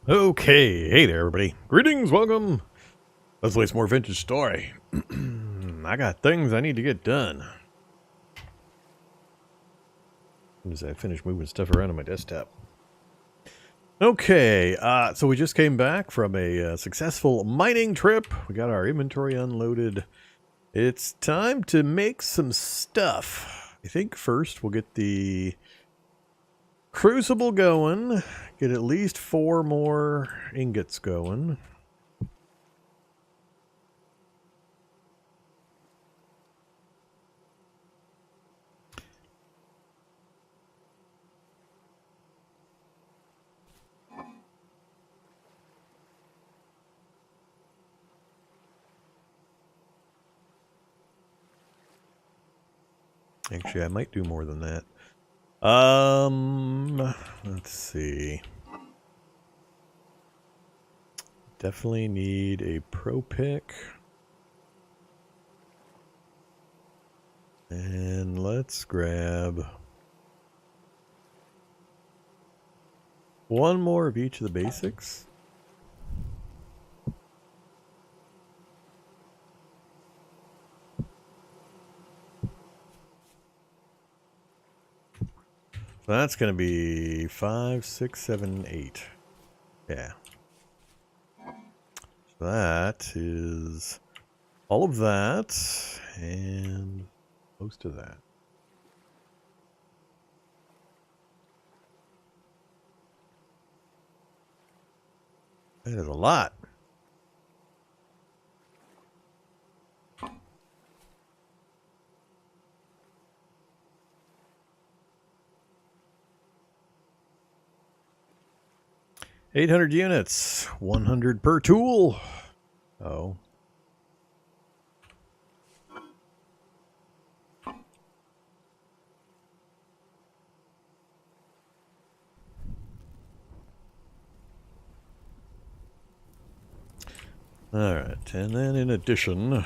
Okay, hey there everybody. Greetings, welcome. Let's play some more Vintage Story. I got things I need to get done. As I finish moving stuff around on my desktop. Okay, so we just came back from a successful mining trip. We got our inventory unloaded. It's time to make some stuff. I think first we'll get the crucible going. Get at least 4 more ingots going. Actually, I might do more than that. Let's see. Definitely need a pro pick. And let's grab 1 more of each of the basics. So that's going to be 5, 6, 7, 8. Yeah. So that is all of that and most of that. That is a lot. $800 units, 100 per tool. Oh. All right, and then in addition,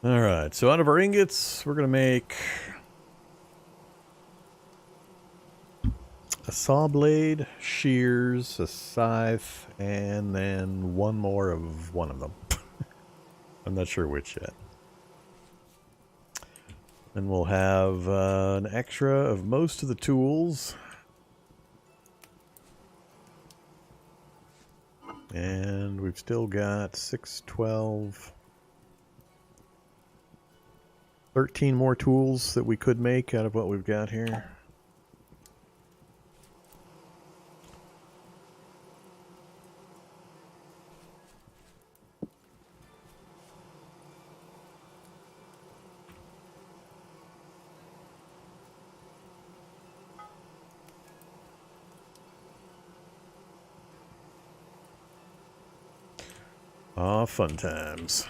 all right, so out of our ingots, we're going to make a saw blade, shears, a scythe, and then 1 more of one of them. I'm not sure which yet. And we'll have an extra of most of the tools. And we've still got 6, 12, 13 more tools that we could make out of what we've got here. Aw, fun times.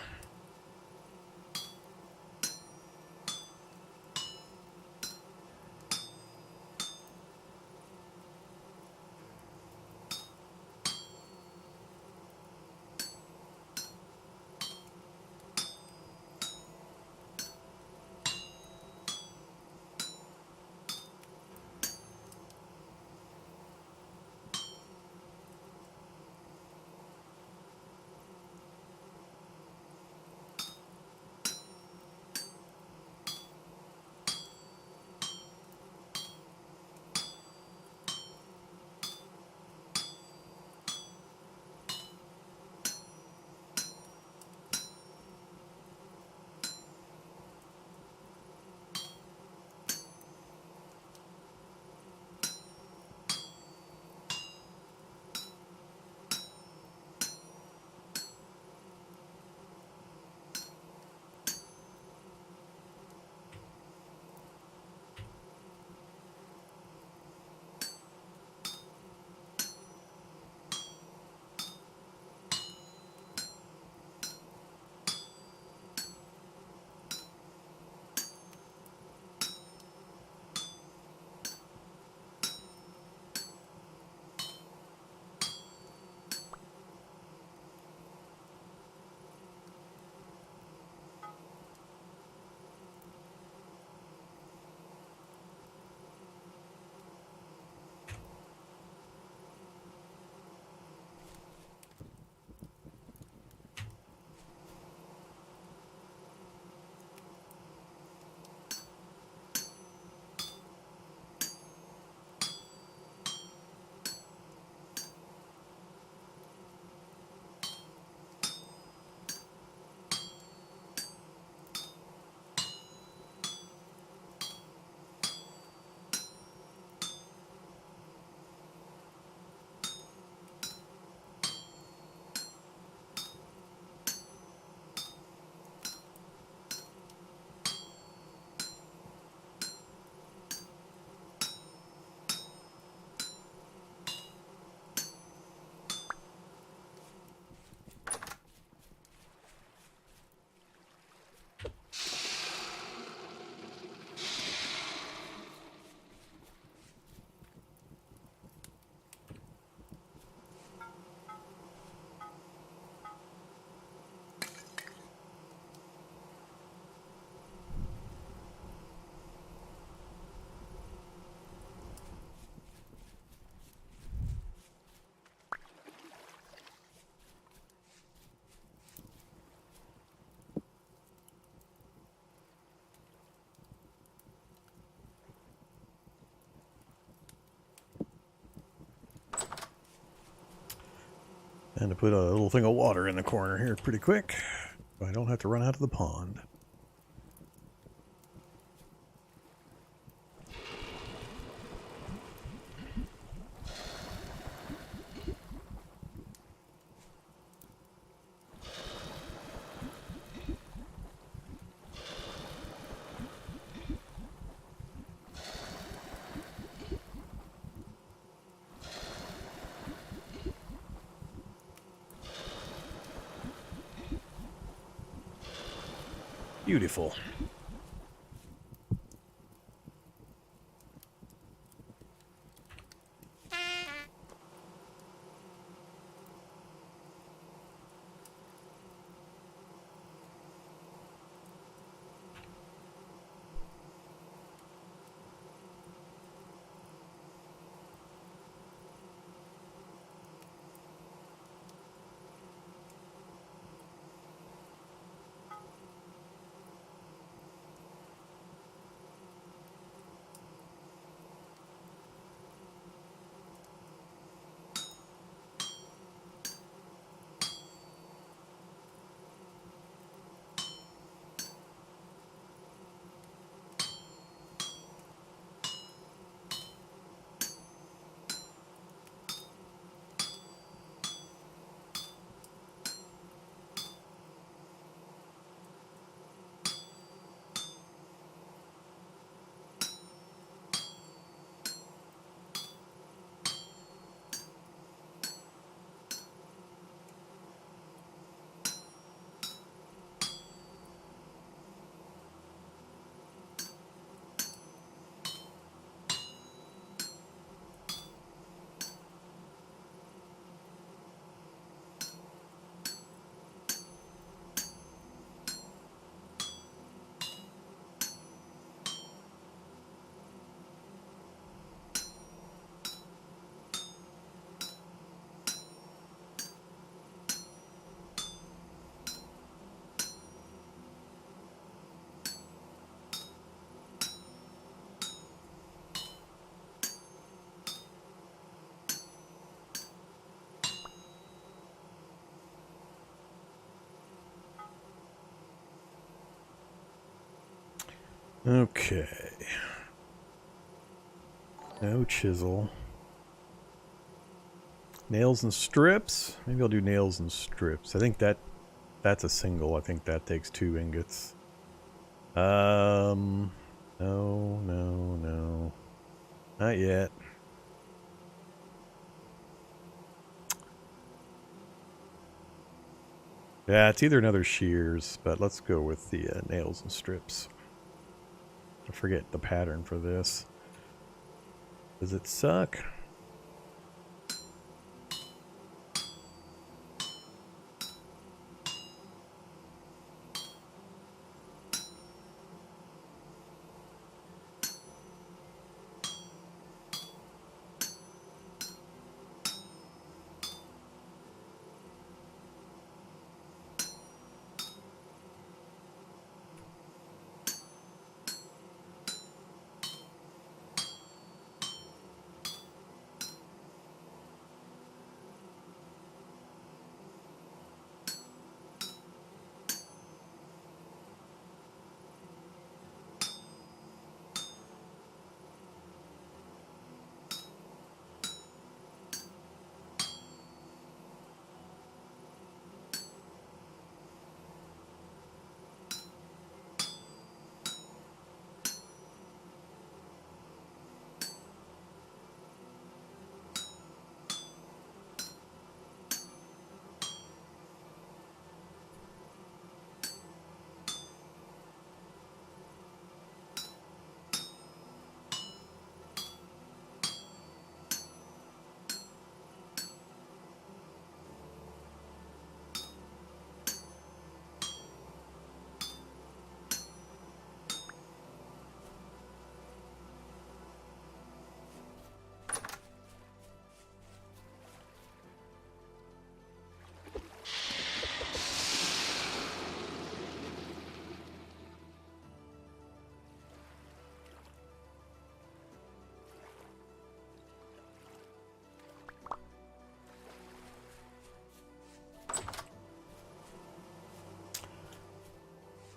And to put a little thing of water in the corner here pretty quick, so I don't have to run out of the pond. Beautiful. Okay. No chisel. Nails and strips. Maybe I'll do nails and strips. I think that's a single. I think that takes 2 ingots. No, no, no. Not yet. Yeah, it's either another shears, but let's go with the nails and strips. I forget the pattern for this. Does it suck?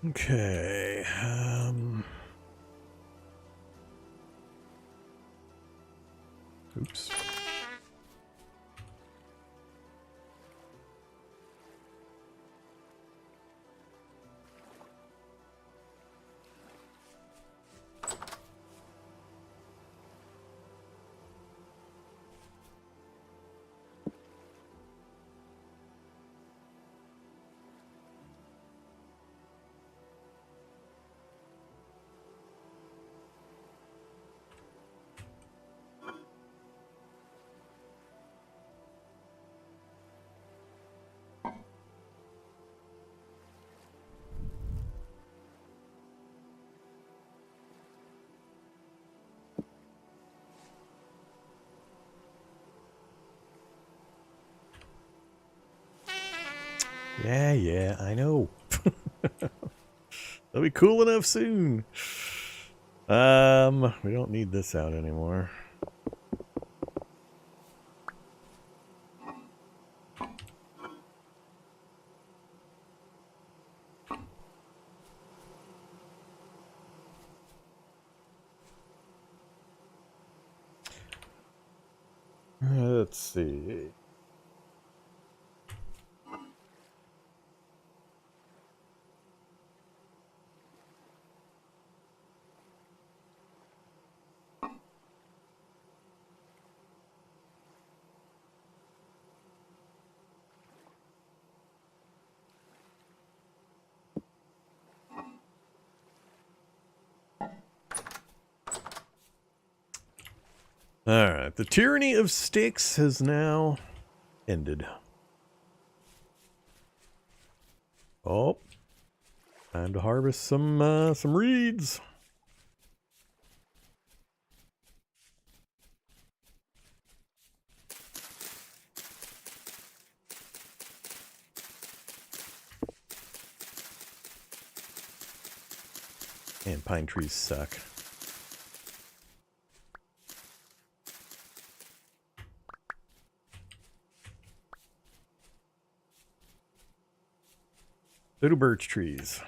Okay. Oops. Yeah, I know. They'll be cool enough soon. We don't need this out anymore. Let's see. Alright, the tyranny of sticks has now ended. Oh, time to harvest some reeds. And pine trees suck. Little birch trees.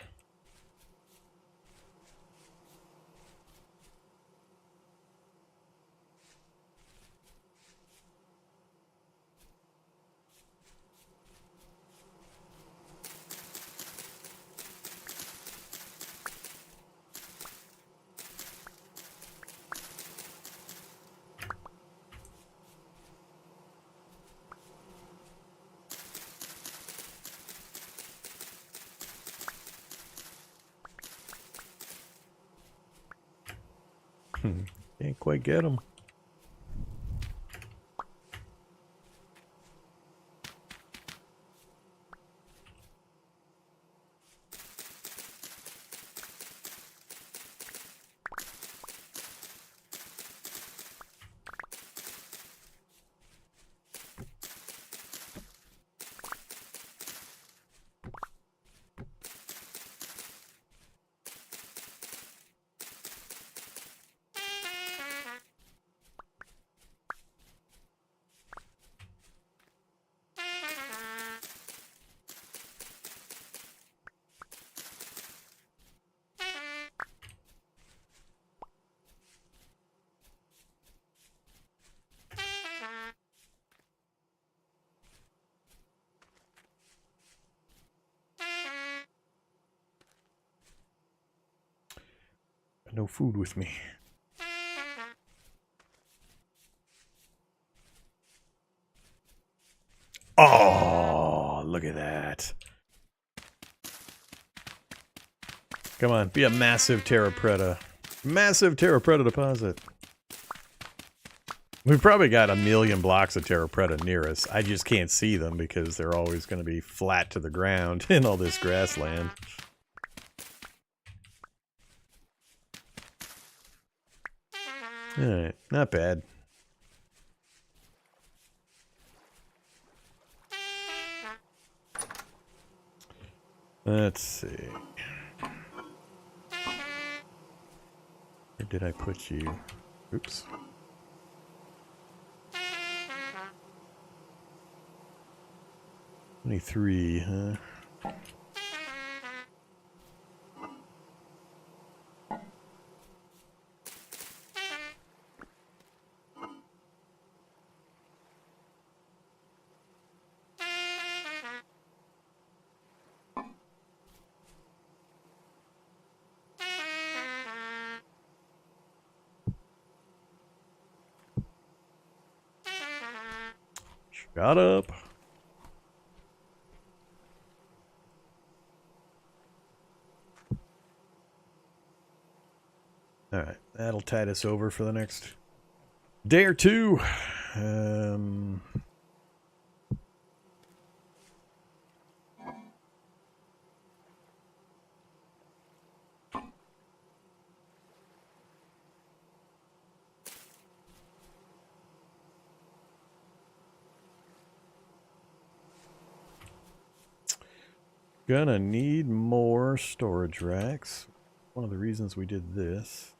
Can't quite get them. No food with me. Oh, look at that. Come on, be a massive TerraFirma. Massive TerraFirma deposit. We've probably got 1,000,000 blocks of TerraFirma near us. I just can't see them because they're always going to be flat to the ground in all this grassland. Alright, not bad. Let's see. Where did I put you? Oops. Only 3, huh? Got up. Alright, that'll tide us over for the next day or two. Gonna need more storage racks. One of the reasons we did this.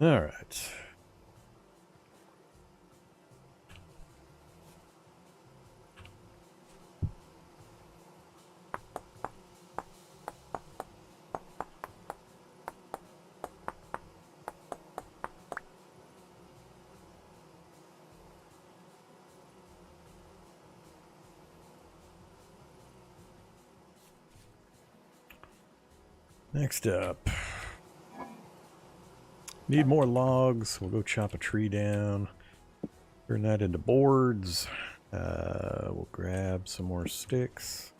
All right. Next up. Need more logs. We'll go chop a tree down. Turn that into boards. We'll grab some more sticks.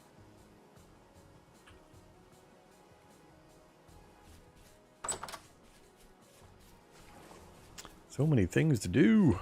So many things to do.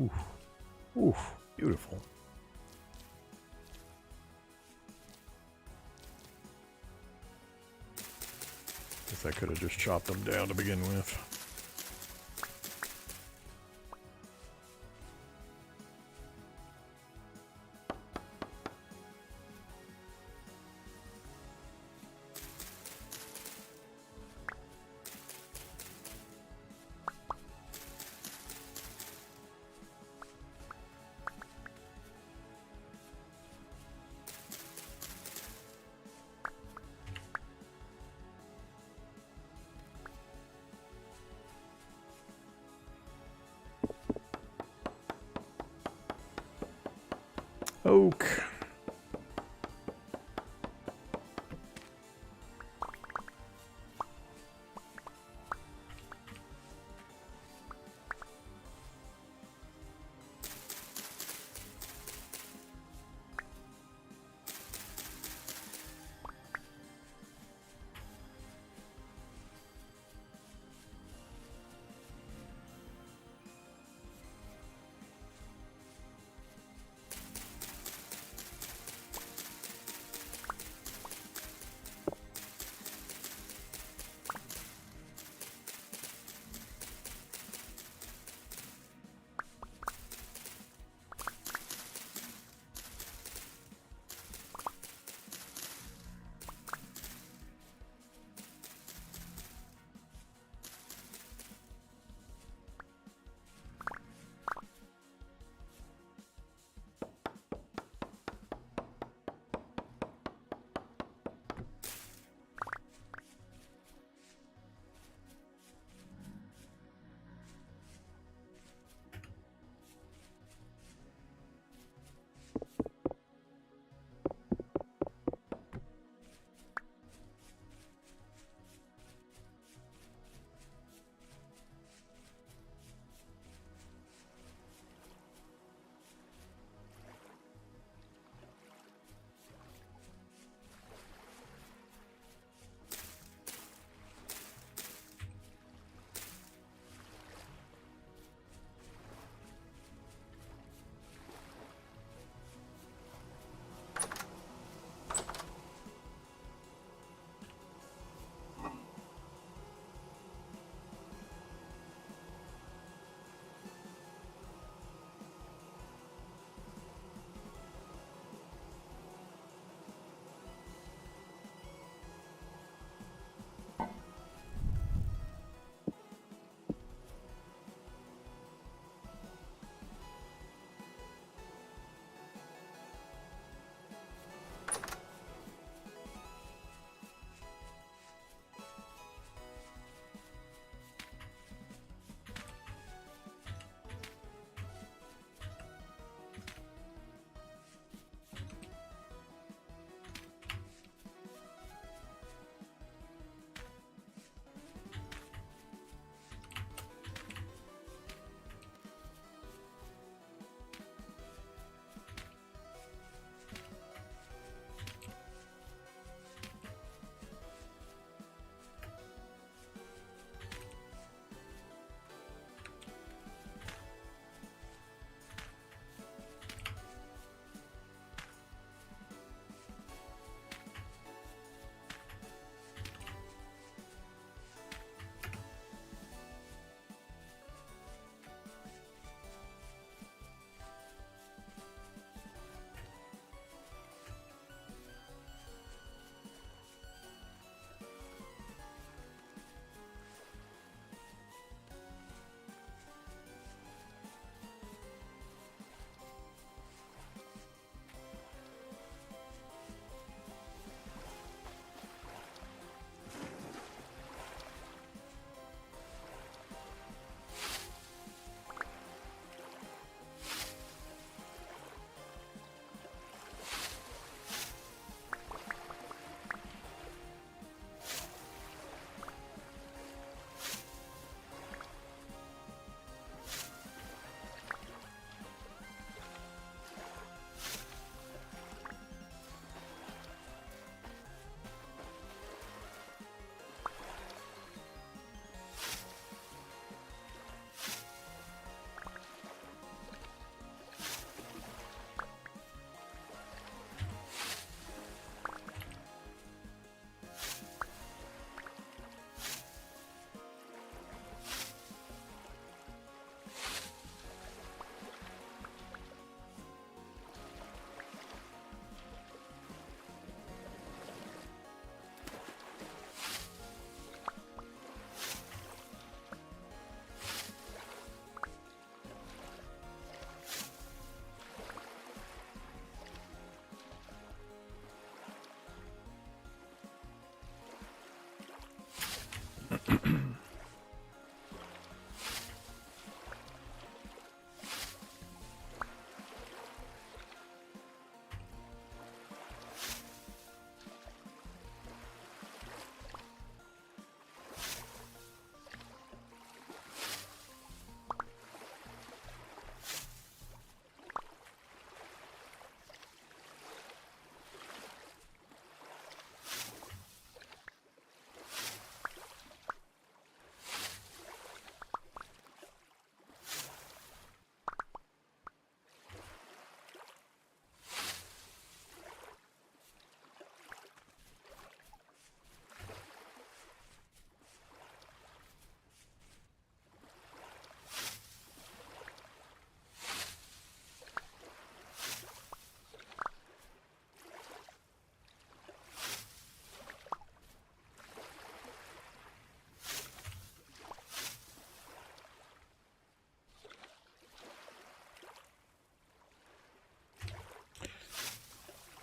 Ooh. Ooh, beautiful. Guess I could have just chopped them down to begin with. Oak.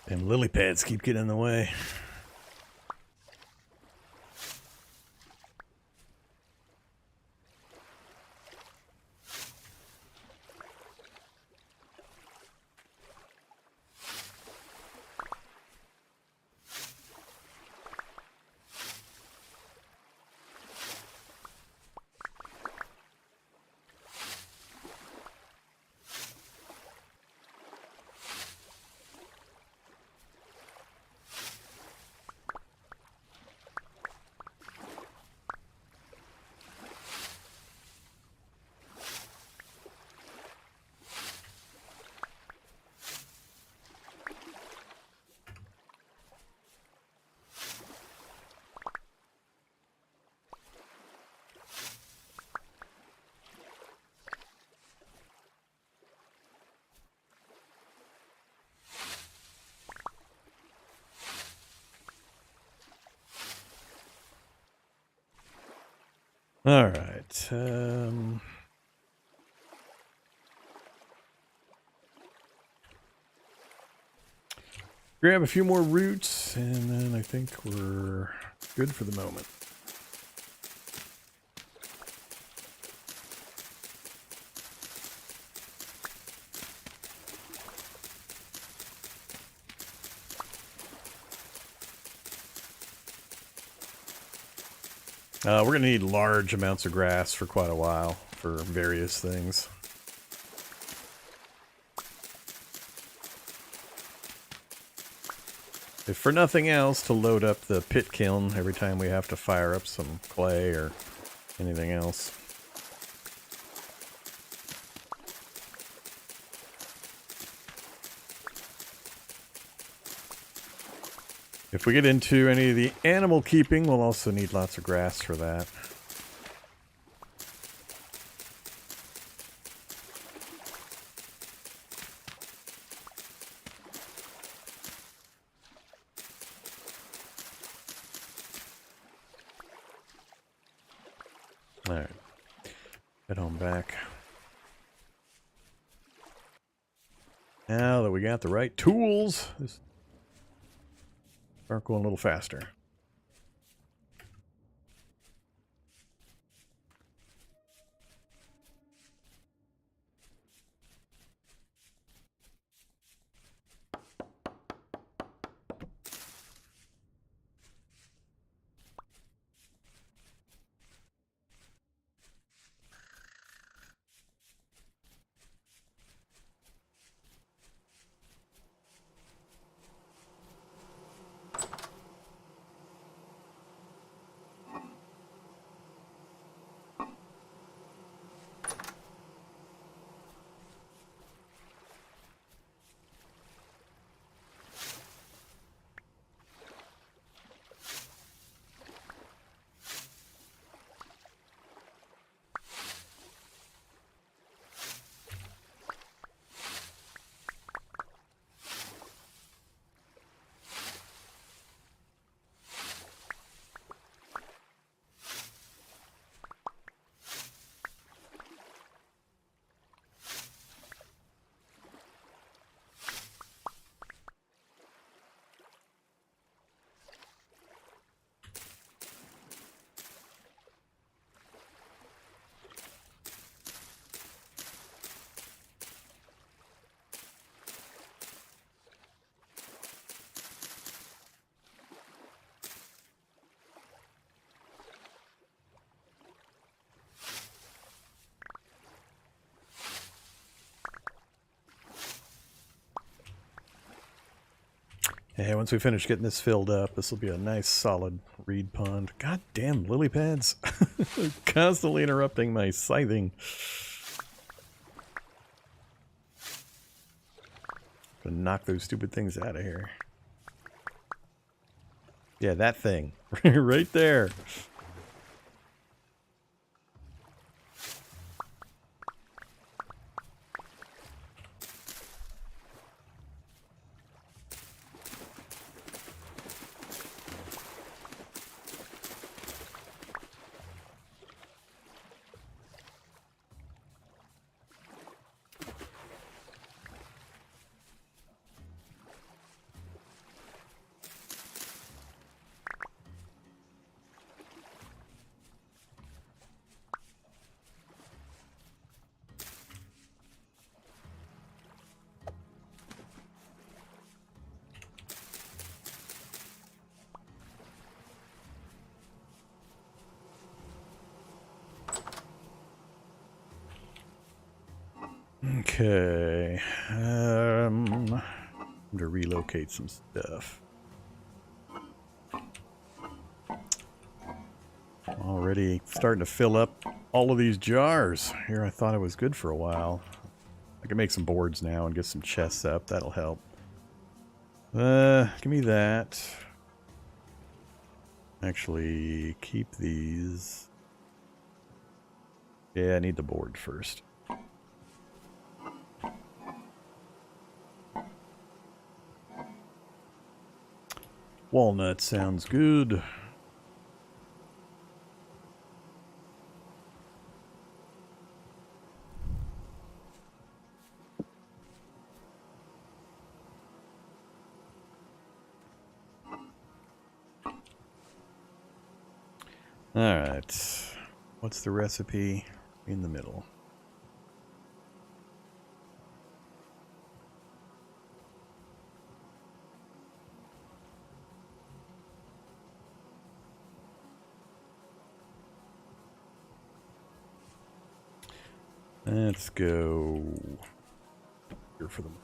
And lily pads keep getting in the way. All right. Grab a few more roots, and then I think we're good for the moment. We're going to need large amounts of grass for quite a while for various things. If for nothing else, to load up the pit kiln every time we have to fire up some clay or anything else. If we get into any of the animal keeping, we'll also need lots of grass for that. Alright. Head on back. Now that we got the right tools, this start going a little faster. Yeah, once we finish getting this filled up, this will be a nice solid reed pond. God damn lily pads. Constantly interrupting my scything. Gonna knock those stupid things out of here. Yeah, that thing. Right there. Okay. To relocate some stuff. Already starting to fill up all of these jars. Here I thought it was good for a while. I can make some boards now and get some chests up. That'll help. Give me that. Actually, keep these. Yeah, I need the board first. Walnut sounds good. Alright. What's the recipe? In the middle. Let's go here for the moment.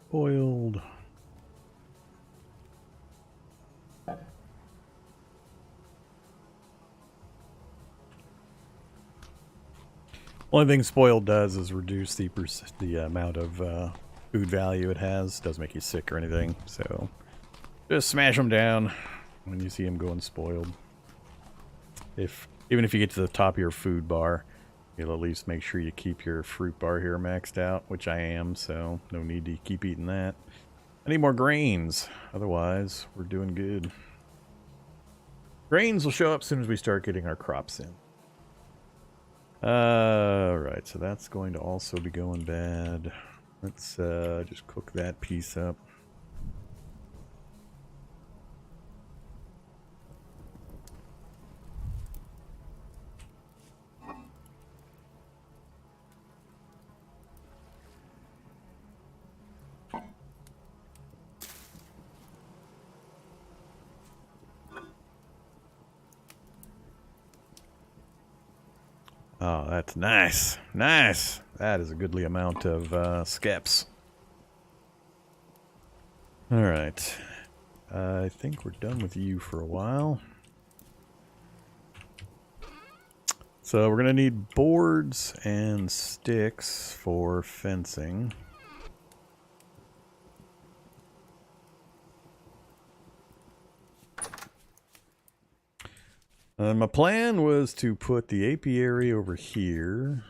Boiled. Only thing spoiled does is reduce the amount of food value it has. Doesn't make you sick or anything, so just smash them down when you see them going spoiled. Even if you get to the top of your food bar, you'll at least make sure you keep your fruit bar here maxed out, which I am, so no need to keep eating that. I need more grains, otherwise we're doing good. Grains will show up as soon as we start getting our crops in. Right, so that's going to also be going bad. Let's just cook that piece up. Oh, that's nice. Nice. That is a goodly amount of skeps. Alright. I think we're done with you for a while. So we're going to need boards and sticks for fencing. My plan was to put the apiary over here.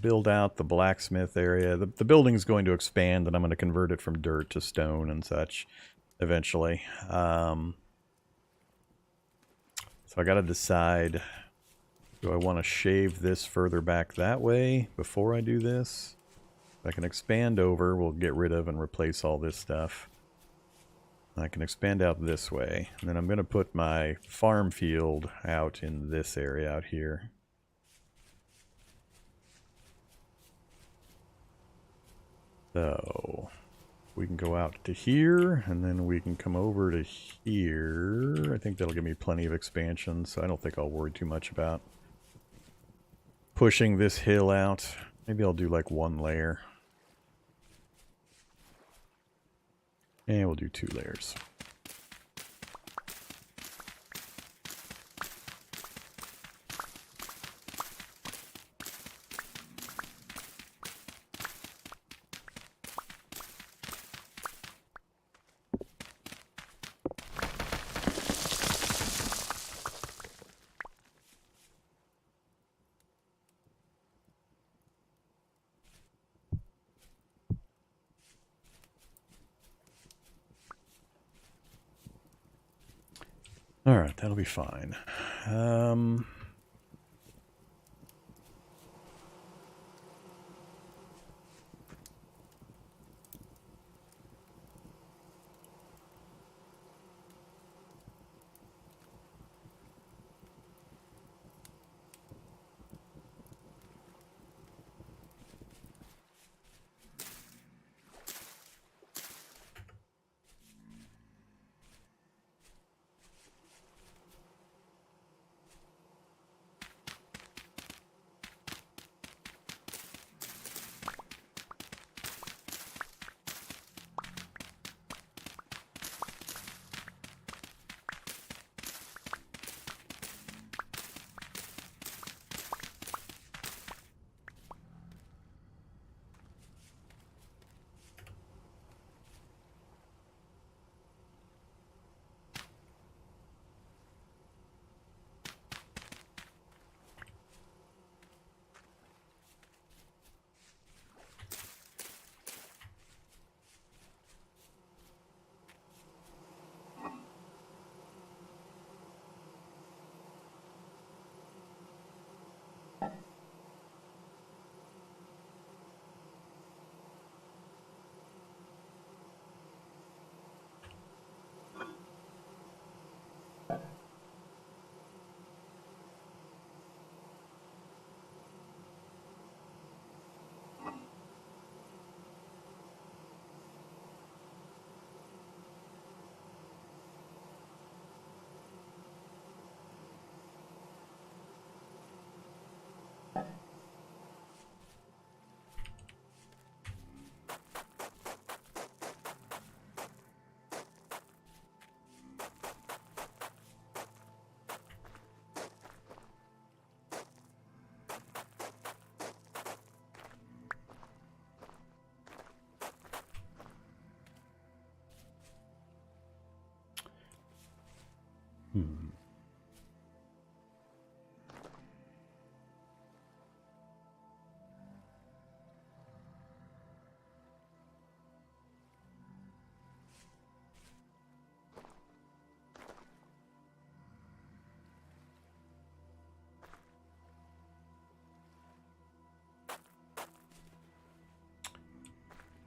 Build out the blacksmith area. The building's going to expand, and I'm going to convert it from dirt to stone and such eventually. So I got to decide, do I want to shave this further back that way before I do this? If I can expand over, we'll get rid of and replace all this stuff. I can expand out this way, and then I'm going to put my farm field out in this area out here. So, We can go out to here, and then we can come over to here. I think that'll give me plenty of expansion, so I don't think I'll worry too much about pushing this hill out. Maybe I'll do like one layer. And we'll do 2 layers. All right, that'll be fine.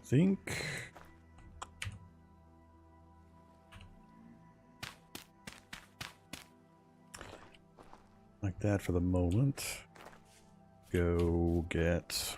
Think like that for the moment. Go get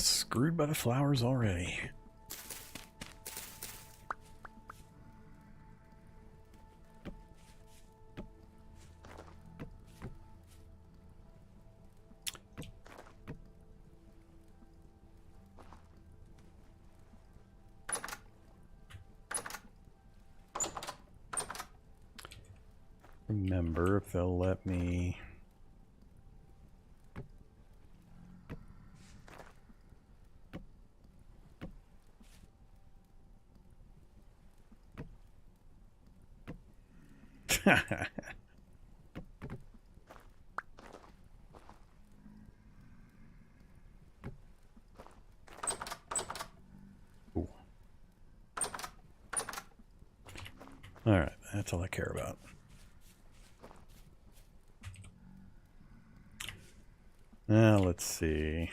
screwed by the flowers already. Remember if they'll let me... Ooh. All right, that's all I care about. Now let's see.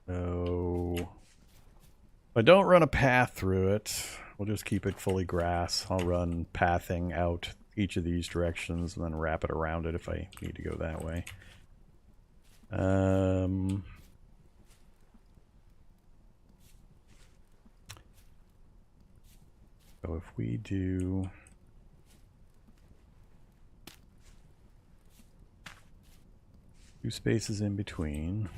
So if I don't run a path through it, we'll just keep it fully grass. I'll run pathing out each of these directions and then wrap it around it if I need to go that way. So if we do... 2 spaces in between.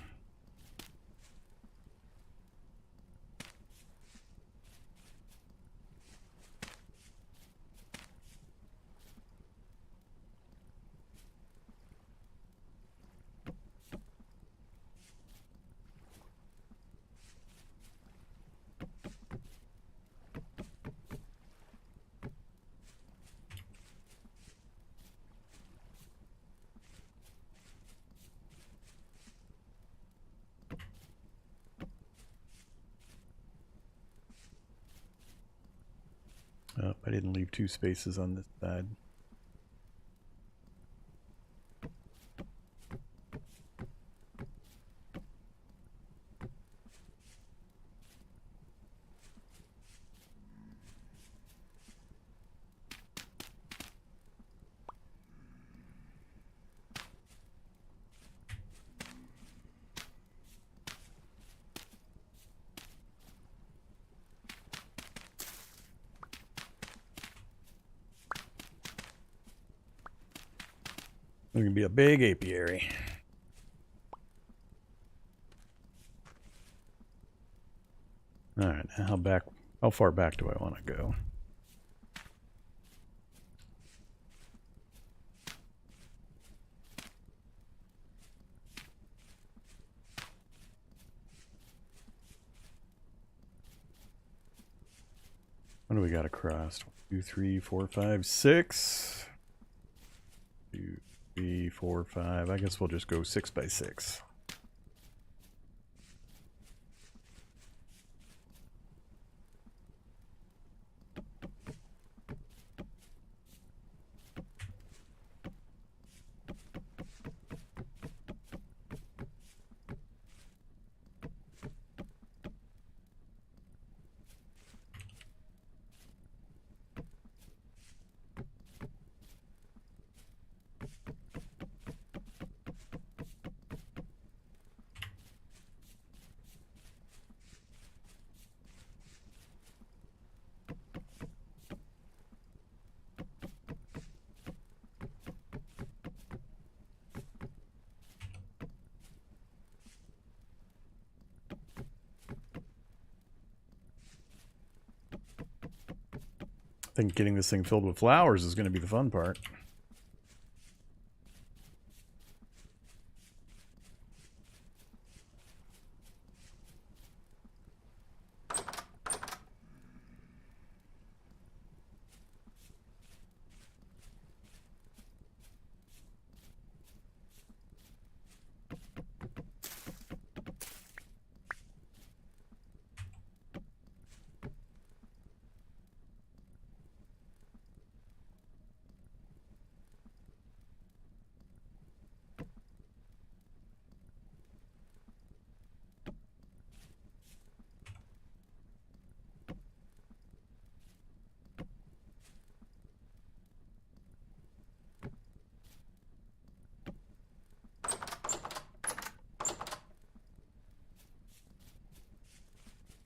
Oh, I didn't leave 2 spaces on this side. There's gonna be a big apiary. All right, how far back do I want to go? What do we got across? 2, 3, 4, 5, 6. 2, 3, 4, 5. I guess we'll just go 6 by 6. I think getting this thing filled with flowers is going to be the fun part.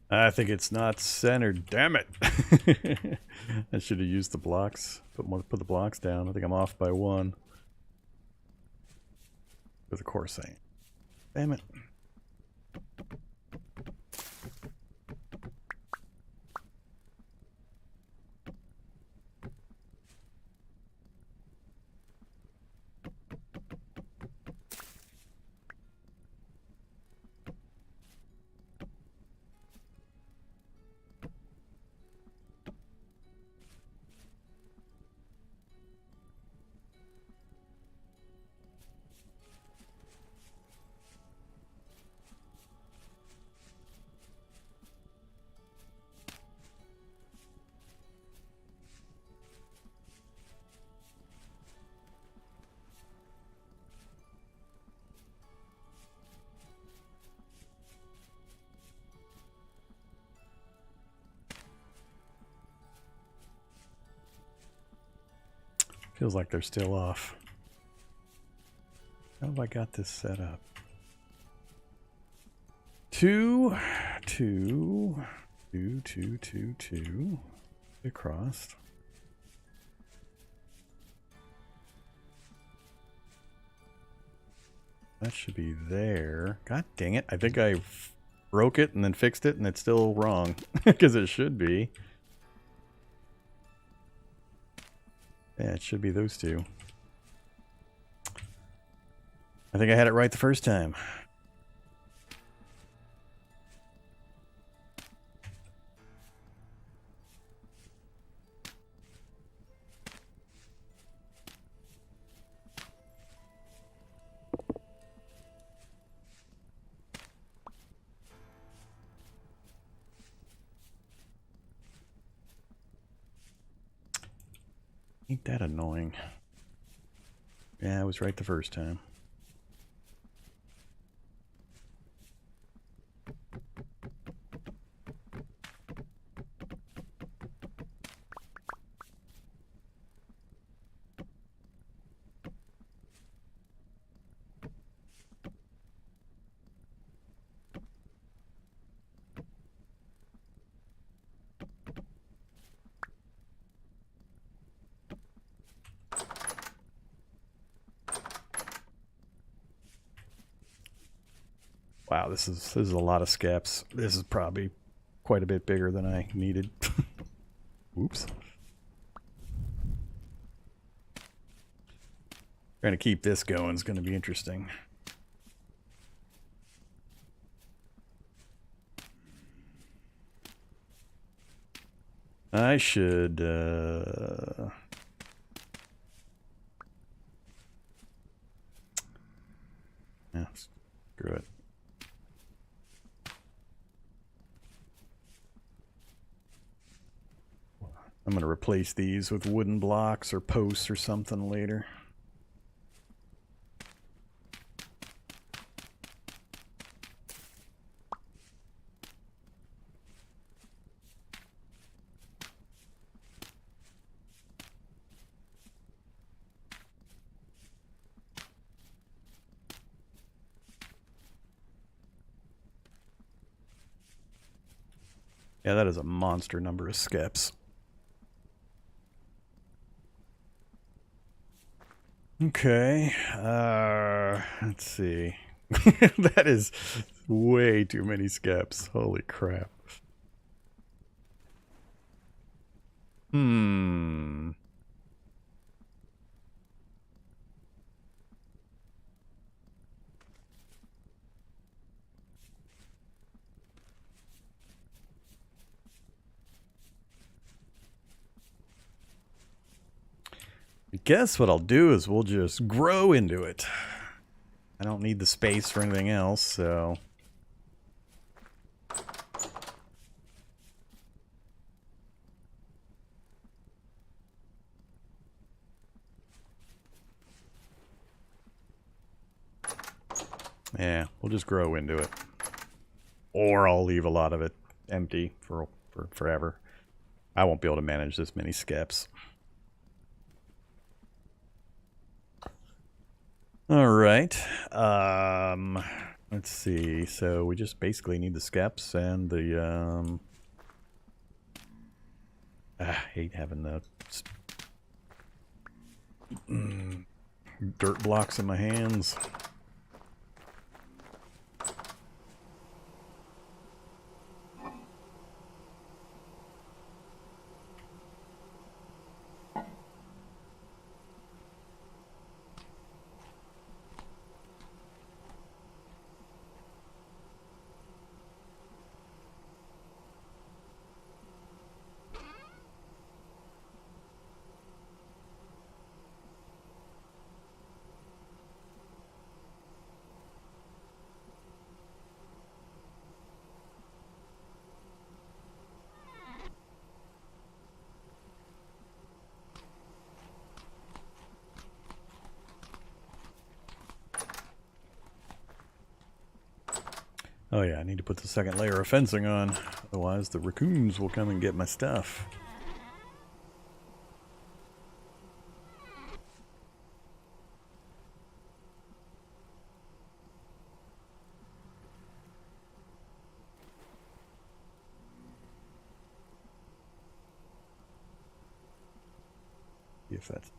I think it's not centered. Damn it! I should have used the blocks. Put the blocks down. I think I'm off by 1. But of course I ain't. Damn it. Feels like they're still off. How have I got this set up? 2, 2, 2, 2, 2, 2. Across. That should be there. God dang it. I think I broke it and then fixed it and it's still wrong. Because it should be. Yeah, it should be those two. I think I had it right the first time. Ain't that annoying? Yeah, I was right the first time. Wow, this is a lot of skeps. This is probably quite a bit bigger than I needed. Oops. Trying to keep this going is going to be interesting. I should yeah, screw it. I'm going to replace these with wooden blocks or posts or something later. Yeah, that is a monster number of skeps. Okay, let's see. That is way too many skeps. Holy crap. I guess what I'll do is we'll just grow into it. I don't need the space for anything else, so... yeah, we'll just grow into it. Or I'll leave a lot of it empty for forever. I won't be able to manage this many skeps. All right. Let's see. So we just basically need the skeps and the I hate having the dirt blocks in my hands. Oh yeah, I need to put the second layer of fencing on, otherwise the raccoons will come and get my stuff. See if that's...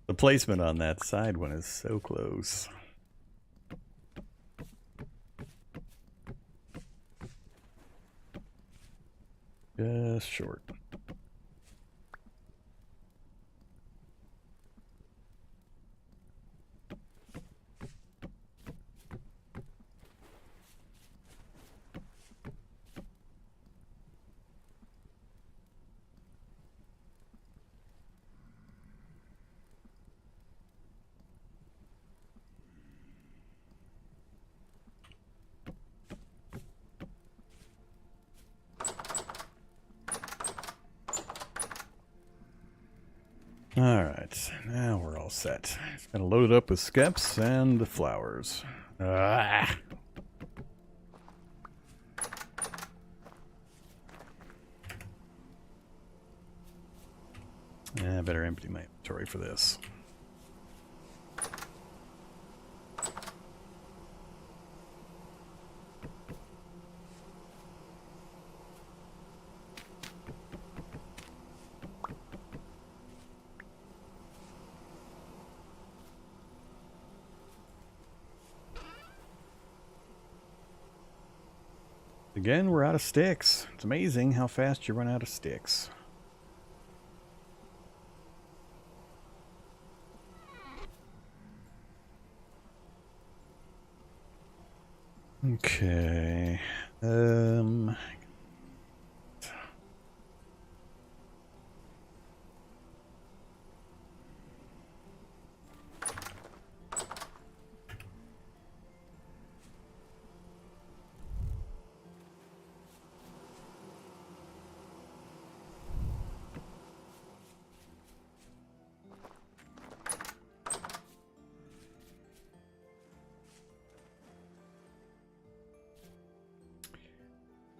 The placement on that side one is so close. Just short. Alright, now we're all set. Just gotta load it up with skeps and the flowers. Ah! I better empty my inventory for this. Again, we're out of sticks. It's amazing how fast you run out of sticks. Okay.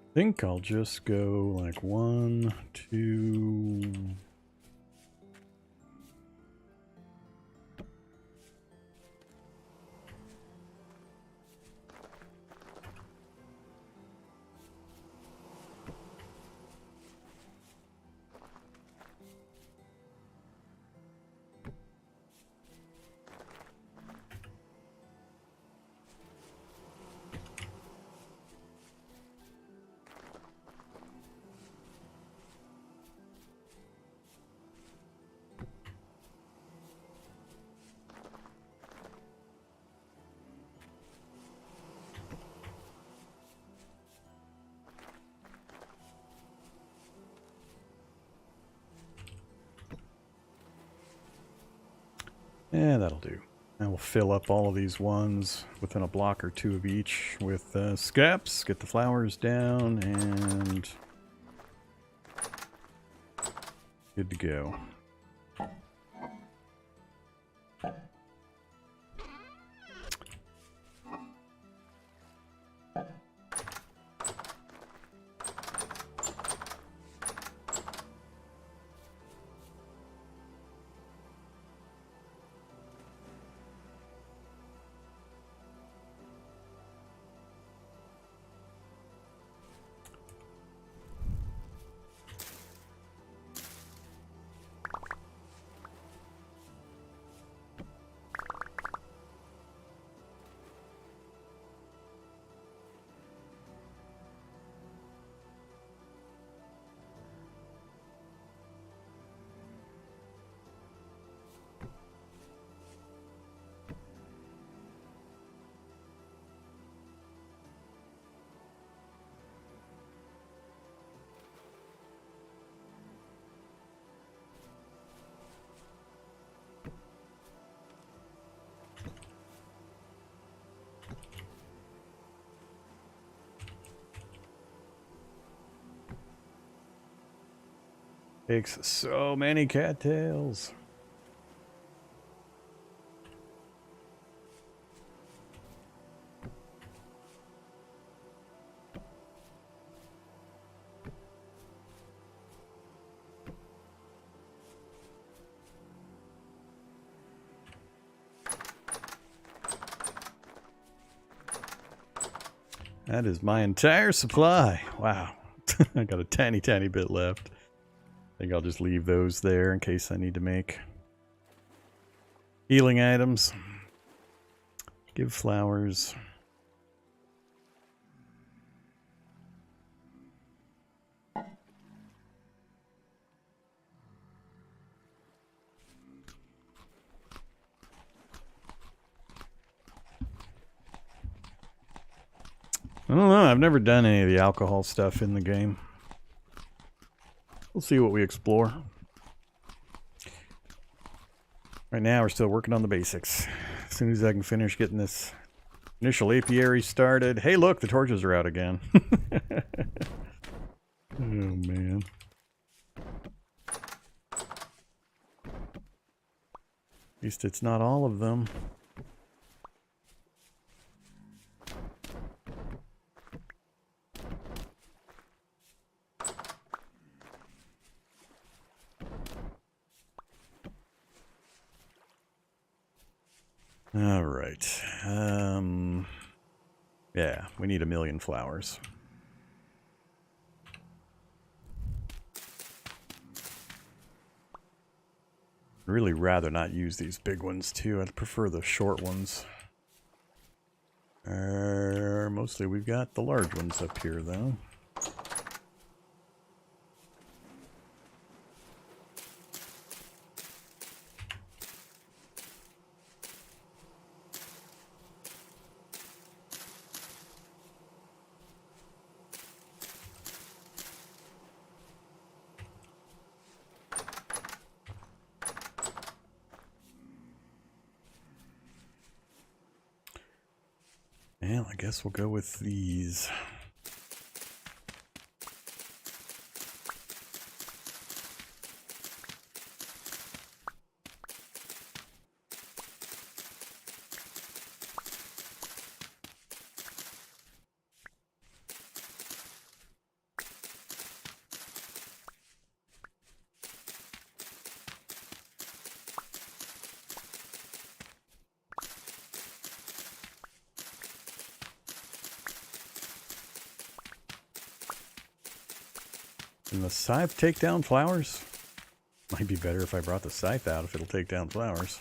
I think I'll just go like 1, 2... Yeah, that'll do. And we'll fill up all of these ones within a block or two of each with scaps, get the flowers down, and good to go. Takes so many cattails. That is my entire supply. Wow. I got a tiny bit left. I think I'll just leave those there in case I need to make healing items. Give flowers. I don't know. I've never done any of the alcohol stuff in the game. We'll see what we explore. Right now, we're still working on the basics. As soon as I can finish getting this initial apiary started. Hey, look, the torches are out again. Oh, man. At least it's not all of them. All right. Yeah, we need 1,000,000 flowers. I'd really rather not use these big ones too. I'd prefer the short ones. Mostly we've got the large ones up here though. Well, I guess we'll go with these. Can the scythe take down flowers? Might be better if I brought the scythe out if it'll take down flowers.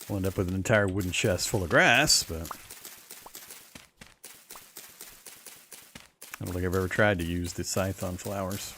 We'll end up with an entire wooden chest full of grass, but I don't think I've ever tried to use the scythe on flowers.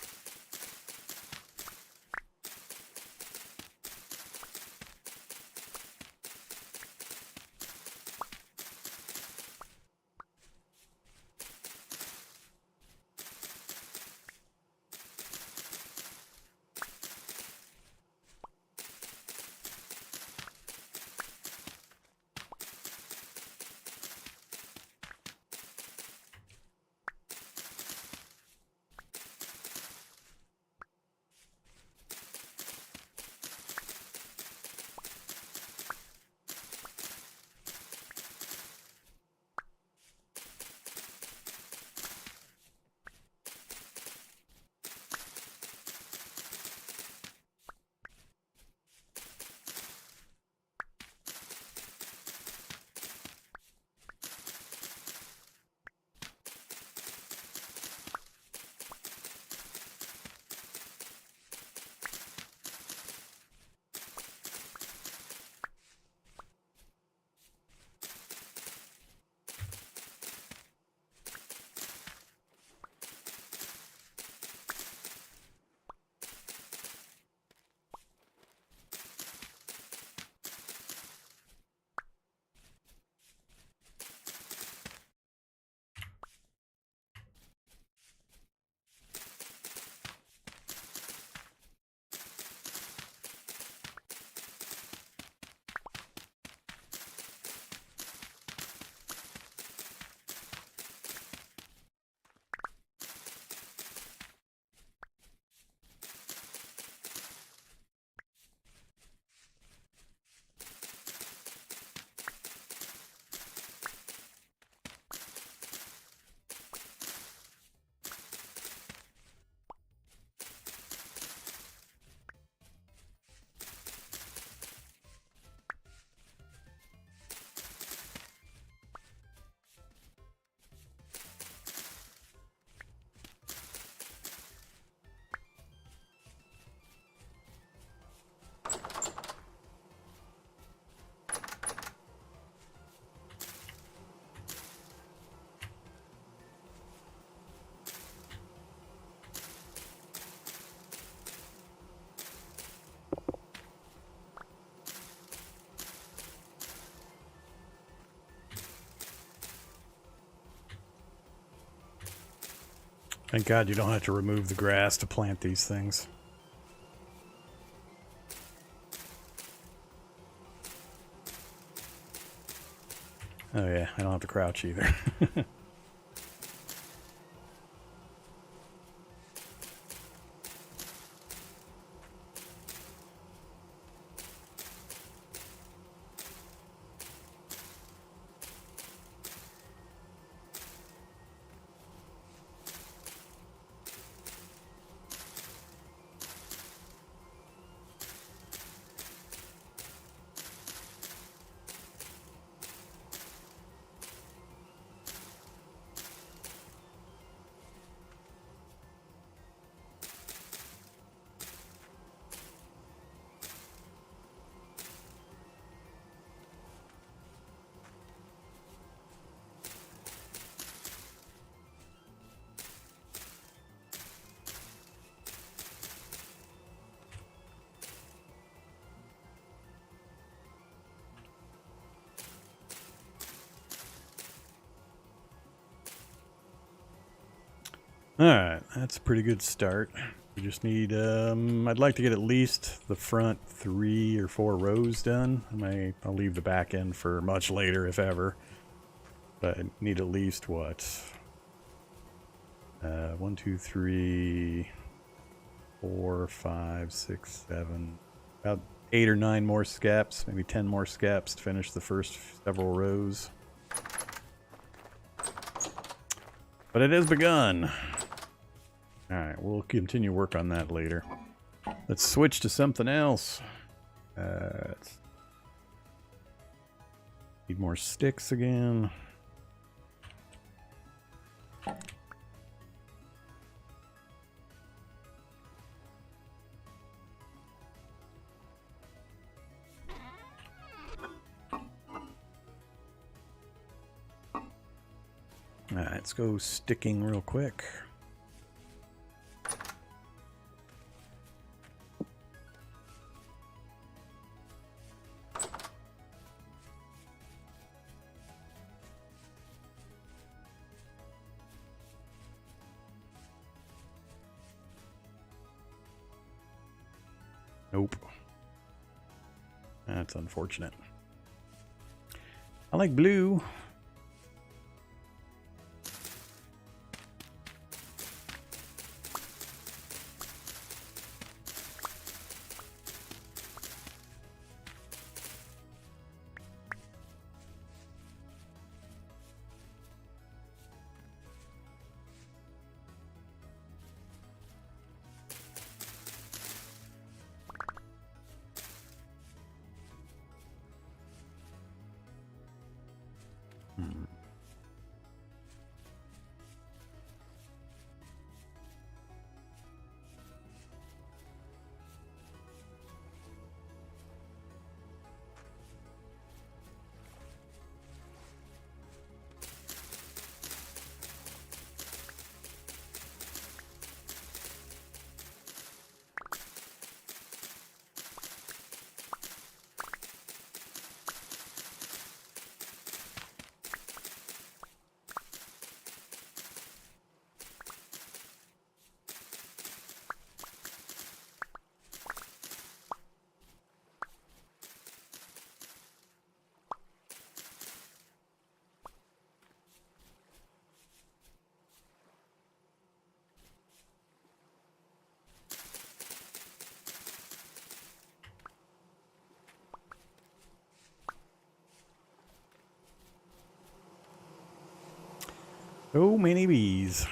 Thank God you don't have to remove the grass to plant these things. Oh yeah, I don't have to crouch either. Alright, that's a pretty good start. We just need, I'd like to get at least the front 3 or 4 rows done. I'll leave the back end for much later, if ever. But I need at least, what? 1, 2, 3, 4, 5, 6, 7, about 8 or 9 more scaps, maybe 10 more scaps to finish the first several rows. But it has begun. Alright, we'll continue work on that later. Let's switch to something else. Need more sticks again. Alright, let's go sticking real quick. Nope. That's unfortunate. I like blue. So many bees.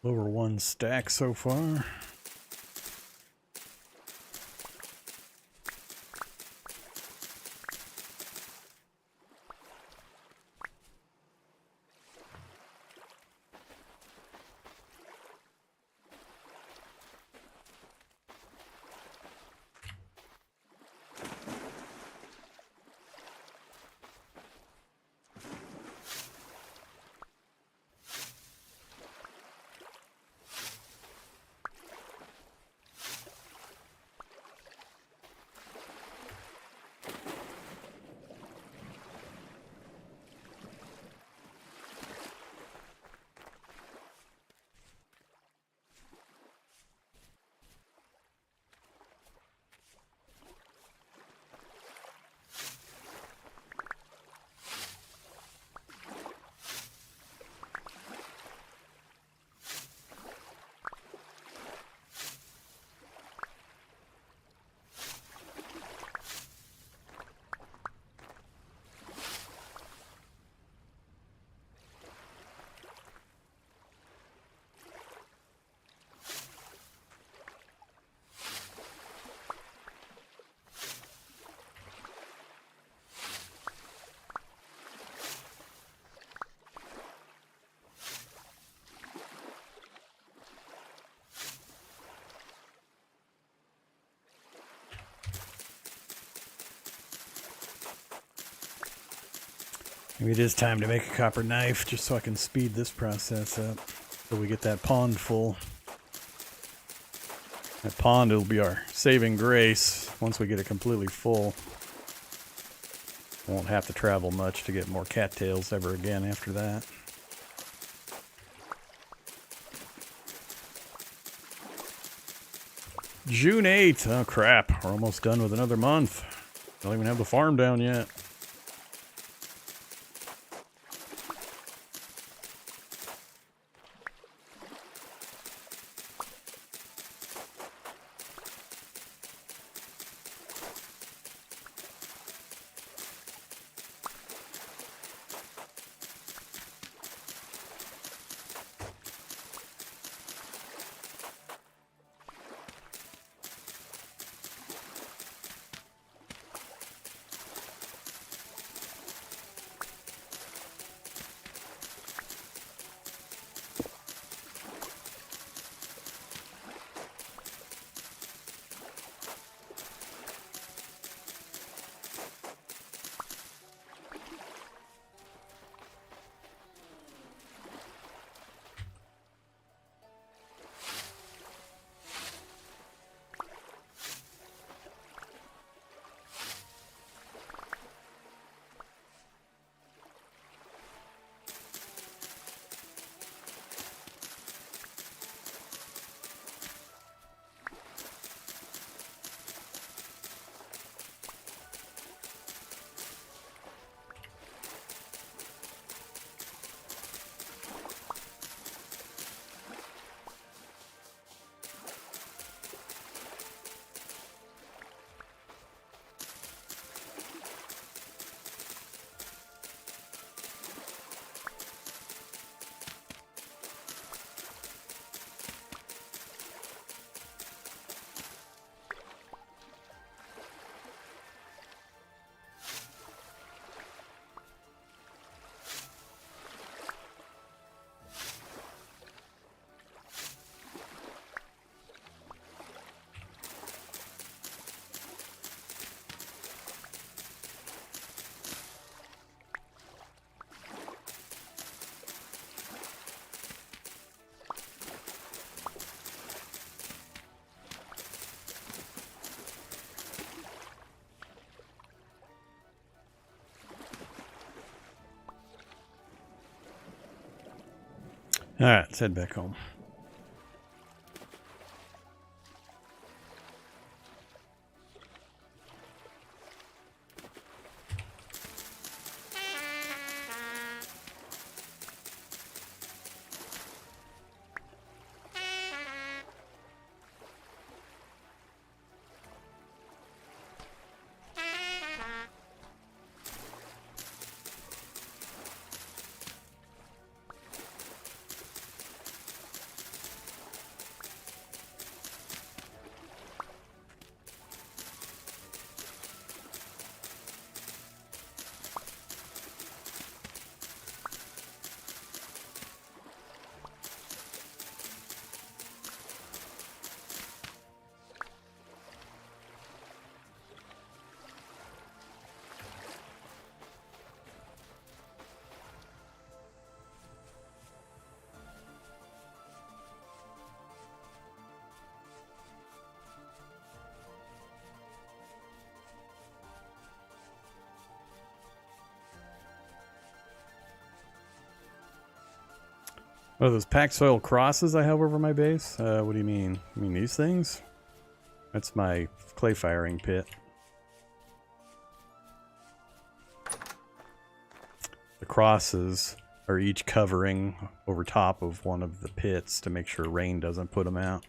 Lower 1 stack so far. Maybe it is time to make a copper knife just so I can speed this process up. So we get that pond full. That pond will be our saving grace once we get it completely full. Won't have to travel much to get more cattails ever again after that. June 8th. Oh crap, we're almost done with another month. Don't even have the farm down yet. Alright, let's head back home. Oh, those packed soil crosses I have over my base? What do you mean? You mean these things? That's my clay firing pit. The crosses are each covering over top of one of the pits to make sure rain doesn't put them out.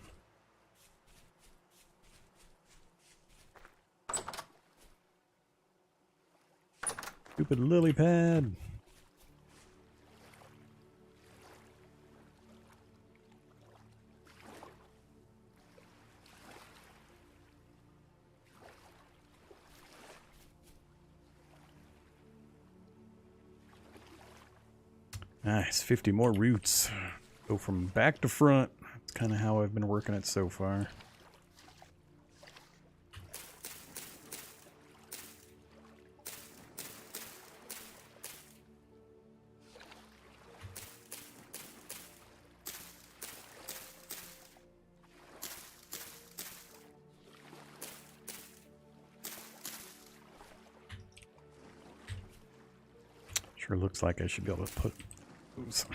Stupid lily pad. Nice, 50 more roots. Go from back to front. That's kind of how I've been working it so far. Sure looks like I should be able to put those.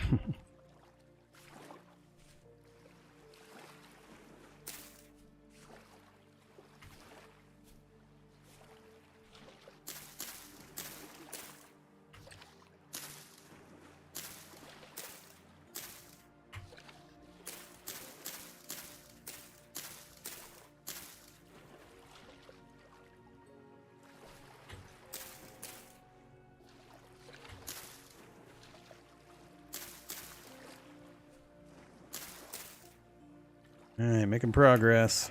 Alright, making progress.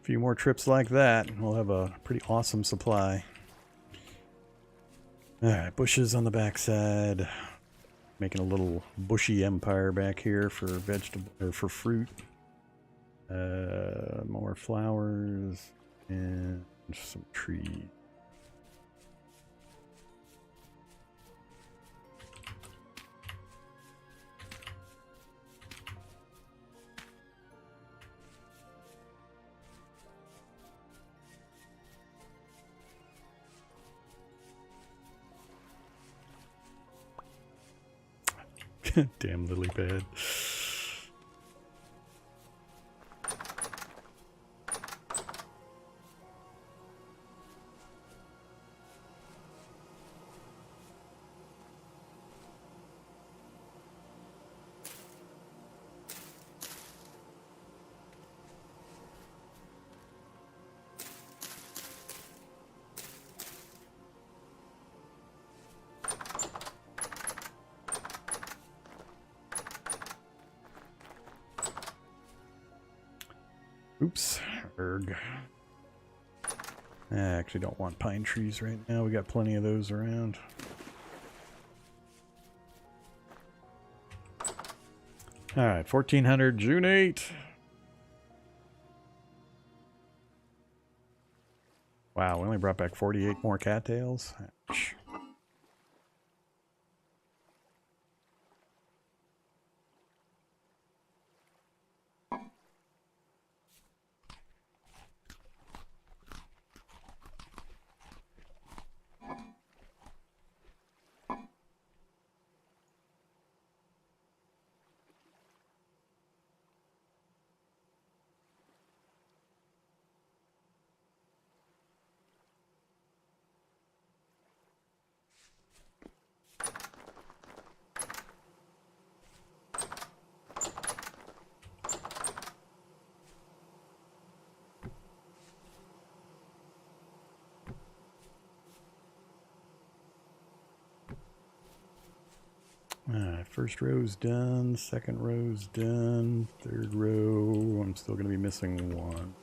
A few more trips like that, and we'll have a pretty awesome supply. Alright, bushes on the backside. Making a little bushy empire back here for vegetable or for fruit. More flowers and some trees. Damn lily pad. Oops. Erg. I actually don't want pine trees right now. We got plenty of those around. Alright, 1400, June 8. Wow, we only brought back 48 more cattails. Ouch. Alright, first row's done, second row's done, third row, I'm still going to be missing one.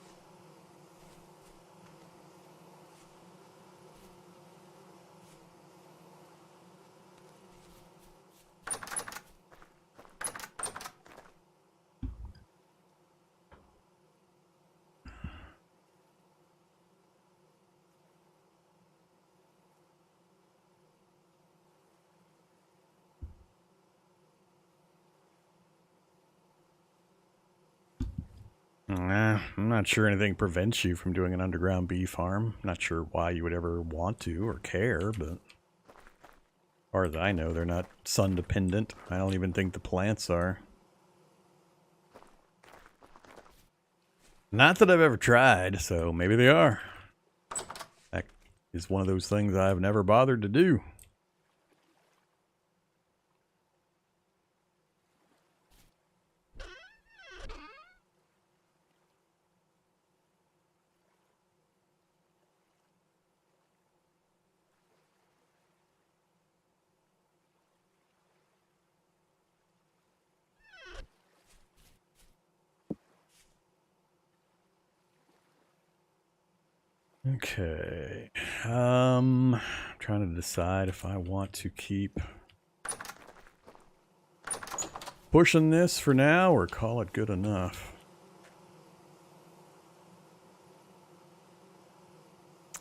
I'm not sure anything prevents you from doing an underground bee farm. Not sure why you would ever want to or care, but as far as I know, they're not sun dependent. I don't even think the plants are. Not that I've ever tried, so maybe they are. That is one of those things I've never bothered to do. Okay, trying to decide if I want to keep pushing this for now or call it good enough.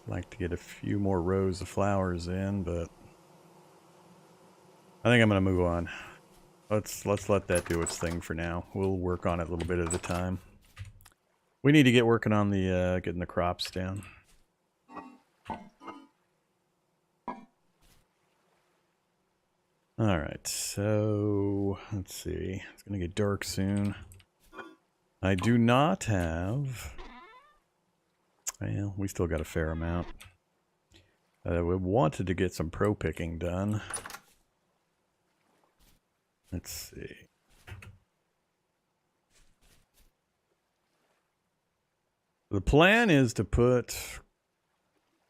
I'd like to get a few more rows of flowers in, but I think I'm gonna move on. Let's let that do its thing for now. We'll work on it a little bit at a time. We need to get working on the getting the crops down. right, so let's see. It's going to get dark soon. I do not have... Well, we still got a fair amount. We wanted to get some pro picking done. Let's see. The plan is to put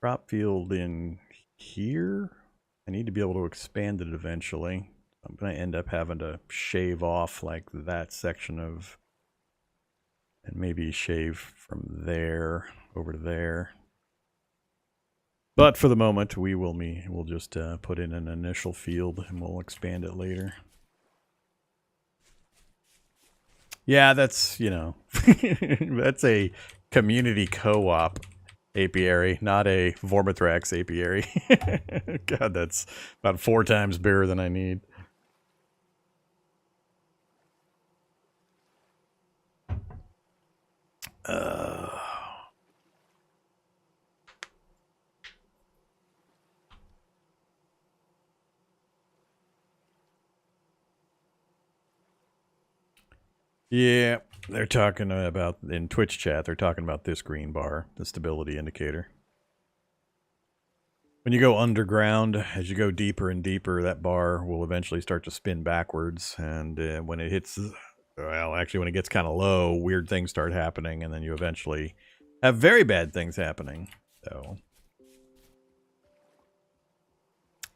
crop field in here. I need to be able to expand it eventually. I'm going to end up having to shave off like that section of, and maybe shave from there over to there. But for the moment, we'll just put in an initial field and we'll expand it later. Yeah, that's, you know, that's a community co-op apiary, not a Vormithrax apiary. God, that's about 4 times bigger than I need. Yeah, they're talking about, in Twitch chat, they're talking about this green bar, the stability indicator. When you go underground, as you go deeper and deeper, that bar will eventually start to spin backwards. And when it hits, well, actually when it gets kind of low, weird things start happening. And then you eventually have very bad things happening. So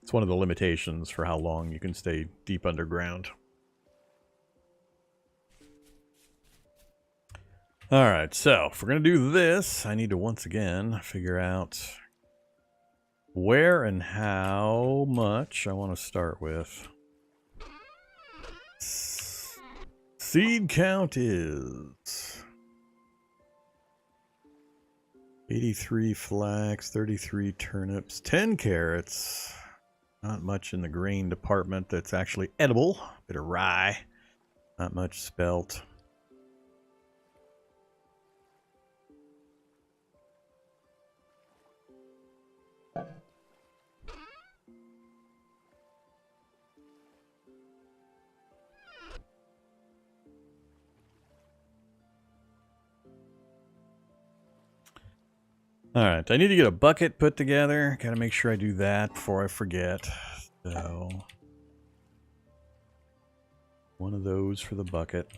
it's one of the limitations for how long you can stay deep underground. All right, so if we're going to do this, I need to once again figure out where and how much I want to start with. Seed count is 83 flax, 33 turnips, 10 carrots. Not much in the grain department that's actually edible. Bit of rye. Not much spelt. Alright, I need to get a bucket put together. Gotta make sure I do that before I forget. So, one of those for the bucket.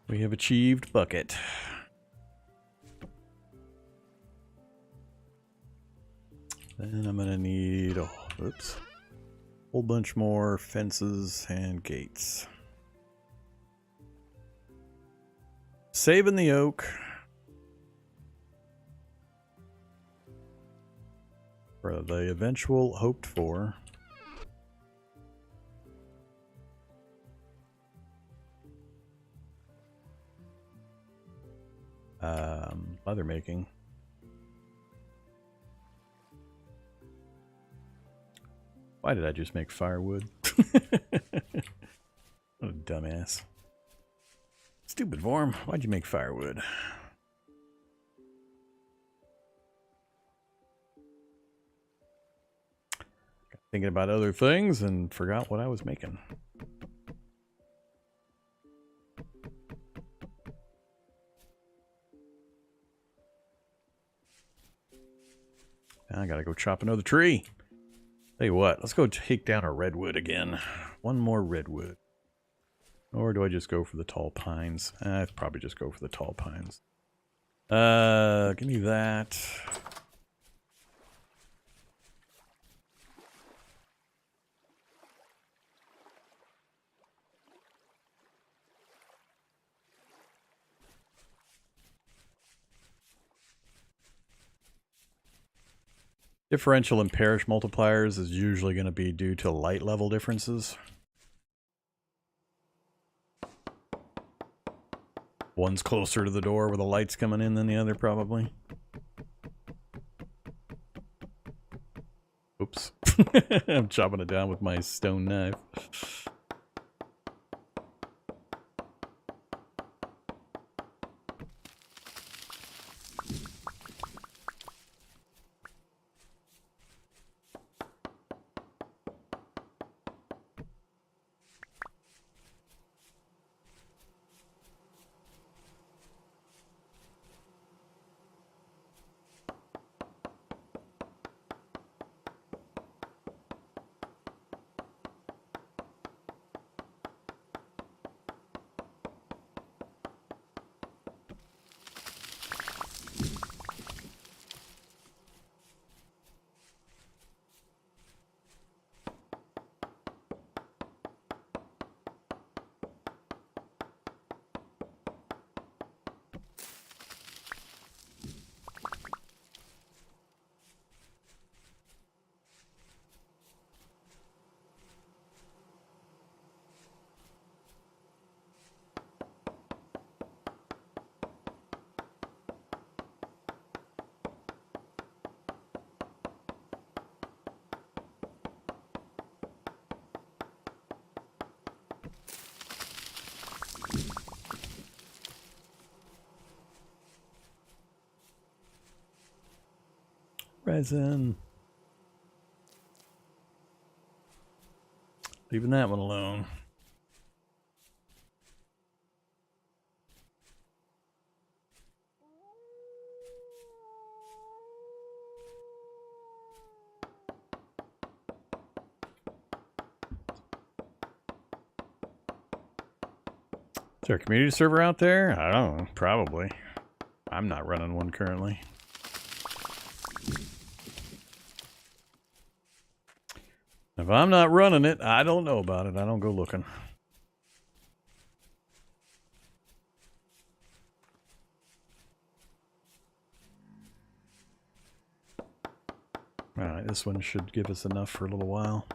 We have achieved bucket. Then I'm gonna need a whole bunch more fences and gates. Saving the oak for the eventual hoped for. Leather making. Why did I just make firewood? What a dumbass. Stupid Vorm. Why'd you make firewood? Got thinking about other things and forgot what I was making. Now I gotta go chop another tree. Tell you what, let's go take down a redwood again. One more redwood. Or do I just go for the tall pines? I'd probably just go for the tall pines. Give me that. Differential in parish multipliers is usually going to be due to light level differences. One's closer to the door where the light's coming in than the other, probably. Oops. I'm chopping it down with my stone knife. Resin. Leaving that one alone. Is there a community server out there? I don't know. Probably. I'm not running one currently. If I'm not running it, I don't know about it. I don't go looking. Alright, this one should give us enough for a little while.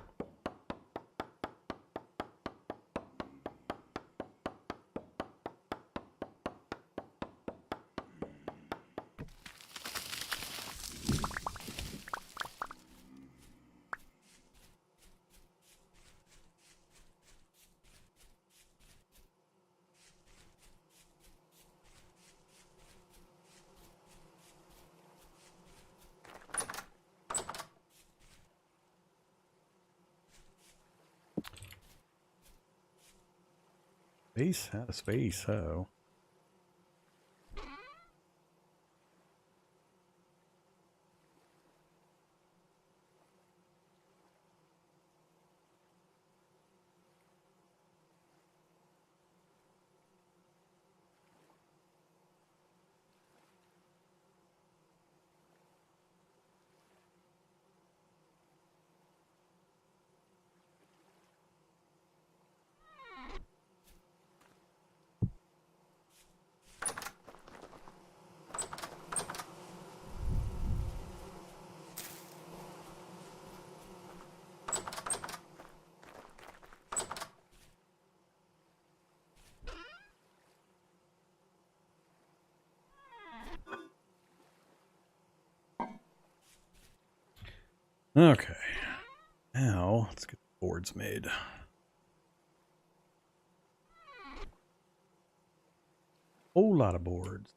Space? Out of space, oh. Okay. Now, let's get the boards made. Whole lot of boards.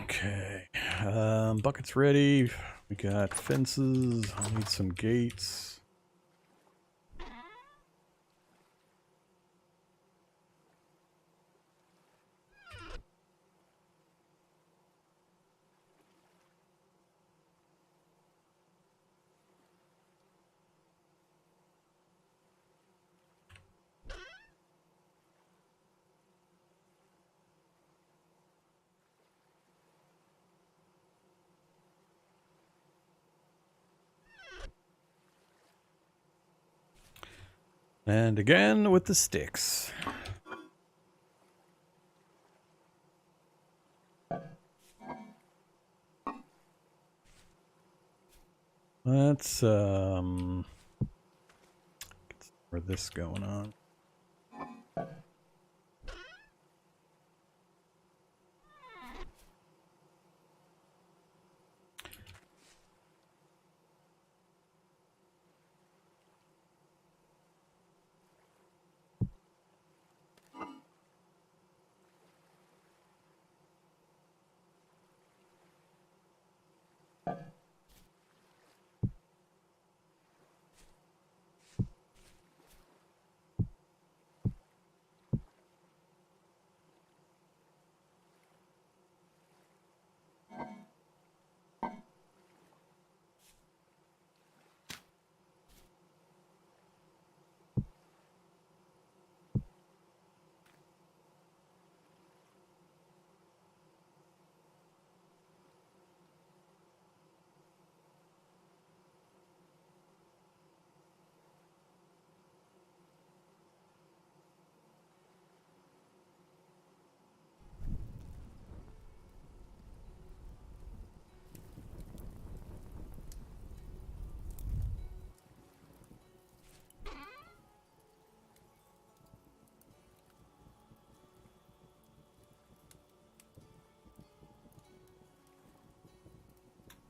Okay. Buckets ready. We got fences. I'll need some gates. And again with the sticks. Let's get some more of this going on.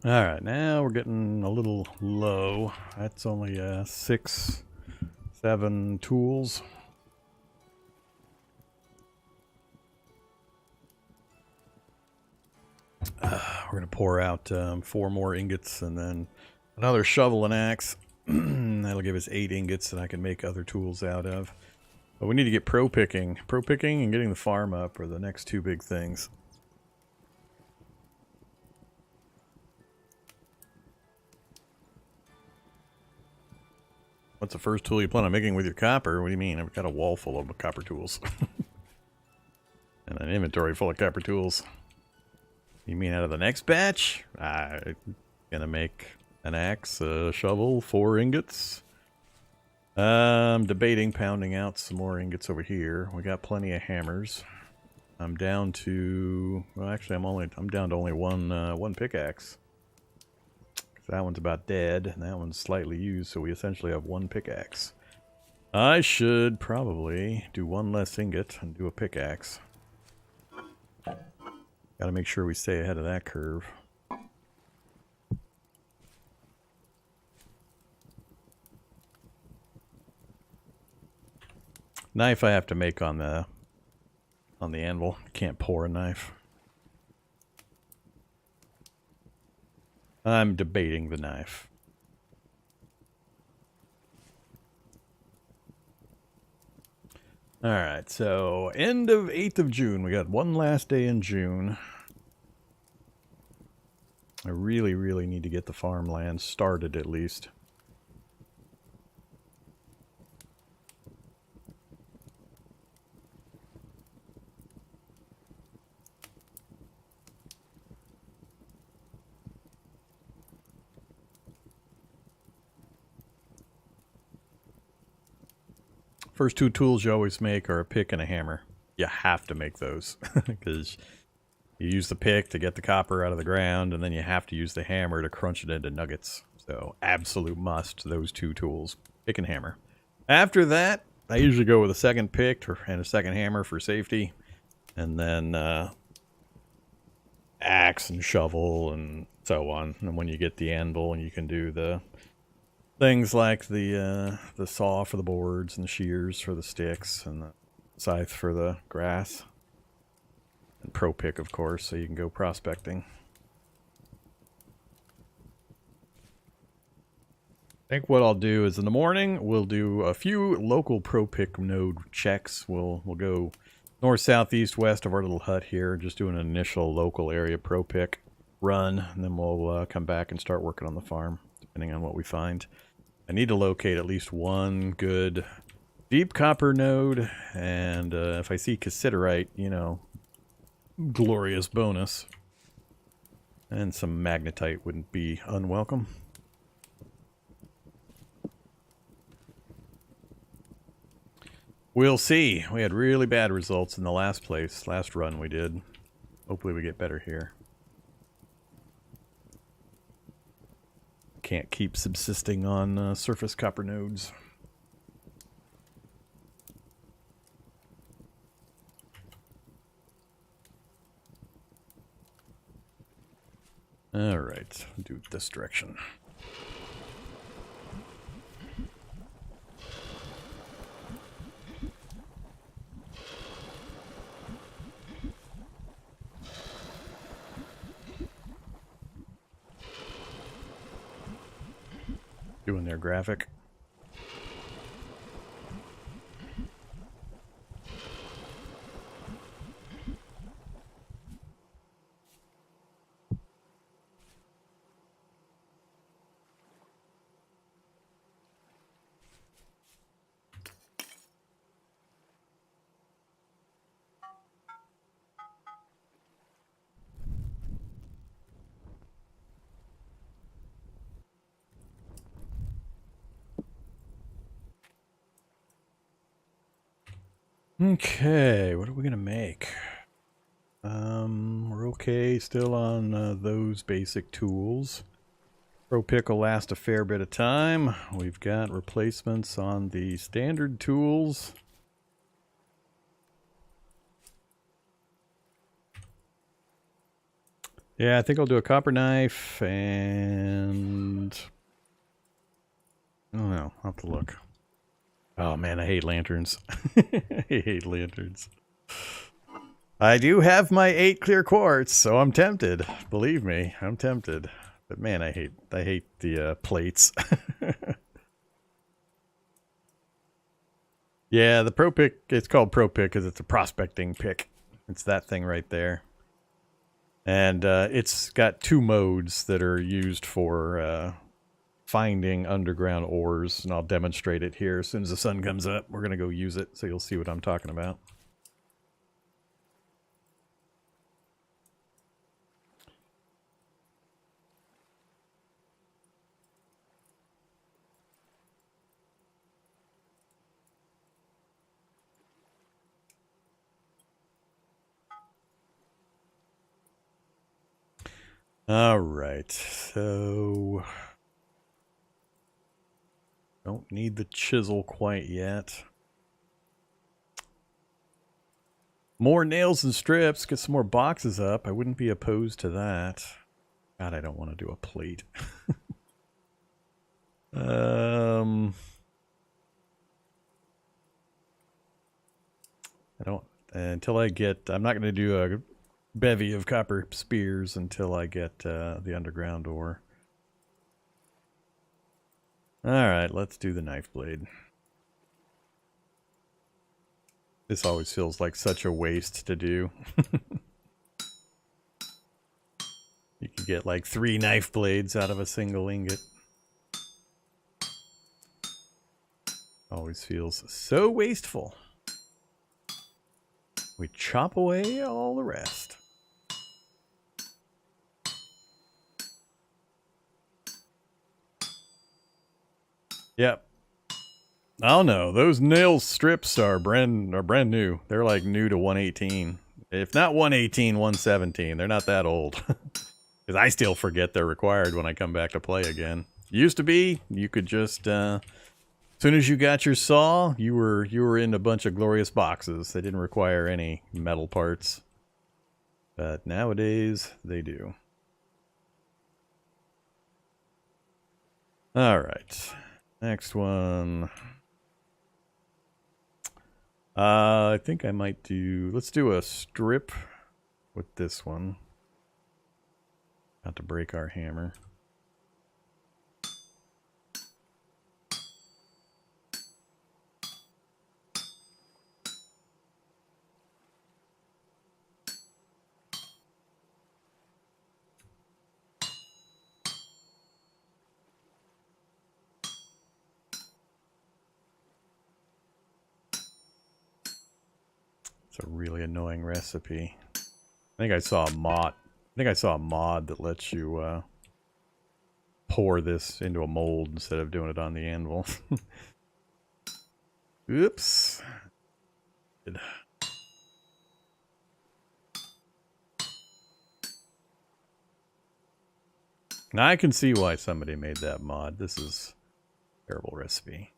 Alright, now we're getting a little low. That's only 6, 7 tools. We're going to pour out 4 more ingots and then another shovel and axe. That'll give us 8 ingots that I can make other tools out of. But we need to get pro picking. Pro picking and getting the farm up are the next 2 big things. What's the first tool you plan on making with your copper? What do you mean? I've got a wall full of copper tools. And an inventory full of copper tools. You mean out of the next batch? I'm gonna make an axe, a shovel, 4 ingots. I'm debating pounding out some more ingots over here. We got plenty of hammers. I'm down to, well, actually, I'm down to only one pickaxe. That one's about dead, and that one's slightly used, so we essentially have 1 pickaxe. I should probably do 1 less ingot and do a pickaxe. Gotta make sure we stay ahead of that curve. Knife I have to make on the anvil. Can't pour a knife. I'm debating the knife. Alright, so end of 8th of June. We got 1 last day in June. I really, really need to get the farmland started at least. First 2 tools you always make are a pick and a hammer. You have to make those because you use the pick to get the copper out of the ground, and then you have to use the hammer to crunch it into nuggets. So absolute must, those 2 tools, pick and hammer. After that, I usually go with a second pick and a second hammer for safety, and then axe and shovel and so on. And when you get the anvil, and you can do the things like the saw for the boards and the shears for the sticks and the scythe for the grass. And pro pick, of course, so you can go prospecting. I think what I'll do is in the morning, we'll do a few local pro pick node checks. We'll go north, south, east, west of our little hut here. Just do an initial local area pro pick run, and then we'll come back and start working on the farm, depending on what we find. I need to locate at least 1 good deep copper node, and if I see cassiterite, you know, glorious bonus. And some magnetite wouldn't be unwelcome. We'll see. We had really bad results in the last run we did. Hopefully we get better here. Can't keep subsisting on surface copper nodes. All right, do it this direction. Doing their graphic. Okay, what are we gonna make? We're okay still on those basic tools. Pro pick will last a fair bit of time. We've got replacements on the standard tools. Yeah, I think I'll do a copper knife and... I don't know. I'll have to look. Oh man, I hate lanterns. I hate lanterns. I do have my 8 clear quartz, so I'm tempted. Believe me, I'm tempted. But man, I hate the plates. Yeah, the pro pick, it's called pro pick because it's a prospecting pick. It's that thing right there. And it's got 2 modes that are used for finding underground ores, and I'll demonstrate it here as soon as the sun comes up. We're going to go use it, so you'll see what I'm talking about. All right, so don't need the chisel quite yet. More nails and strips, get some more boxes up. I wouldn't be opposed to that. God, I don't want to do a plate. I don't, until I get, I'm not going to do a bevy of copper spears until I get the underground ore. Alright, let's do the knife blade. This always feels like such a waste to do. You can get like 3 knife blades out of a single ingot. Always feels so wasteful. We chop away all the rest. Yep. I don't know. Those nail strips are brand new. They're like new to 1.18. If not 1.18, 1.17. They're not that old. Because I still forget they're required when I come back to play again. Used to be, you could just, as soon as you got your saw, you were in a bunch of glorious boxes. They didn't require any metal parts. But nowadays, they do. Alright. Next one. I think I might do... Let's do a strip with this one. Not to break our hammer. It's a really annoying recipe. I think I saw a mod. That lets you pour this into a mold instead of doing it on the anvil. Oops. Now I can see why somebody made that mod. This is a terrible recipe.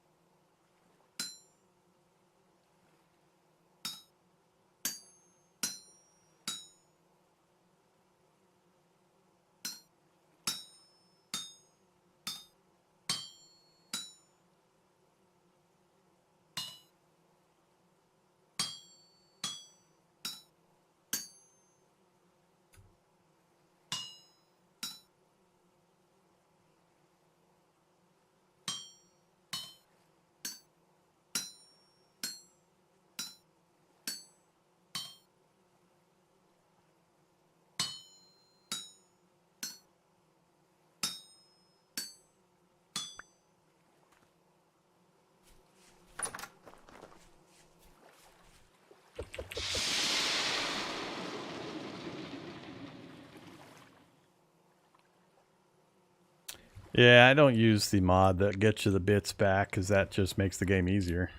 Yeah, I don't use the mod that gets you the bits back because that just makes the game easier.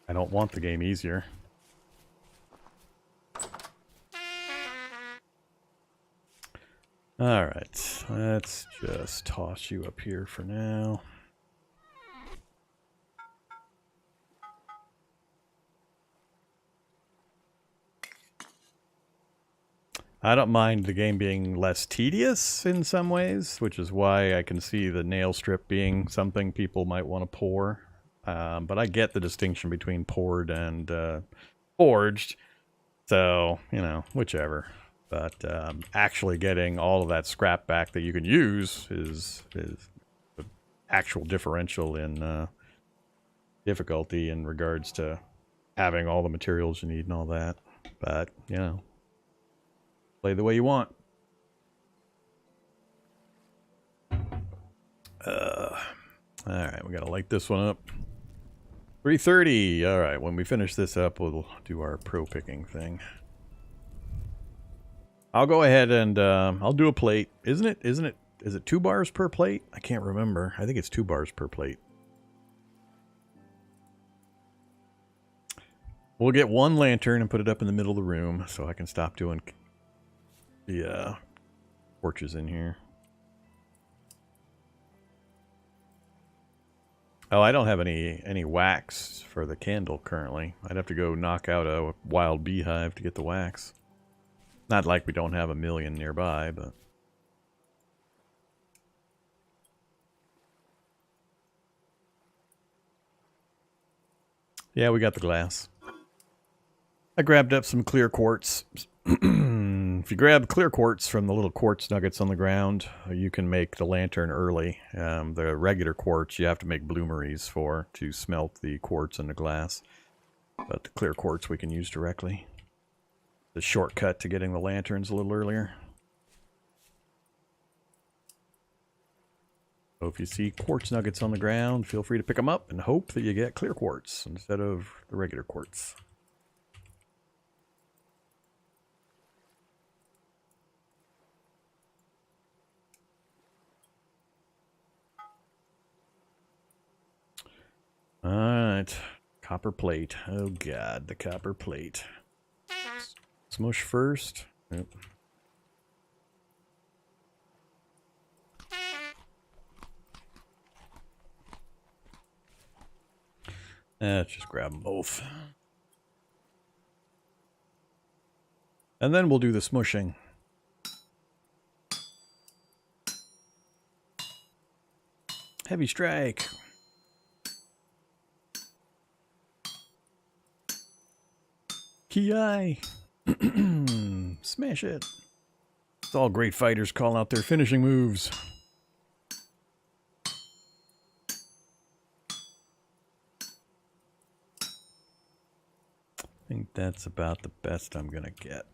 I don't want the game easier. Alright, let's just toss you up here for now. I don't mind the game being less tedious in some ways, which is why I can see the nail strip being something people might want to pour. But I get the distinction between poured and forged. So, you know, whichever. But actually getting all of that scrap back that you can use is the actual differential in difficulty in regards to having all the materials you need and all that. But, you know, play the way you want. Alright, we gotta light this one up. 3:30. Alright, when we finish this up, we'll do our pro picking thing. I'll go ahead and I'll do a plate. Is it 2 bars per plate? I can't remember. I think it's 2 bars per plate. We'll get 1 lantern and put it up in the middle of the room so I can stop doing the torches in here. Oh, I don't have any wax for the candle currently. I'd have to go knock out a wild beehive to get the wax. Not like we don't have a million nearby, but... yeah, we got the glass. I grabbed up some clear quartz. If you grab clear quartz from the little quartz nuggets on the ground, you can make the lantern early. The regular quartz you have to make bloomeries for to smelt the quartz into glass. But the clear quartz we can use directly. The shortcut to getting the lanterns a little earlier. So if you see quartz nuggets on the ground, feel free to pick them up and hope that you get clear quartz instead of the regular quartz. Alright. Copper plate. Oh god, the copper plate. Smush first. Yep. Let's just grab them both. And then we'll do the smushing. Heavy strike. Ki. Smash it. It's all great fighters call out their finishing moves. I think that's about the best I'm gonna get.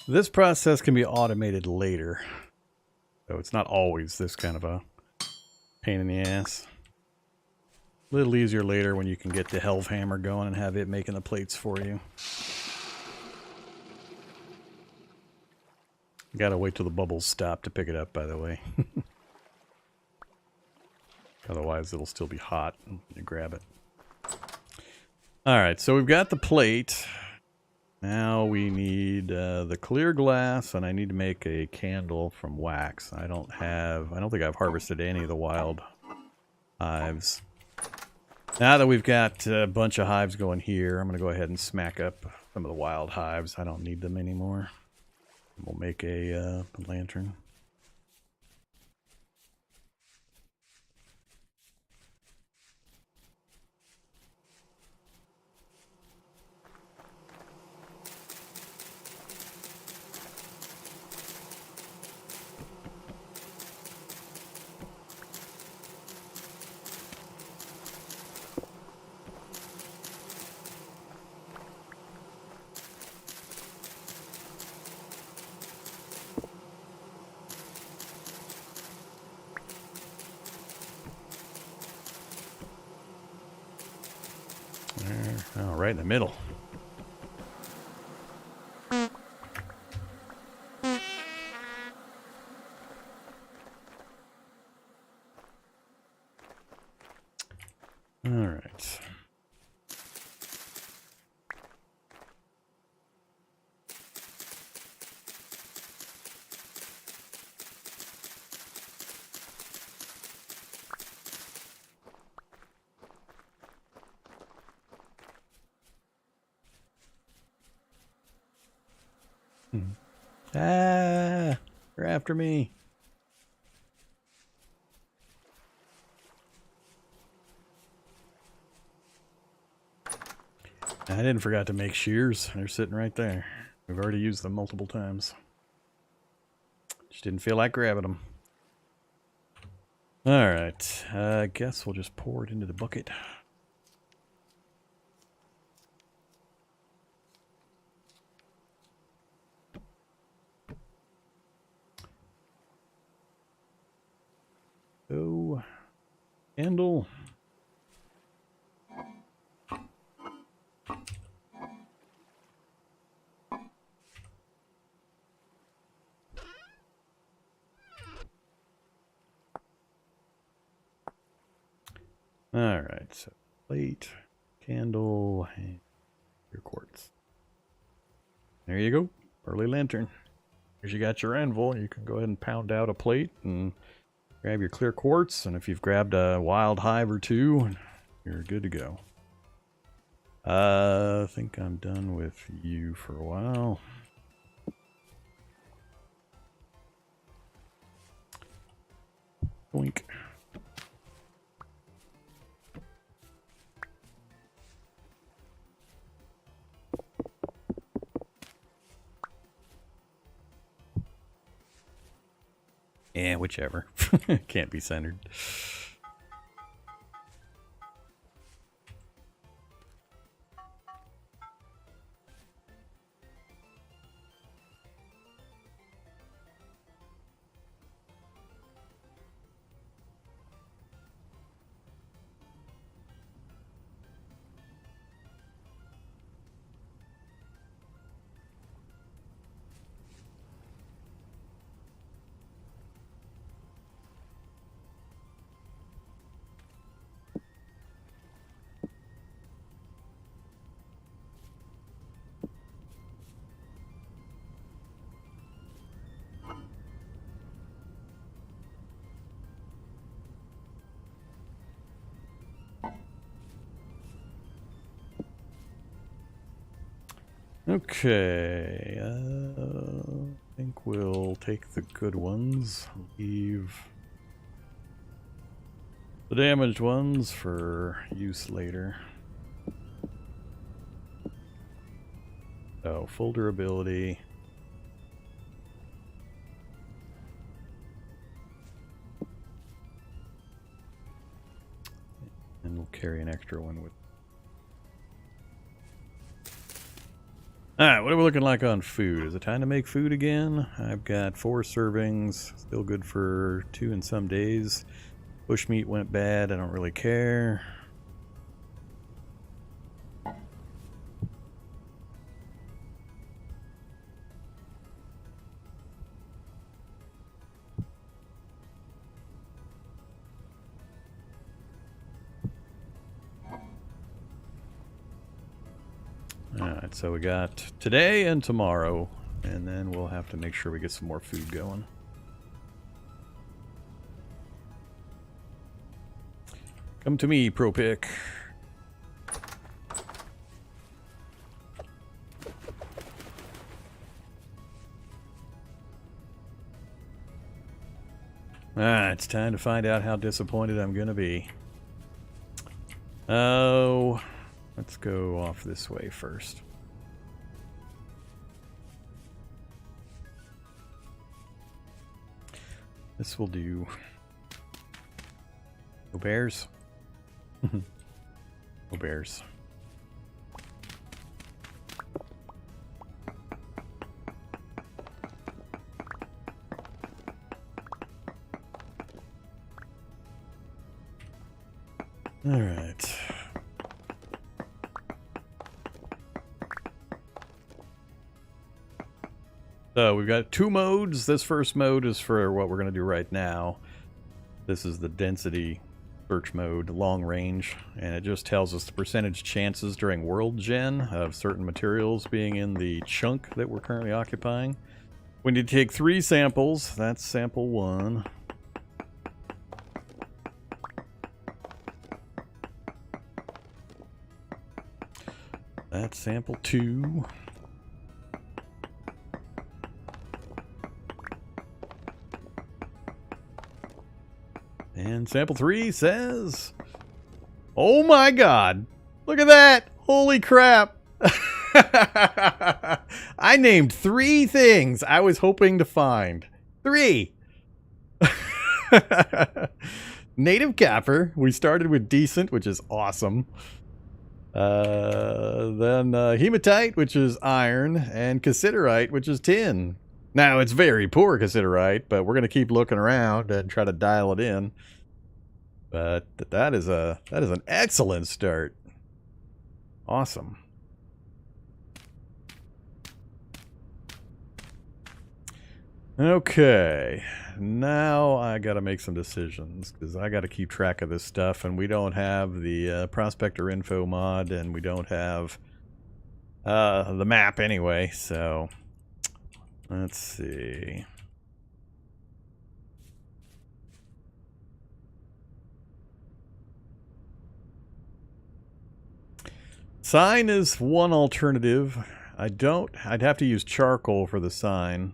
This process can be automated later, so it's not always this kind of a pain in the ass. A little easier later when you can get the Helve Hammer going and have it making the plates for you. Gotta wait till the bubbles stop to pick it up, by the way. Otherwise, it'll still be hot when you grab it. Alright, so we've got the plate. Now we need the clear glass, and I need to make a candle from wax. I don't think I've harvested any of the wild hives. Now that we've got a bunch of hives going here, I'm going to go ahead and smack up some of the wild hives. I don't need them anymore. We'll make a lantern. There. Oh, right in the middle. All right. Ah, they're after me. I didn't forget to make shears. They're sitting right there. We've already used them multiple times. Just didn't feel like grabbing them. All right. I guess we'll just pour it into the bucket. Oh, candle. All right, so plate, candle, and your quartz. There you go, early lantern. Here's you got your anvil. You can go ahead and pound out a plate and grab your clear quartz. And if you've grabbed a wild hive or two, you're good to go. I think I'm done with you for a while. Boink. Yeah, whichever. Can't be centered. Okay, I think we'll take the good ones, leave the damaged ones for use later. Oh, full durability. And we'll carry an extra one with. Alright, what are we looking like on food? Is it time to make food again? I've got 4 servings, still good for 2 in some days. Bushmeat went bad, I don't really care. Alright, so we got today and tomorrow, and then we'll have to make sure we get some more food going. Come to me, ProPick. It's time to find out how disappointed I'm gonna be. Oh, let's go off this way first. This will do. No bears. No bears. All right. So we've got two modes. This first mode is for what we're going to do right now. This is the density search mode, long range, and it just tells us the percentage chances during world gen of certain materials being in the chunk that we're currently occupying. We need to take 3 samples. That's sample 1. That's sample 2. And sample 3 says, oh my god, look at that! Holy crap! I named 3 things I was hoping to find. 3! Native copper. We started with decent, which is awesome. Then hematite, which is iron, and cassiterite, which is tin. Now, it's very poor cassiterite, but we're going to keep looking around and try to dial it in. But that is an excellent start. Awesome. Okay, now I got to make some decisions because I got to keep track of this stuff, and we don't have the prospector info mod, and we don't have the map anyway. So let's see. Sign is one alternative. I'd have to use charcoal for the sign.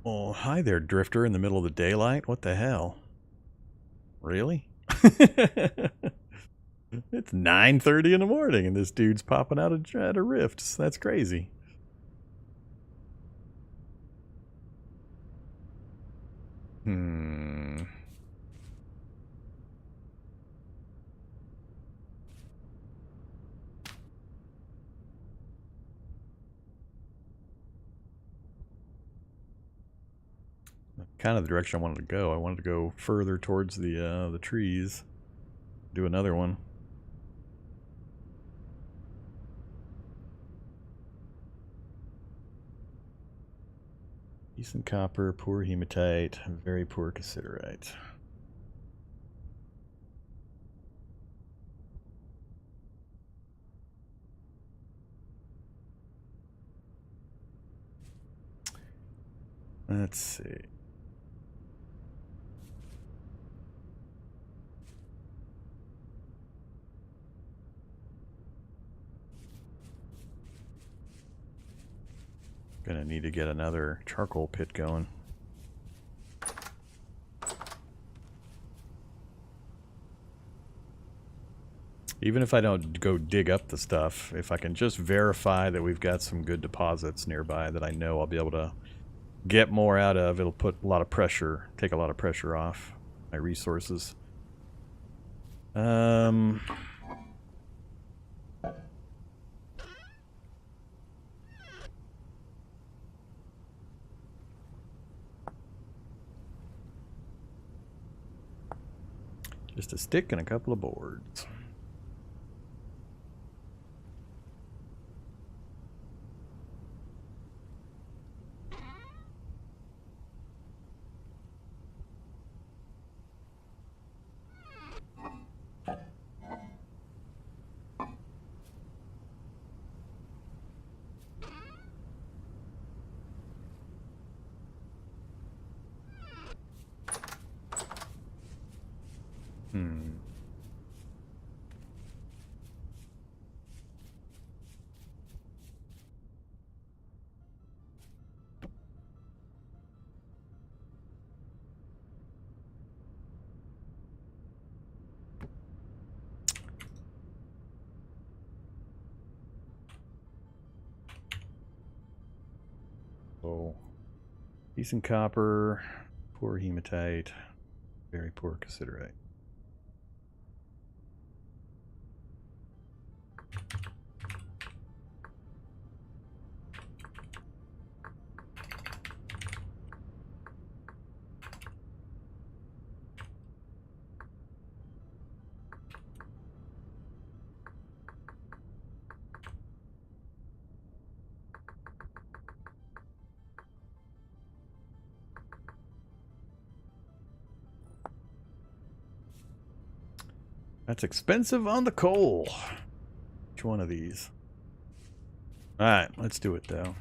Oh, hi there, Drifter, in the middle of the daylight. What the hell? Really? It's 9:30 in the morning and this dude's popping out of rifts. That's crazy. Kind of the direction I wanted to go. I wanted to go further towards the trees. Do another one. Decent copper, poor hematite, very poor cassiterite. Let's see. Gonna need to get another charcoal pit going. Even if I don't go dig up the stuff, if I can just verify that we've got some good deposits nearby that I know I'll be able to get more out of, it'll put a lot of pressure, take a lot of pressure off my resources. Just a stick and a couple of boards. Hmm. So, decent copper, poor hematite, very poor cassiterite. That's expensive on the coal. Which one of these? Alright, let's do it though.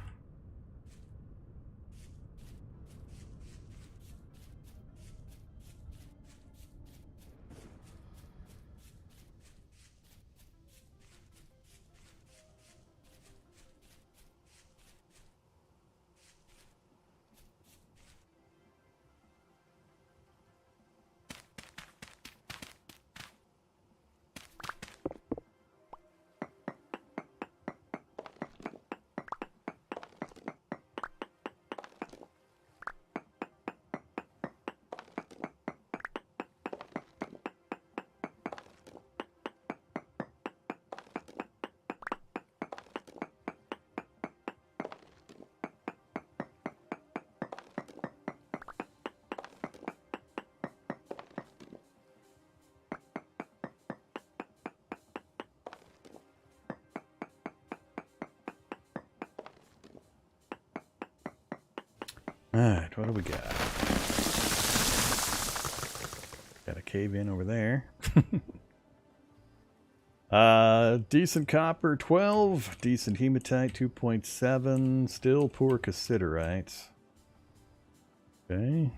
Alright, what do we got? Got a cave in over there. Decent copper 12, decent hematite 2.7, still poor cassiterite. Okay.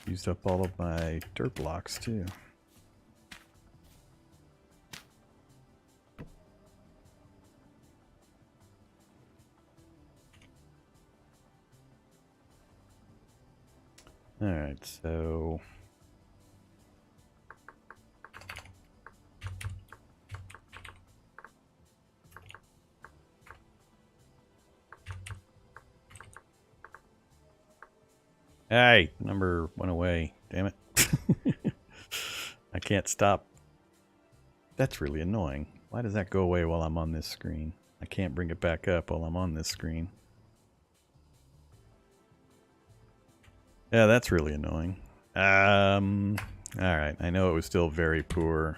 Used up all of my dirt blocks too. Alright, so... Hey, number went away. Damn it. I can't stop. That's really annoying. Why does that go away while I'm on this screen? I can't bring it back up while I'm on this screen. Yeah, that's really annoying. Alright, I know it was still very poor.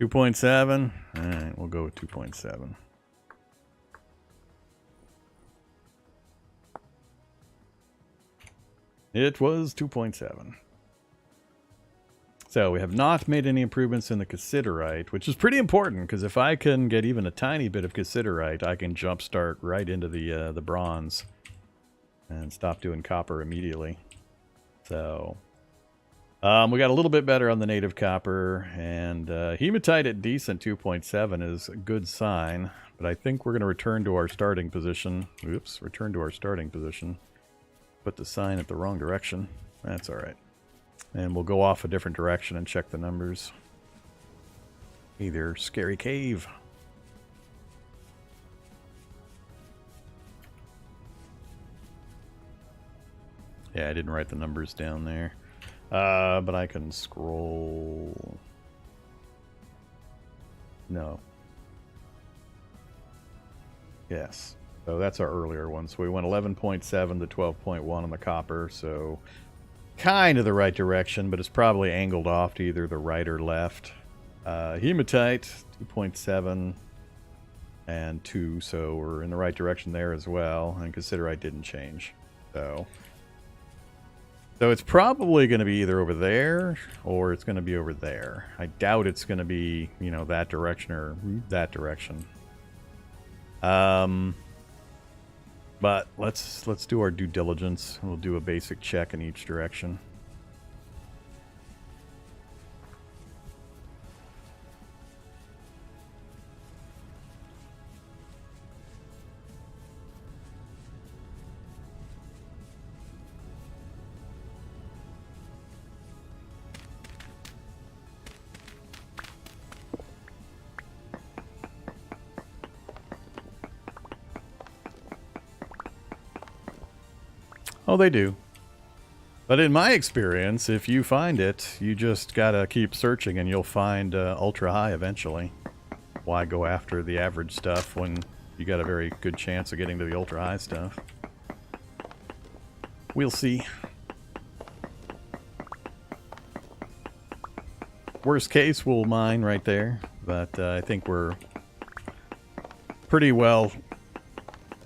$2.7? Alright, we'll go with 2.7. It was 2.7. So we have not made any improvements in the cassiterite, which is pretty important, because if I can get even a tiny bit of cassiterite, I can jumpstart right into the bronze and stop doing copper immediately. So we got a little bit better on the native copper, and hematite at decent 2.7 is a good sign, but I think we're going to return to our starting position. Oops, return to our starting position. Put the sign at the wrong direction. That's all right. And we'll go off a different direction and check the numbers. Hey there, scary cave. Yeah, I didn't write the numbers down there. But I can scroll. No. Yes. So that's our earlier one. So we went 11.7 to 12.1 on the copper. So kind of the right direction, but it's probably angled off to either the right or left. Hematite, 2.7 and 2. So we're in the right direction there as well. And cassiterite didn't change. So So it's probably going to be either over there or it's going to be over there. I doubt it's going to be, you know, that direction or that direction. But let's do our due diligence. We'll do a basic check in each direction. Oh, they do. But in my experience, if you find it, you just gotta keep searching and you'll find ultra high eventually. Why go after the average stuff when you got a very good chance of getting to the ultra high stuff? We'll see. Worst case, we'll mine right there. But I think we're pretty well...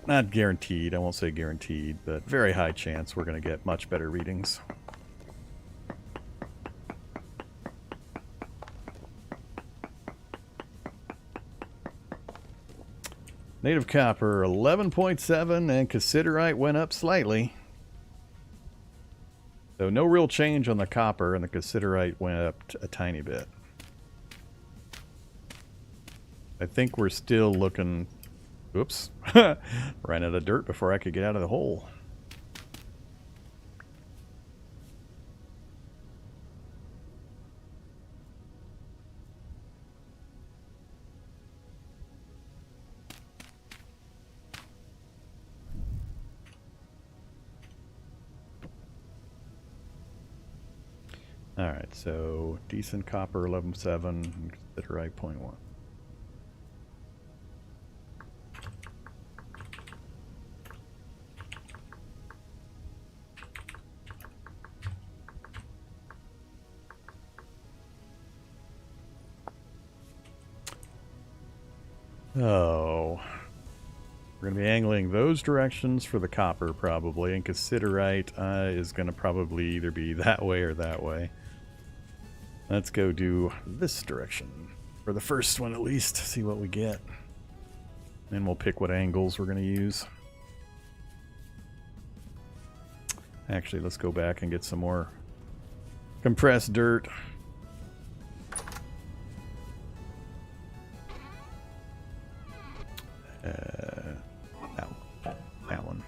Not guaranteed, I won't say guaranteed, but very high chance we're going to get much better readings. Native copper 11.7 and cassiterite went up slightly. So no real change on the copper, and the cassiterite went up a tiny bit. I think we're still looking... Oops. Ran out of dirt before I could get out of the hole. Alright, so decent copper 11.7, cassiterite 0.1. Oh, we're going to be angling those directions for the copper probably, and cassiterite is going to probably either be that way or that way. Let's go do this direction for the first one at least, see what we get. Then we'll pick what angles we're going to use. Actually, let's go back and get some more compressed dirt. That one.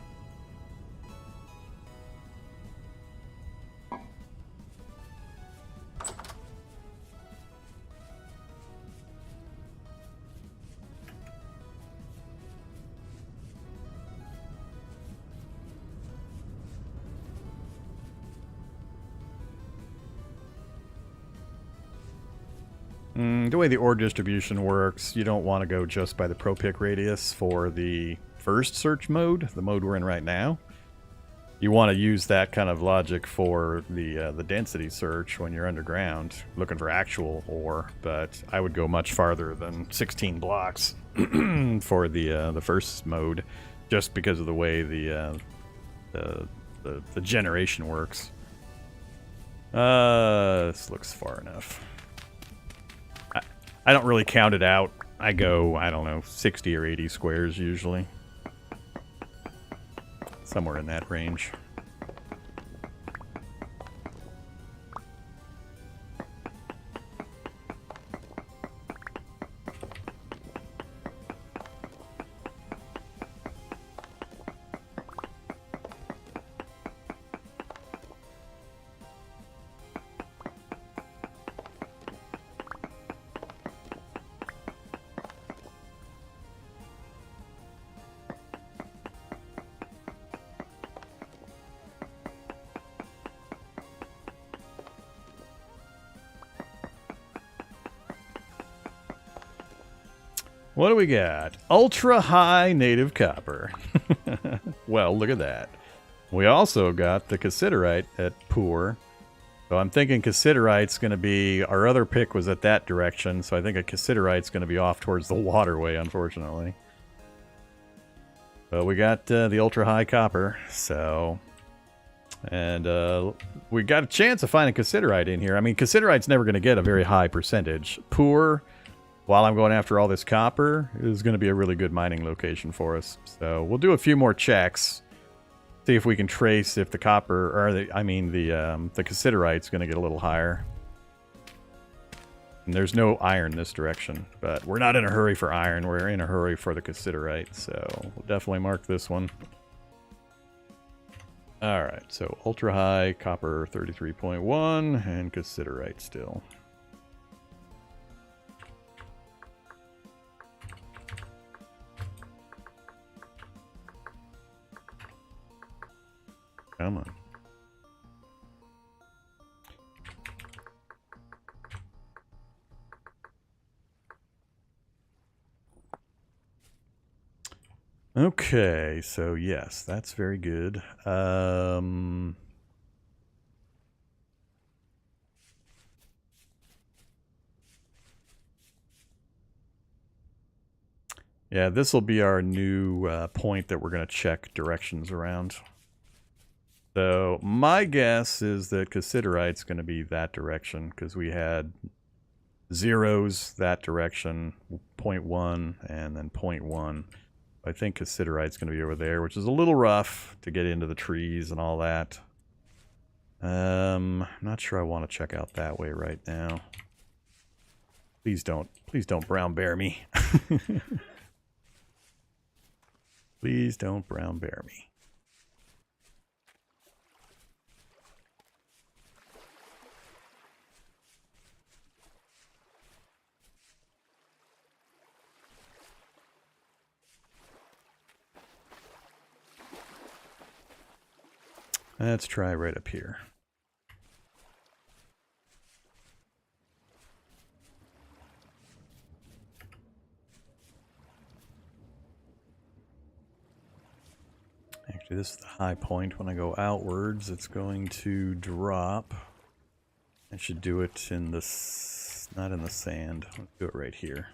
The way the ore distribution works, you don't want to go just by the pro pick radius for the first search mode, the mode we're in right now. You want to use that kind of logic for the density search when you're underground, looking for actual ore. But I would go much farther than 16 blocks for the first mode, just because of the way the generation works. This looks far enough. I don't really count it out. I go, I don't know, 60 or 80 squares usually. Somewhere in that range. What do we got? Ultra high native copper. Well, look at that. We also got the cassiterite at poor. So I'm thinking cassiterite's going to be... Our other pick was at that direction, so I think a cassiterite's going to be off towards the waterway, unfortunately. But we got the ultra high copper, so... And we got a chance of finding cassiterite in here. I mean, cassiterite's never going to get a very high percentage. Poor, while I'm going after all this copper, is going to be a really good mining location for us. So we'll do a few more checks. See if we can trace if the copper, or the cassiterite's going to get a little higher. And there's no iron this direction, but we're not in a hurry for iron. We're in a hurry for the cassiterite, so we'll definitely mark this one. All right, so ultra high, copper 33.1, and cassiterite still. Come on. Okay, so yes, that's very good. Yeah, this will be our new point that we're going to check directions around. So my guess is that cassiterite's going to be that direction, because we had zeros that direction, 0.1, and then 0.1. I think cassiterite's going to be over there, which is a little rough to get into the trees and all that. Not sure I want to check out that way right now. Please don't brown bear me. Please don't brown bear me. Let's try right up here. Actually, this is the high point. When I go outwards, it's going to drop. I should do it in this, not in the sand. Let's do it right here.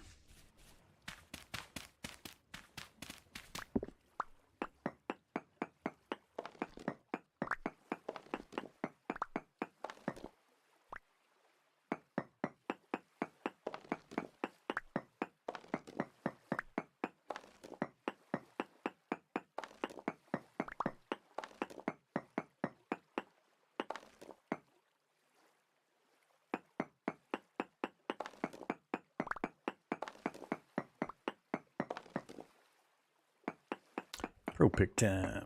Pro pick time.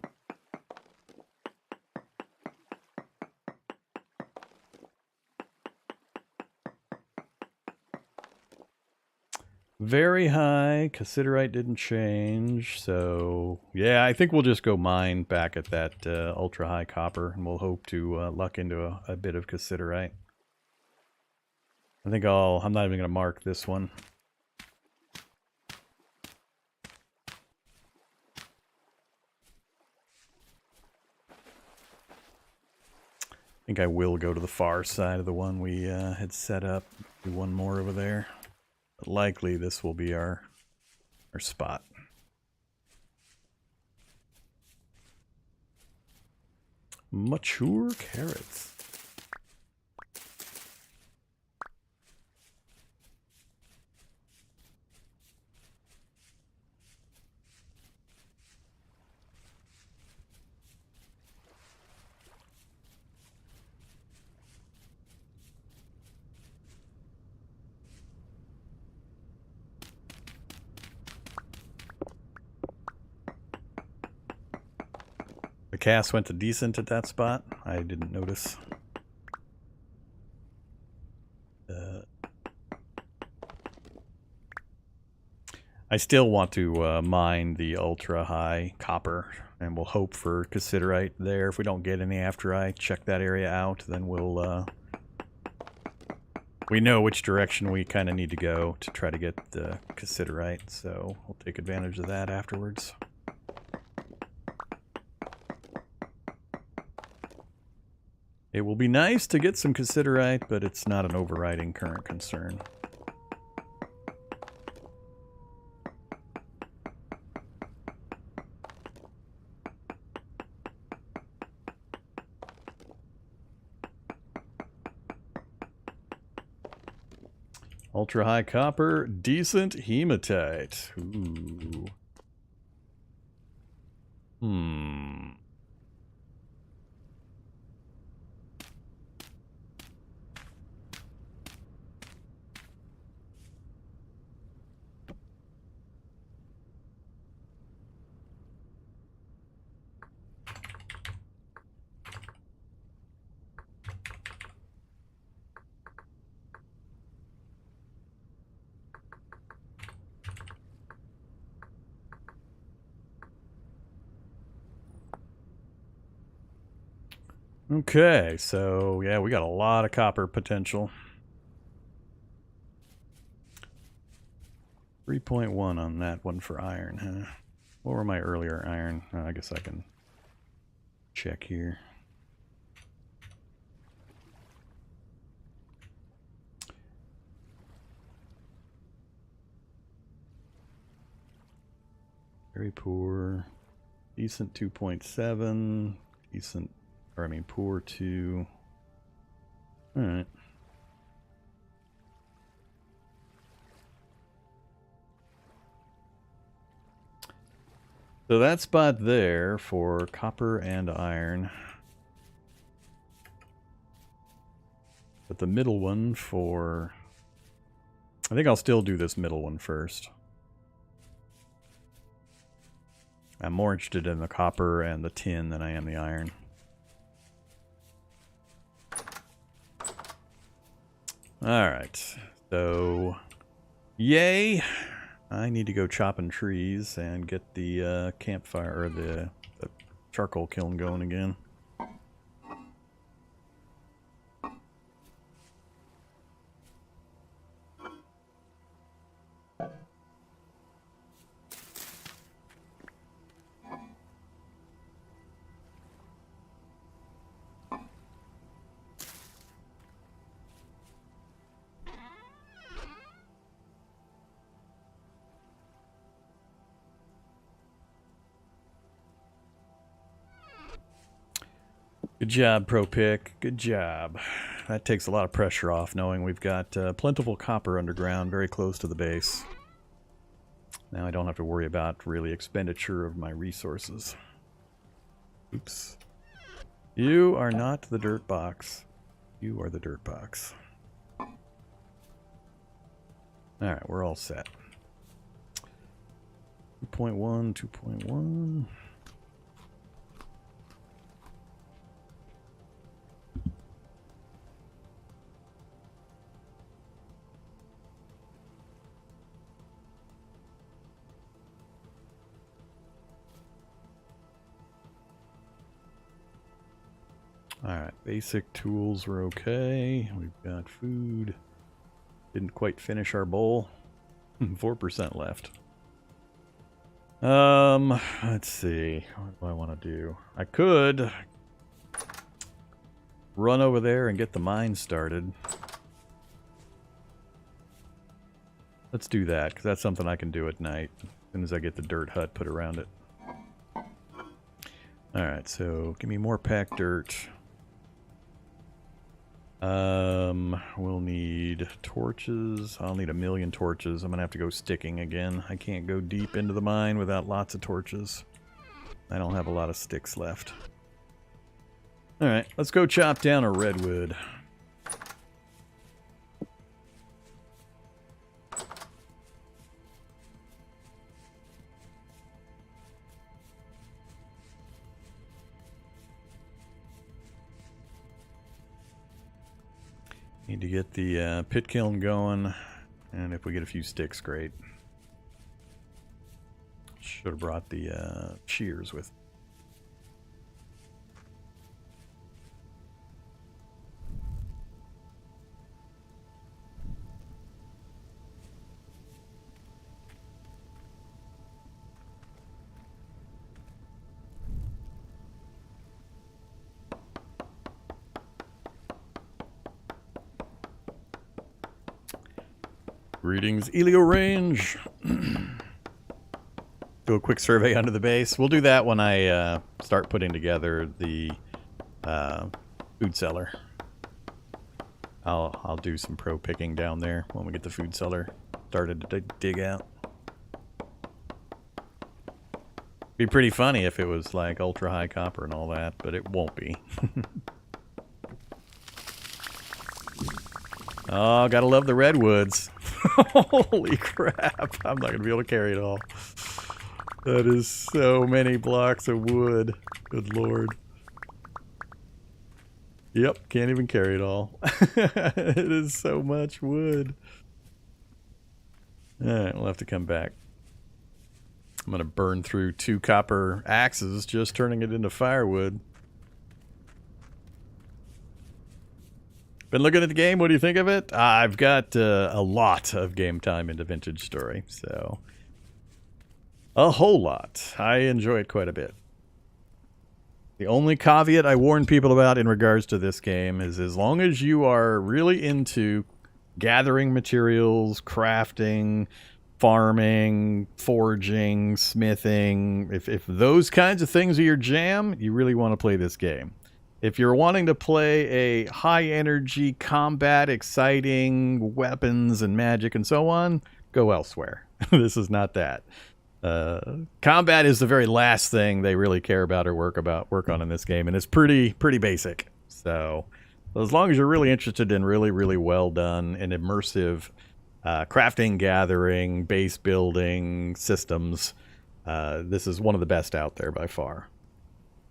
Very high. Cassiterite didn't change. So, yeah, I think we'll just go mine back at that ultra high copper, and we'll hope to luck into a bit of cassiterite. I think I'm not even going to mark this one. I think I will go to the far side of the one we had set up. Do one more over there. But likely this will be our spot. Mature carrots. The cast went to decent at that spot. I didn't notice. I still want to mine the ultra high copper, and we'll hope for cassiterite there. If we don't get any after I check that area out, then we'll we know which direction we kind of need to go to try to get the cassiterite, so we'll take advantage of that afterwards. It will be nice to get some cassiterite, but it's not an overriding current concern. Ultra high copper, decent hematite. Ooh. Okay, so yeah, we got a lot of copper potential. 3.1 on that one for iron, huh? What were my earlier iron? Oh, I guess I can check here. Very poor. Decent 2.7. Decent, or I mean poor 2. Alright. So that spot there for copper and iron. But the middle one for... I think I'll still do this middle one first. I'm more interested in the copper and the tin than I am the iron. Alright, so yay! I need to go chopping trees and get the campfire, or the charcoal kiln going again. Good job, Pro Pick. Good job. That takes a lot of pressure off, knowing we've got plentiful copper underground, very close to the base. Now I don't have to worry about really expenditure of my resources. Oops. You are not the dirt box. You are the dirt box. Alright, we're all set. 2.1, 2.1... Alright, basic tools were okay. We've got food. Didn't quite finish our bowl. 4% left. Let's see. What do I want to do? I could run over there and get the mine started. Let's do that, because that's something I can do at night. As soon as I get the dirt hut put around it. Alright, so give me more packed dirt. We'll need torches. I'll need 1,000,000 torches. I'm gonna have to go sticking again. I can't go deep into the mine without lots of torches. I don't have a lot of sticks left. Alright, let's go chop down a redwood. Need to get the pit kiln going, and if we get a few sticks, great. Should have brought the shears with. Greetings, Elio Range. Do a quick survey under the base. We'll do that when I start putting together the food cellar. I'll do some pro picking down there when we get the food cellar started to dig out. Be pretty funny if it was like ultra high copper and all that, but it won't be. Oh, gotta love the redwoods. Holy crap, I'm not gonna be able to carry it all. That is so many blocks of wood. Good lord. Yep, can't even carry it all. It is so much wood. Alright, we'll have to come back. I'm gonna burn through 2 copper axes just turning it into firewood. Been looking at the game, what do you think of it? I've got a lot of game time into Vintage Story, so... a whole lot. I enjoy it quite a bit. The only caveat I warn people about in regards to this game is as long as you are really into gathering materials, crafting, farming, forging, smithing, if those kinds of things are your jam, you really want to play this game. If you're wanting to play a high-energy, combat, exciting, weapons and magic and so on, go elsewhere. This is not that. Combat is the very last thing they really care about or work on in this game, and it's pretty basic. So as long as you're really interested in really well done and immersive crafting, gathering, base building systems, this is one of the best out there by far.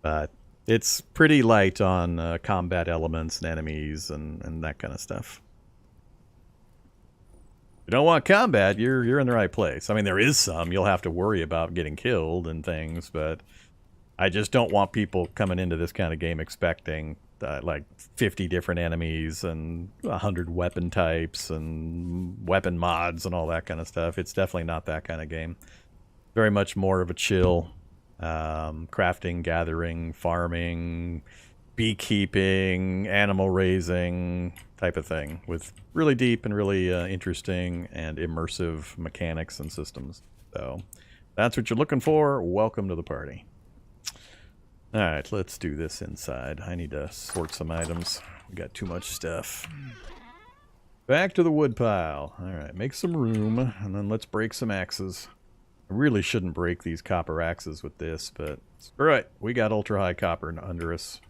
But it's pretty light on combat elements and enemies and that kind of stuff. If you don't want combat, you're in the right place. I mean, there is some. You'll have to worry about getting killed and things, but I just don't want people coming into this kind of game expecting like 50 different enemies and 100 weapon types and weapon mods and all that kind of stuff. It's definitely not that kind of game. Very much more of a chill crafting, gathering, farming, beekeeping, animal raising type of thing with really deep and really interesting and immersive mechanics and systems. So that's what you're looking for. Welcome to the party. All right, let's do this inside. I need to sort some items. We got too much stuff. Back to the wood pile. All right, make some room, and then let's break some axes. I really shouldn't break these copper axes with this, but screw it. We got ultra high copper under us.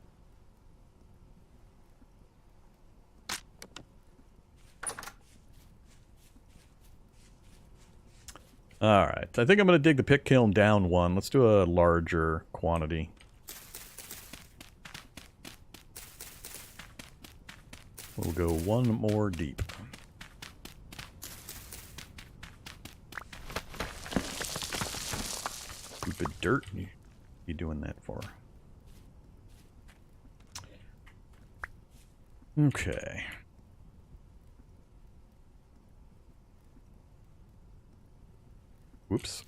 Alright, I think I'm going to dig the pit kiln down one. Let's do a larger quantity. We'll go one more deep. Stupid dirt. You doing that for? Okay. Whoops.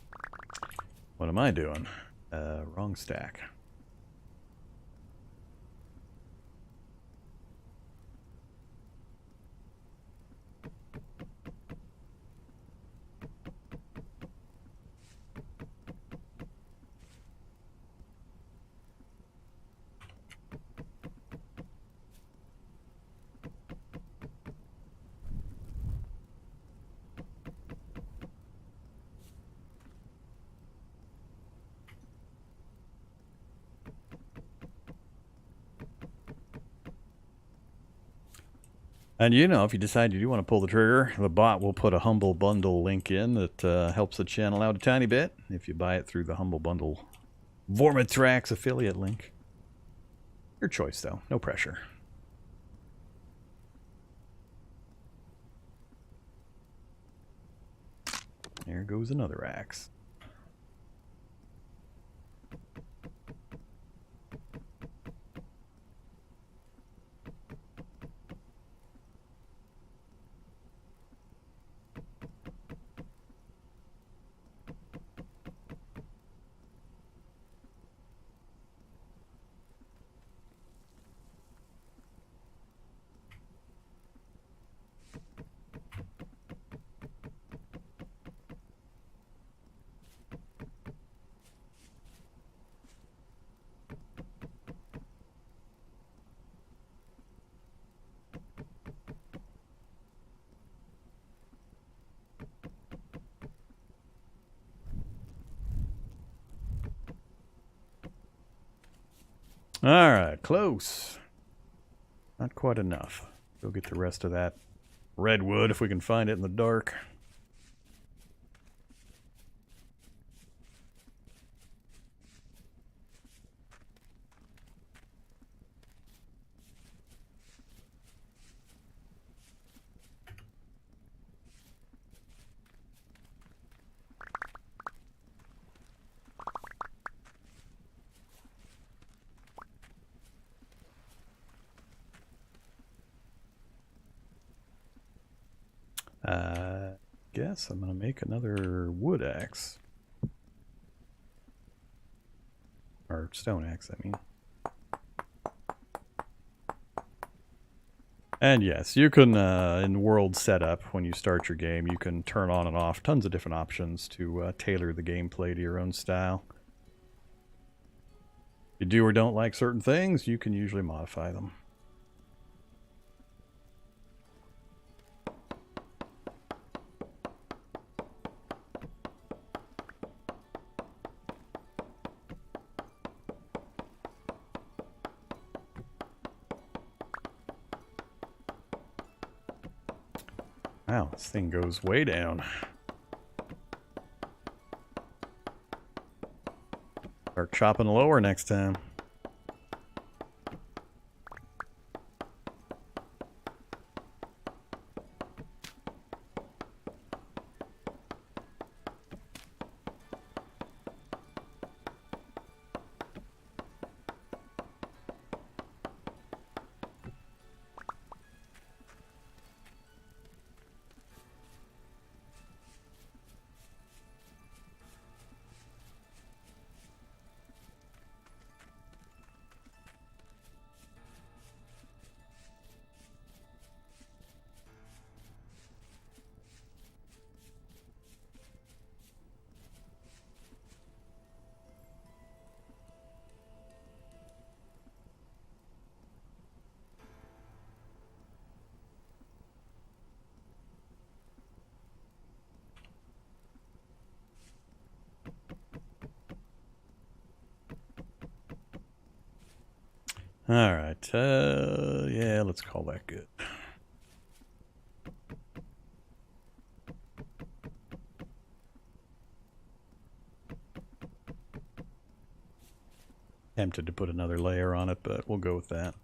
What am I doing? Wrong stack. And you know, if you decide you do want to pull the trigger, the bot will put a HumbleBundle link in that helps the channel out a tiny bit if you buy it through the HumbleBundle Vorm affiliate link. Your choice, though. No pressure. There goes another axe. Alright, close. Not quite enough. Go get the rest of that redwood if we can find it in the dark. Guess I'm gonna make another wood axe. Or stone axe, I mean. And yes, you can, in world setup, when you start your game, you can turn on and off tons of different options to tailor the gameplay to your own style. If you do or don't like certain things, you can usually modify them. Wow, this thing goes way down. Start chopping lower next time. Alright, yeah, let's call that good. Tempted to put another layer on it, but we'll go with that.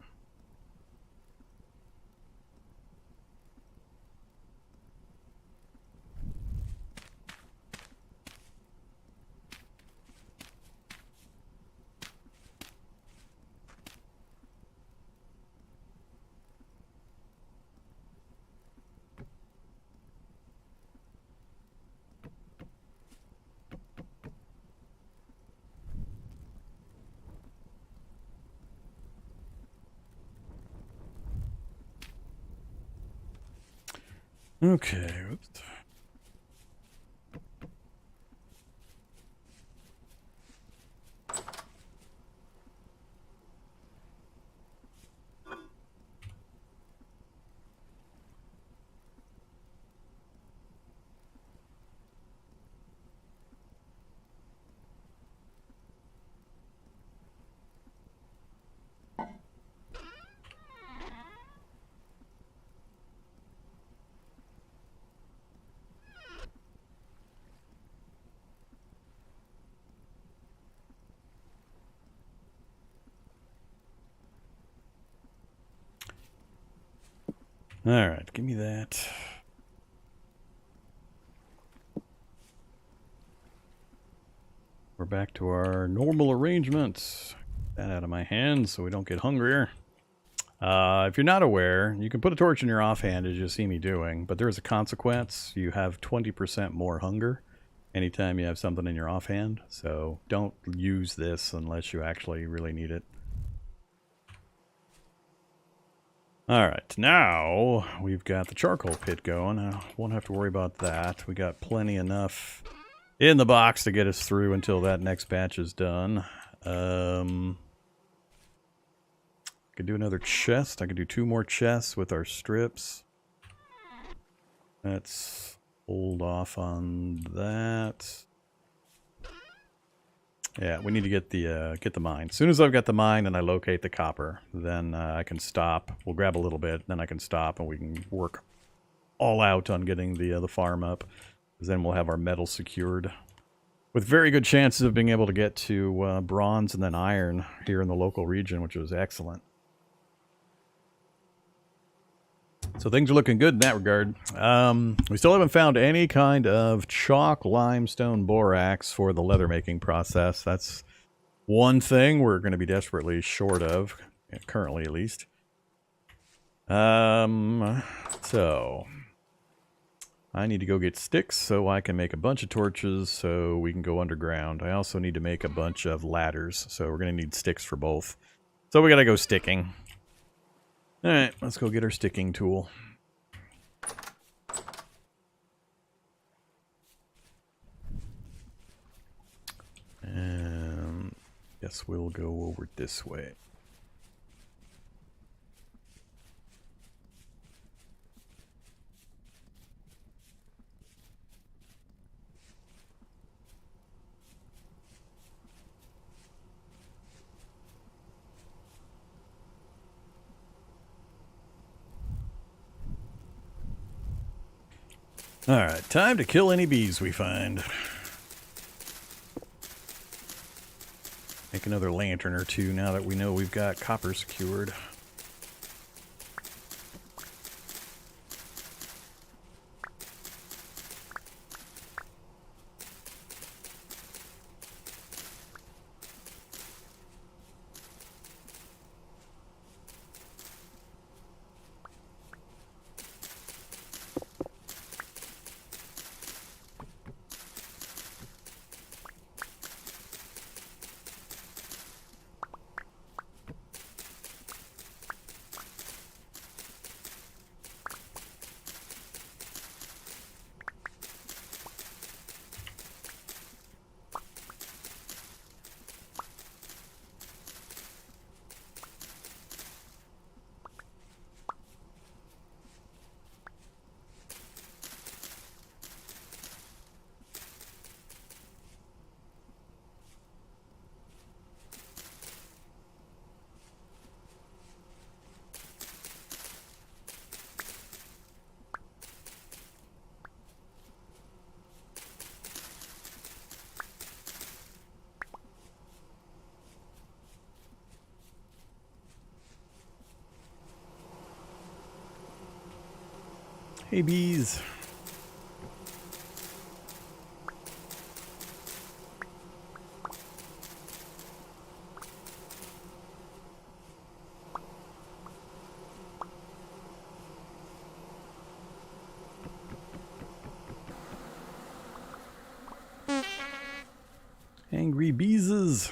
Okay, whoops. Alright, give me that. We're back to our normal arrangements. Get that out of my hand so we don't get hungrier. If you're not aware, you can put a torch in your offhand as you see me doing, but there's a consequence. You have 20% more hunger anytime you have something in your offhand, so don't use this unless you actually really need it. Alright, now we've got the charcoal pit going. I won't have to worry about that. We got plenty enough in the box to get us through until that next batch is done. Could do another chest. I could do 2 more chests with our strips. Let's hold off on that. Yeah, we need to get the mine. As soon as I've got the mine and I locate the copper, then I can stop. We'll grab a little bit, then I can stop and we can work all out on getting the farm up. Because then we'll have our metal secured. With very good chances of being able to get to bronze and then iron here in the local region, which is excellent. So things are looking good in that regard. We still haven't found any kind of chalk limestone borax for the leather making process. That's one thing we're going to be desperately short of, currently at least. So I need to go get sticks so I can make a bunch of torches so we can go underground. I also need to make a bunch of ladders, so we're going to need sticks for both. So we got to go sticking. Alright, let's go get our sticking tool. And guess we'll go over this way. Alright, time to kill any bees we find. Make another lantern or two now that we know we've got copper secured. Hey bees. Angry beeses.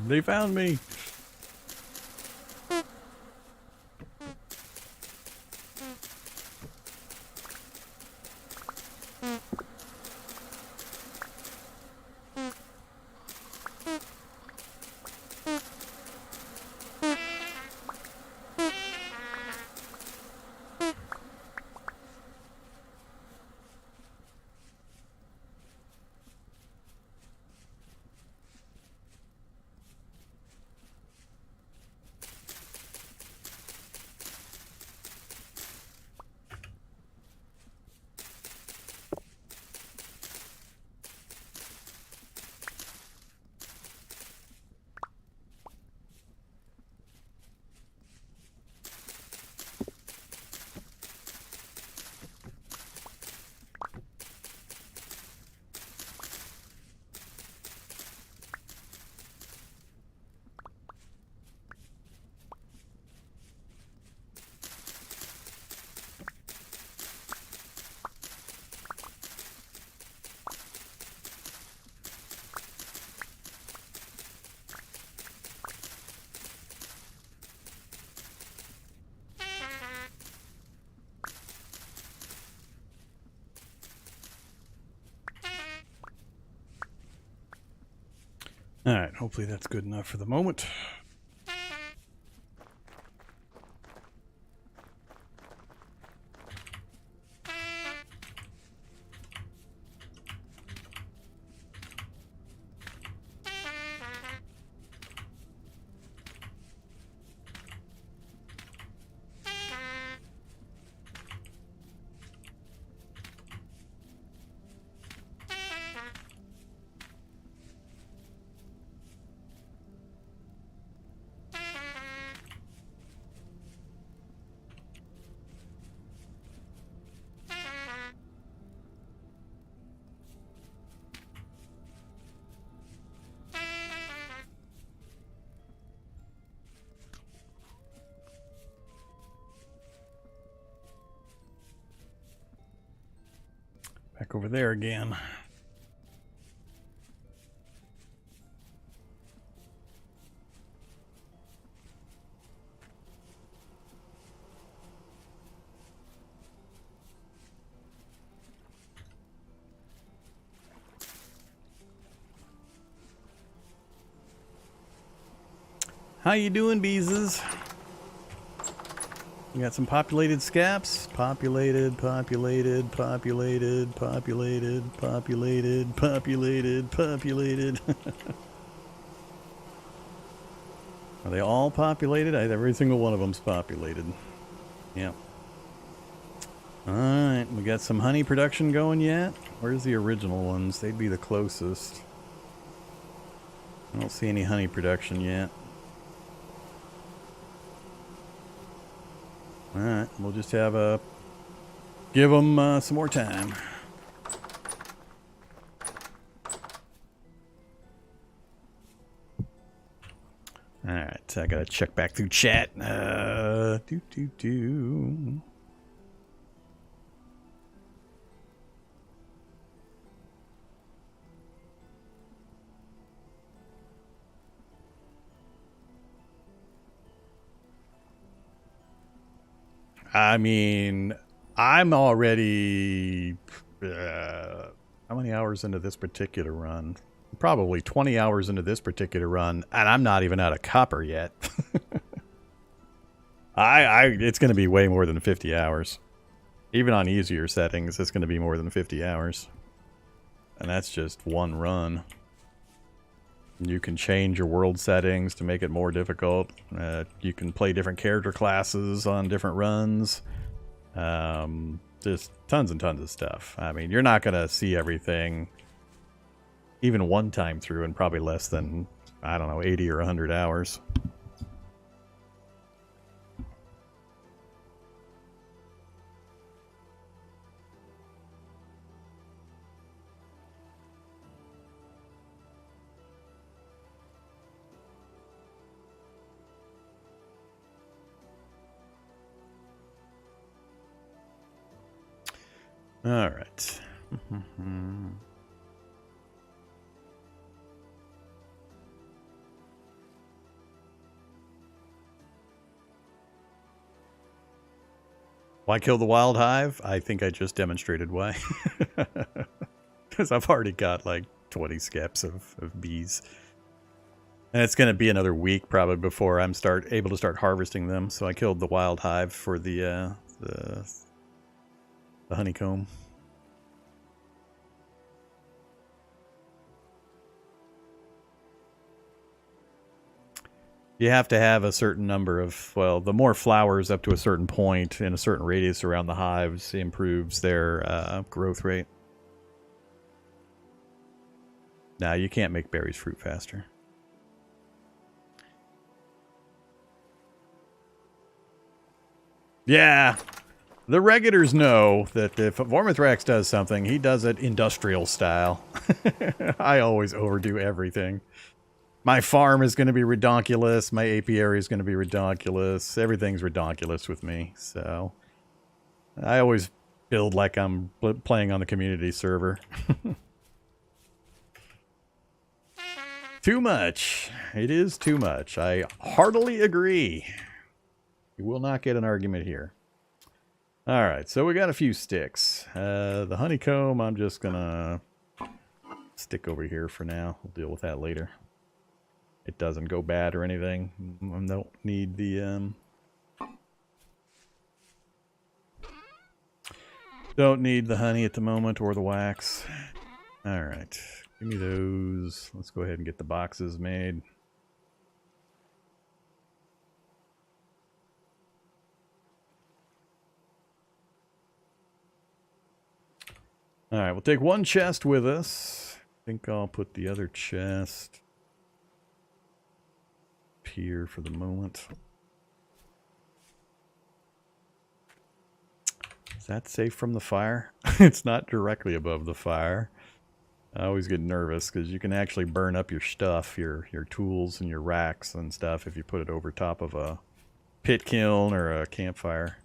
They found me. Alright, hopefully that's good enough for the moment. Back over there again. How you doing, Beeses? You got some populated scaps? Populated, populated, populated, populated, populated, populated, populated. Are they all populated? Every single one of them's populated. Yeah. Alright, we got some honey production going yet? Where's the original ones? They'd be the closest. I don't see any honey production yet. Alright, we'll just have a... give them some more time. Alright, I gotta check back through chat. I mean, I'm already, how many hours into this particular run? Probably 20 hours into this particular run, and I'm not even out of copper yet. It's going to be way more than 50 hours. Even on easier settings, it's going to be more than 50 hours. And that's just one run. You can change your world settings to make it more difficult. You can play different character classes on different runs. Just tons and tons of stuff. I mean, you're not going to see everything even one time through in probably less than, I don't know, 80 or 100 hours. All right. Why kill the wild hive? I think I just demonstrated why. Because I've already got like 20 skeps of bees. And it's going to be another week probably before I'm able to start harvesting them. So I killed the wild hive for the honeycomb. You have to have a certain number of, well, the more flowers up to a certain point in a certain radius around the hives improves their growth rate. Now, you can't make berries fruit faster. Yeah, the regulars know that if Vormithrax does something, he does it industrial style. I always overdo everything. My farm is going to be redonkulous. My apiary is going to be redonkulous. Everything's redonkulous with me. So I always build like I'm playing on the community server. Too much. It is too much. I heartily agree. You will not get an argument here. All right, so we got a few sticks. The honeycomb, I'm just going to stick over here for now. We'll deal with that later. it doesn't go bad or anything. I don't need the don't need the honey at the moment or the wax. All right, give me those. Let's go ahead and get the boxes made. All right, we'll take one chest with us. I think I'll put the other chest here for the moment. Is that safe from the fire? It's not directly above the fire. I always get nervous because you can actually burn up your stuff, your tools and your racks and stuff if you put it over top of a pit kiln or a campfire.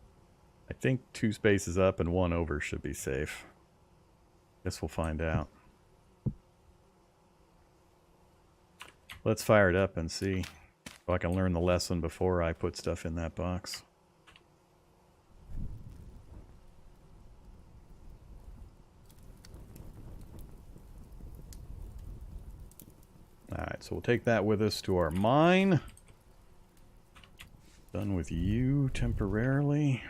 I think 2 spaces up and 1 over should be safe. Guess we'll find out. Let's fire it up and see if I can learn the lesson before I put stuff in that box. Alright, so we'll take that with us to our mine. Done with you temporarily.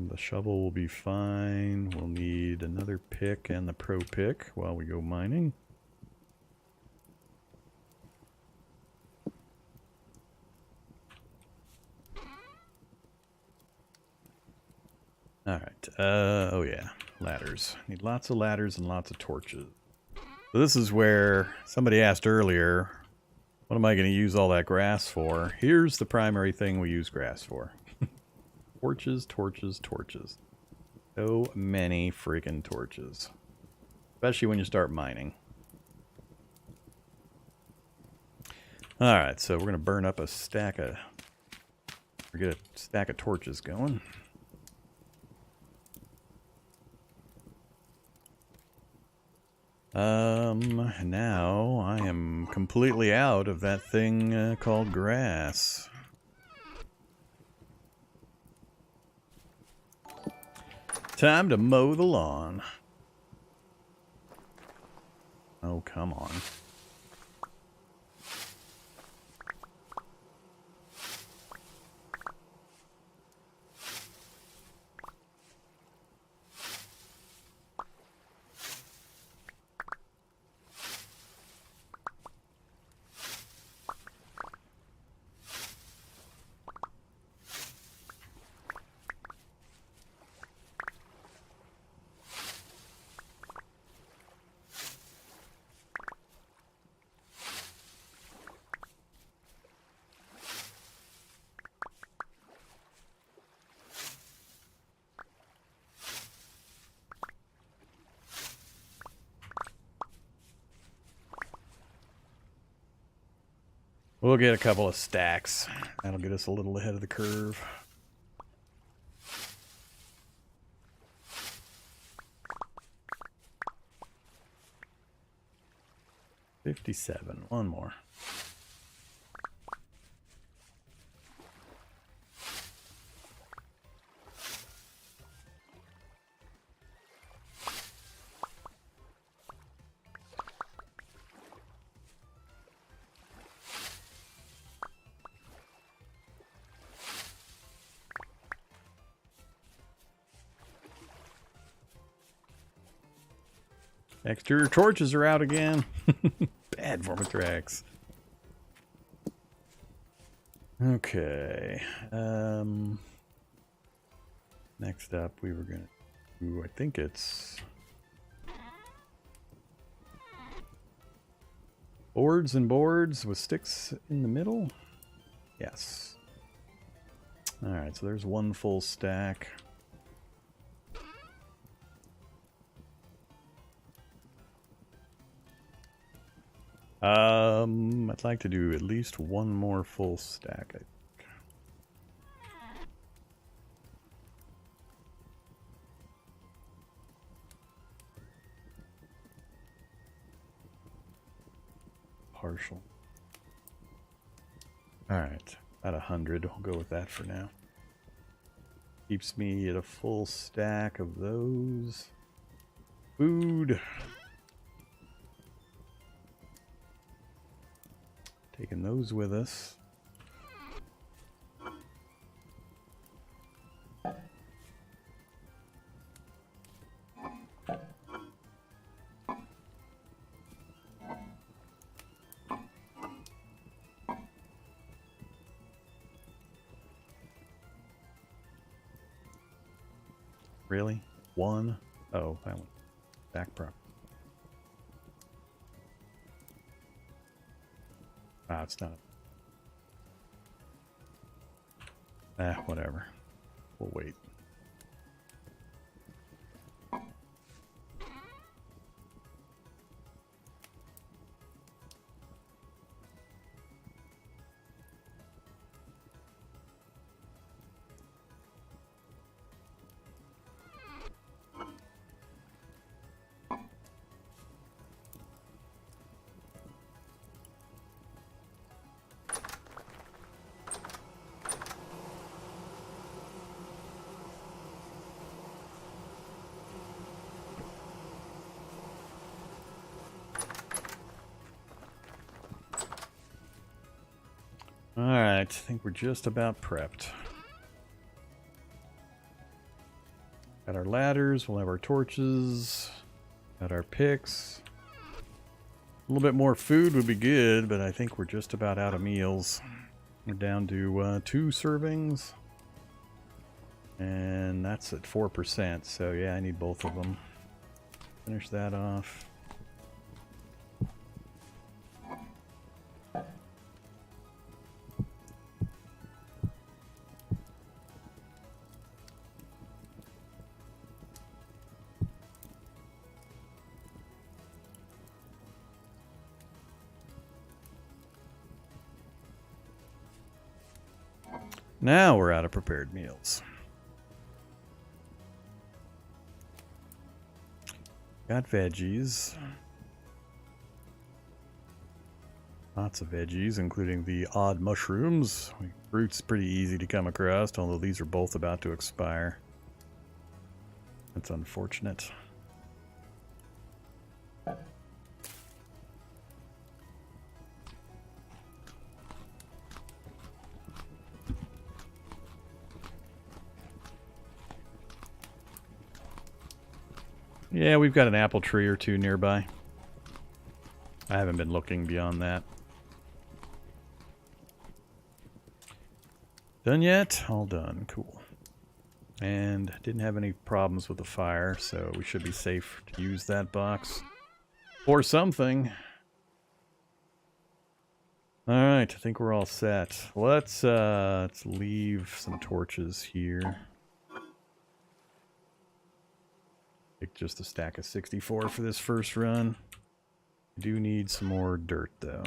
The shovel will be fine. We'll need another pick and the pro pick while we go mining. Alright, oh yeah, ladders. Need lots of ladders and lots of torches. So this is where somebody asked earlier, what am I going to use all that grass for? Here's the primary thing we use grass for. Torches, torches, torches. So many freaking torches. Especially when you start mining. Alright, so we're going to burn up a stack of... or get a stack of torches going. Now I am completely out of that thing called grass. Time to mow the lawn. Oh, come on. We'll get a couple of stacks. That'll get us a little ahead of the curve. $57. One more. Exterior torches are out again. Bad Vormithrax. Okay. Next up, we were gonna do, I think it's boards and boards with sticks in the middle. Yes. All right, so there's one full stack. I'd like to do at least one more full stack, I think. Partial. Alright, about 100. We'll go with that for now. Keeps me at a full stack of those. Food. Taking those with us. Really? One? Oh, that one. Back prop. Ah, it's not. Whatever. We'll wait. Alright, I think we're just about prepped. Got our ladders, we'll have our torches, got our picks. A little bit more food would be good, but I think we're just about out of meals. We're down to 2 servings. And that's at 4%, so yeah, I need both of them. Finish that off. Now we're out of prepared meals. Got veggies. Lots of veggies, including the odd mushrooms. Fruit's pretty easy to come across, although these are both about to expire. That's unfortunate. Yeah, we've got an apple tree or two nearby. I haven't been looking beyond that. Done yet? All done. Cool. And didn't have any problems with the fire, so we should be safe to use that box. Or something. Alright, I think we're all set. Let's leave some torches here. Take just a stack of 64 for this first run. I do need some more dirt, though.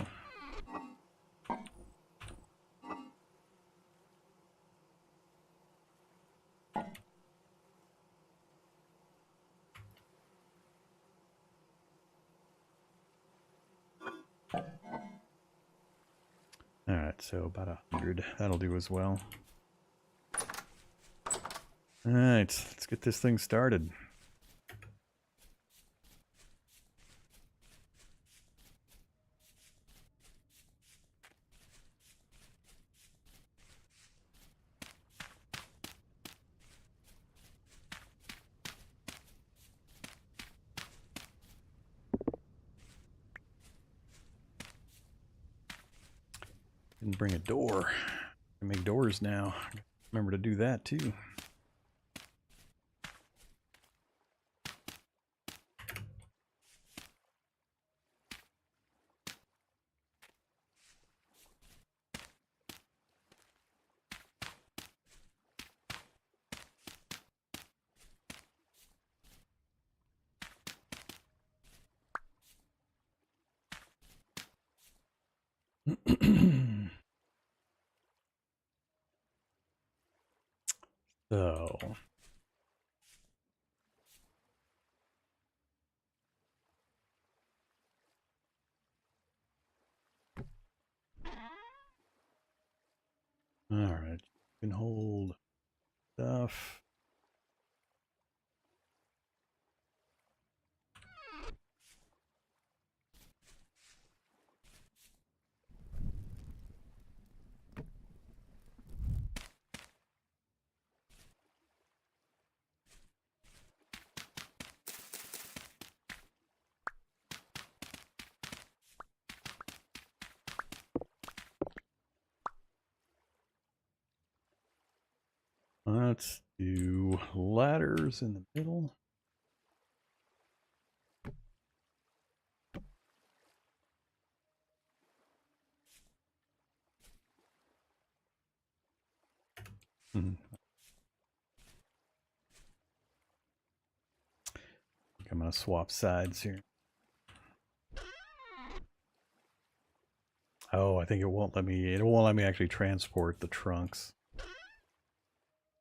Alright, so about 100. That'll do as well. Alright, let's get this thing started. Didn't bring a door. I make doors now. Remember to do that too. So, all right, you can hold stuff. Let's do ladders in the middle. I think I'm going to swap sides here. Oh, I think it won't let me actually transport the trunks.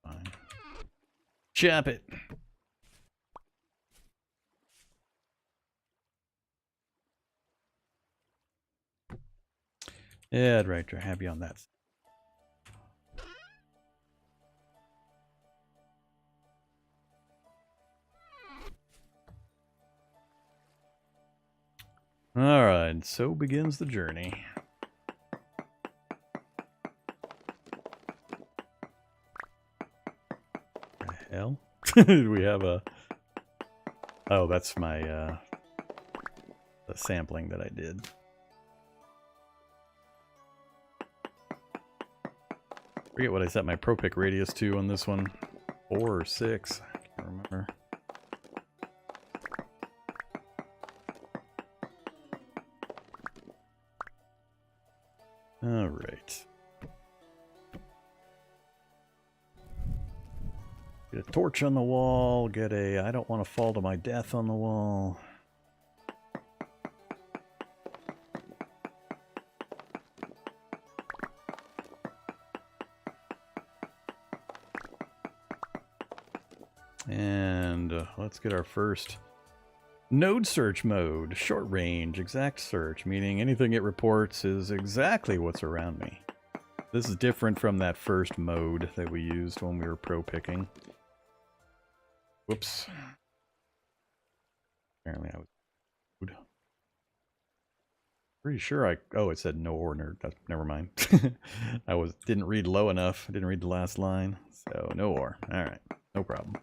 Fine. Chop it. Yeah, I'd rather have you on that. Alright, so begins the journey. What the hell? Do we have a... Oh, that's my, the sampling that I did. I forget what I set my pro pick radius to on this one. 4 or 6. I can't remember. All right. Get a torch on the wall. Get a I don't want to fall to my death on the wall. And let's get our first node search mode. Short range, exact search, meaning anything it reports is exactly what's around me. This is different from that first mode that we used when we were pro picking. Whoops. Apparently I was pretty sure oh, it said no or never mind. I didn't read low enough. I didn't read the last line. So no or. All right. No problem.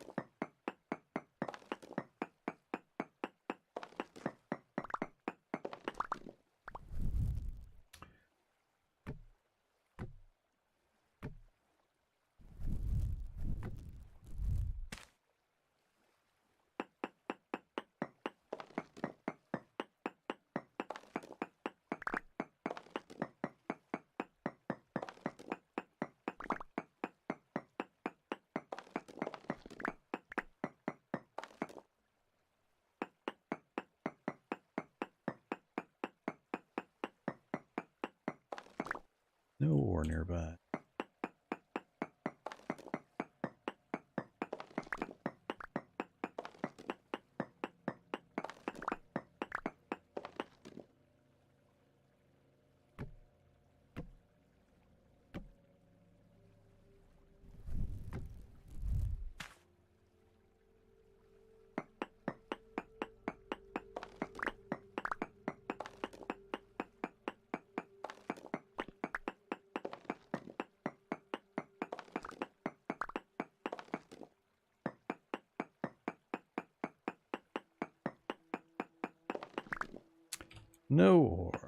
No ore nearby. No ore.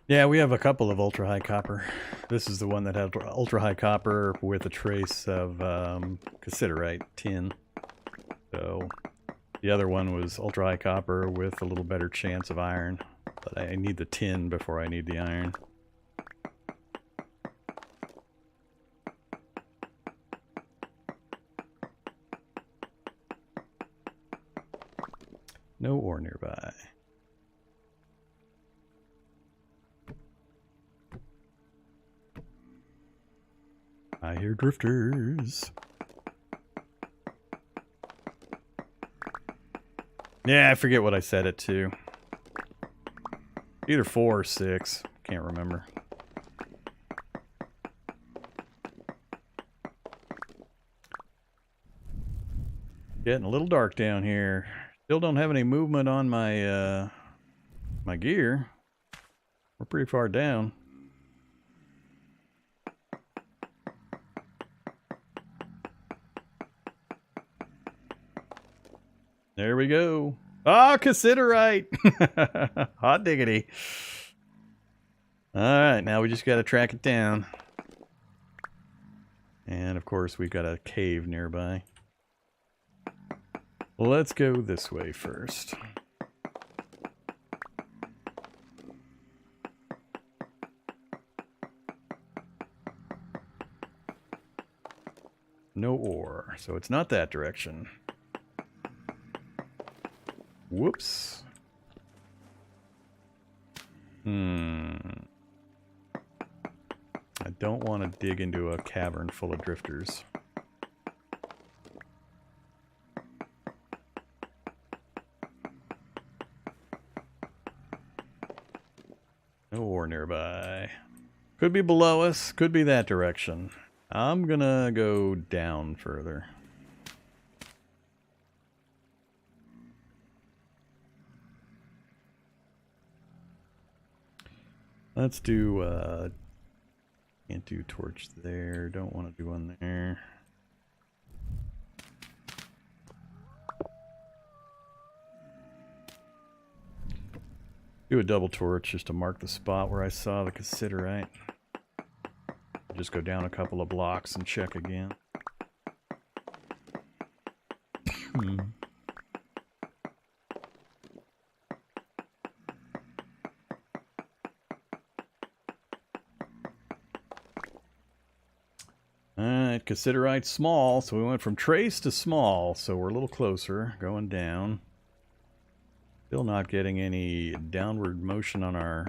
Yeah, we have a couple of ultra high copper. This is the one that had ultra high copper with a trace of cassiterite tin. So the other one was ultra high copper with a little better chance of iron. But I need the tin before I need the iron. No ore nearby. I hear drifters. Yeah, I forget what I set it to. Either 4 or 6. Can't remember. Getting a little dark down here. Still don't have any movement on my my gear. We're pretty far down. There we go. Ah, cassiterite. Hot diggity. All right, now we just got to track it down. And of course, we've got a cave nearby. Let's go this way first. No ore, so it's not that direction. Whoops. I don't want to dig into a cavern full of drifters. No ore nearby. Could be below us, could be that direction. I'm gonna go down further. Let's do, can't do torch there, don't want to do one there. Do a double torch just to mark the spot where I saw the cassiterite. Just go down a couple of blocks and check again. Alright, cassiterite small, so we went from trace to small, so we're a little closer, going down. Still not getting any downward motion on our...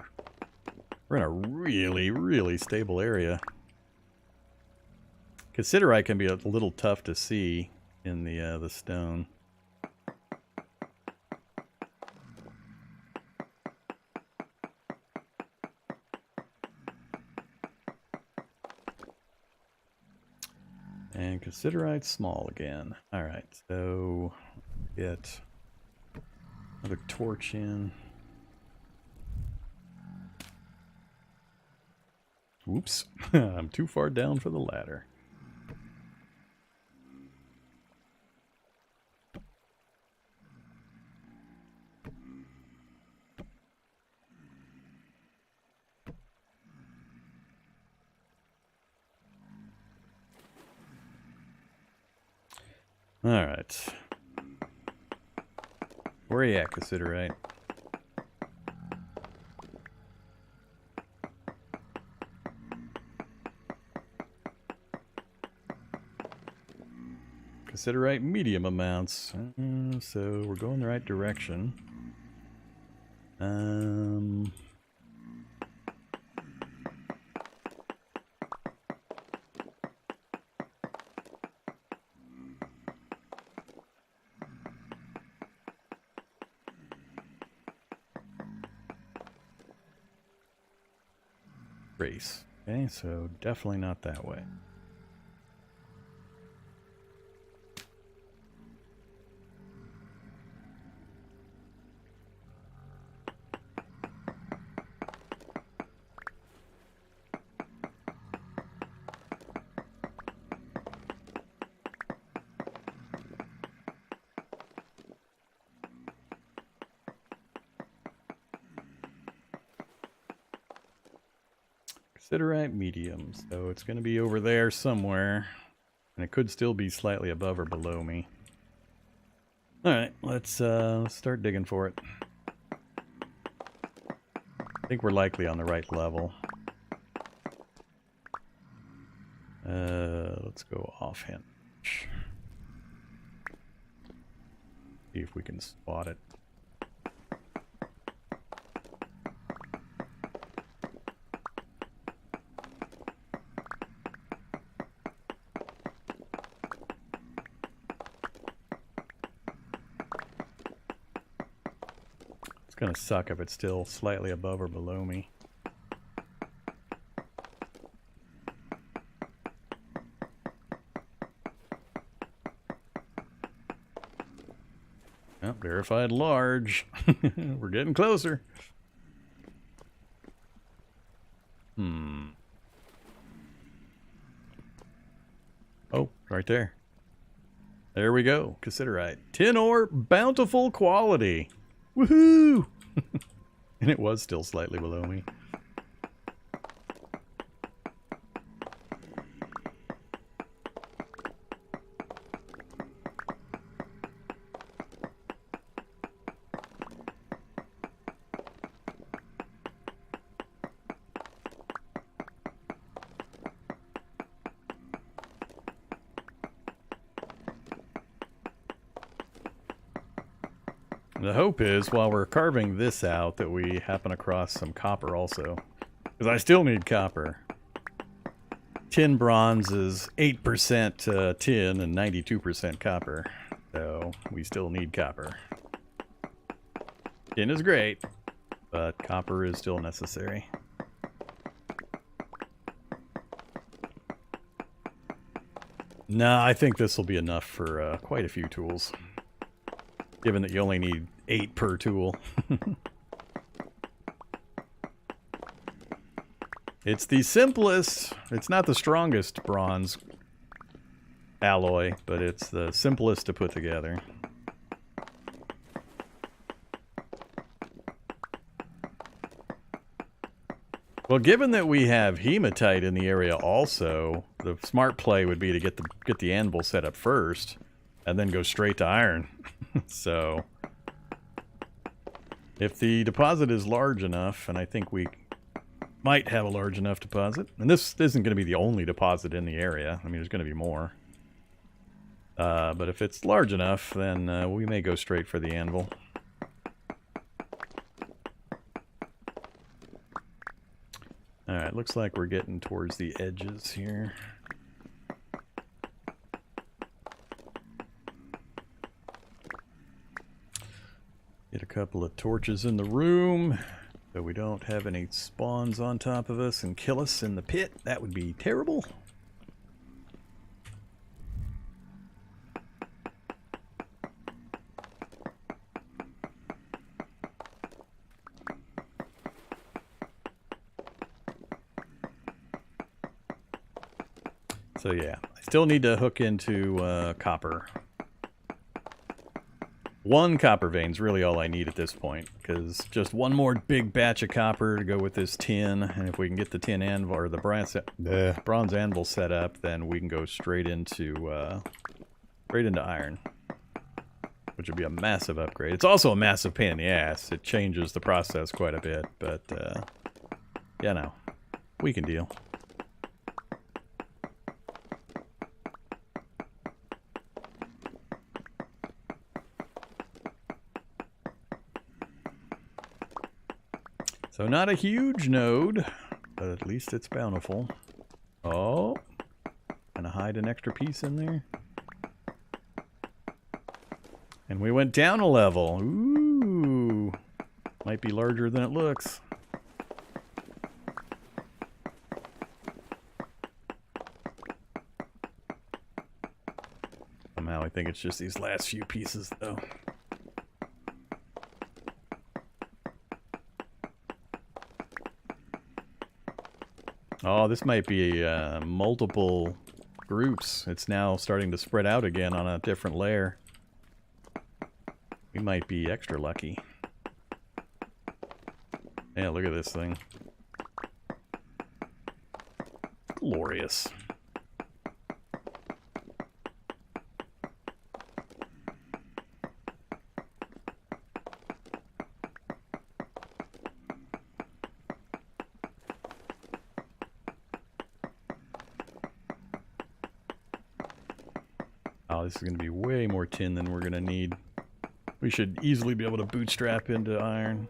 We're in a really, really stable area. Cassiterite can be a little tough to see in the stone. And cassiterite small again. Alright, so get another torch in. Whoops, I'm too far down for the ladder. Alright. Where are you at, cassiterite? Cassiterite medium amounts. So we're going the right direction. Race. Okay, so definitely not that way. Cassiterite medium, so it's going to be over there somewhere, and it could still be slightly above or below me. Alright, let's start digging for it. I think we're likely on the right level. Let's go offhand. See if we can spot it. Gonna suck if it's still slightly above or below me. Oh, verified large. We're getting closer. Oh, right there. There we go. Cassiterite. Tin ore, bountiful quality. Woohoo! And it was still slightly below me. The hope is, while we're carving this out, that we happen across some copper also. Because I still need copper. Tin bronze is 8% tin and 92% copper. So we still need copper. Tin is great, but copper is still necessary. No, I think this will be enough for quite a few tools. Given that you only need 8 per tool. It's the simplest. It's not the strongest bronze alloy, but it's the simplest to put together. Well, given that we have hematite in the area also, the smart play would be to get the anvil set up first, and then go straight to iron. So, if the deposit is large enough, and I think we might have a large enough deposit, and this isn't going to be the only deposit in the area. I mean, there's going to be more. But if it's large enough, then we may go straight for the anvil. Alright, looks like we're getting towards the edges here. Get a couple of torches in the room so we don't have any spawns on top of us and kill us in the pit. That would be terrible. So yeah, I still need to hook into copper. 1 copper vein's really all I need at this point, because just one more big batch of copper to go with this tin, and if we can get the tin anvil or the bronze anvil set up, then we can go straight into iron, which would be a massive upgrade. It's also a massive pain in the ass. It changes the process quite a bit, but yeah, no, we can deal. So not a huge node, but at least it's bountiful. Oh, gonna hide an extra piece in there. And we went down a level. Ooh, might be larger than it looks. Somehow I think it's just these last few pieces though. Oh, this might be multiple groups. It's now starting to spread out again on a different layer. We might be extra lucky. Yeah, look at this thing. Glorious. Oh, this is going to be way more tin than we're going to need. We should easily be able to bootstrap into iron.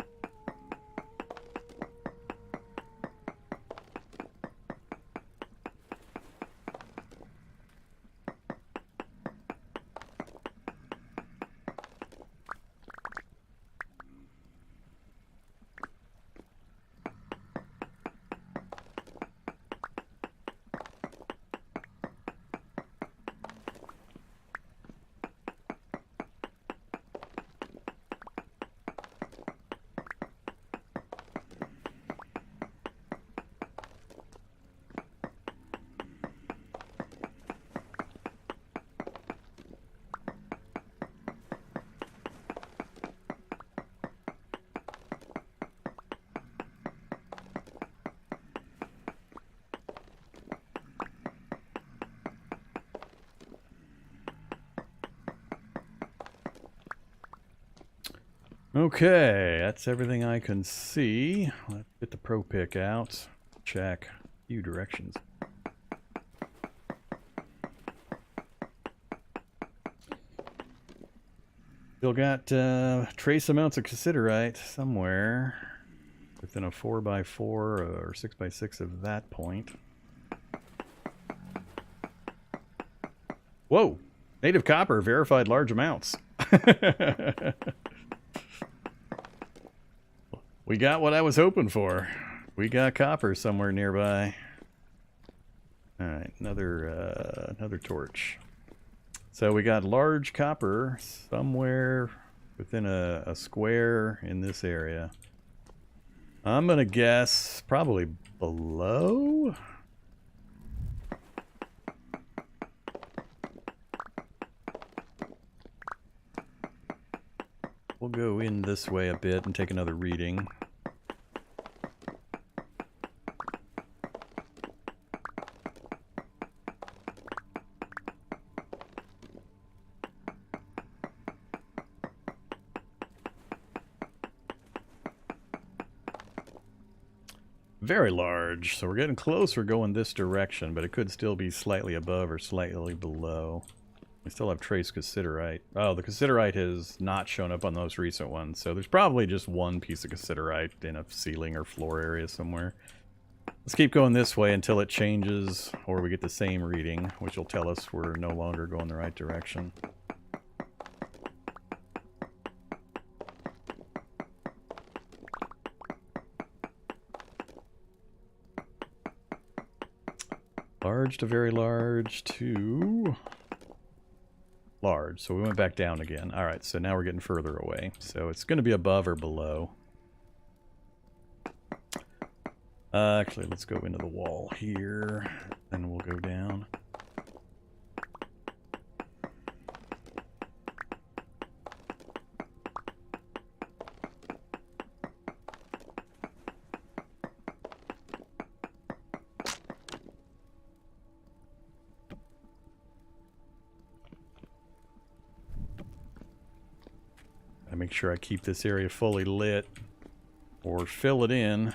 Okay, that's everything I can see. Let's get the pro pick out. Check a few directions. Still got trace amounts of cassiterite somewhere within a 4x4 or 6x6 of that point. Whoa! Native copper verified large amounts. We got what I was hoping for. We got copper somewhere nearby. All right, another torch. So we got large copper somewhere within a square in this area. I'm gonna guess probably below. We'll go in this way a bit and take another reading. Very large, so we're getting closer going this direction, but it could still be slightly above or slightly below. We still have trace cassiterite. Oh, the cassiterite has not shown up on those recent ones, so there's probably just one piece of cassiterite in a ceiling or floor area somewhere. Let's keep going this way until it changes, or we get the same reading, which will tell us we're no longer going the right direction. Large to very large to large. So we went back down again. All right, so now we're getting further away. So it's going to be above or below. Actually, let's go into the wall here, and we'll go down. Make sure I keep this area fully lit or fill it in.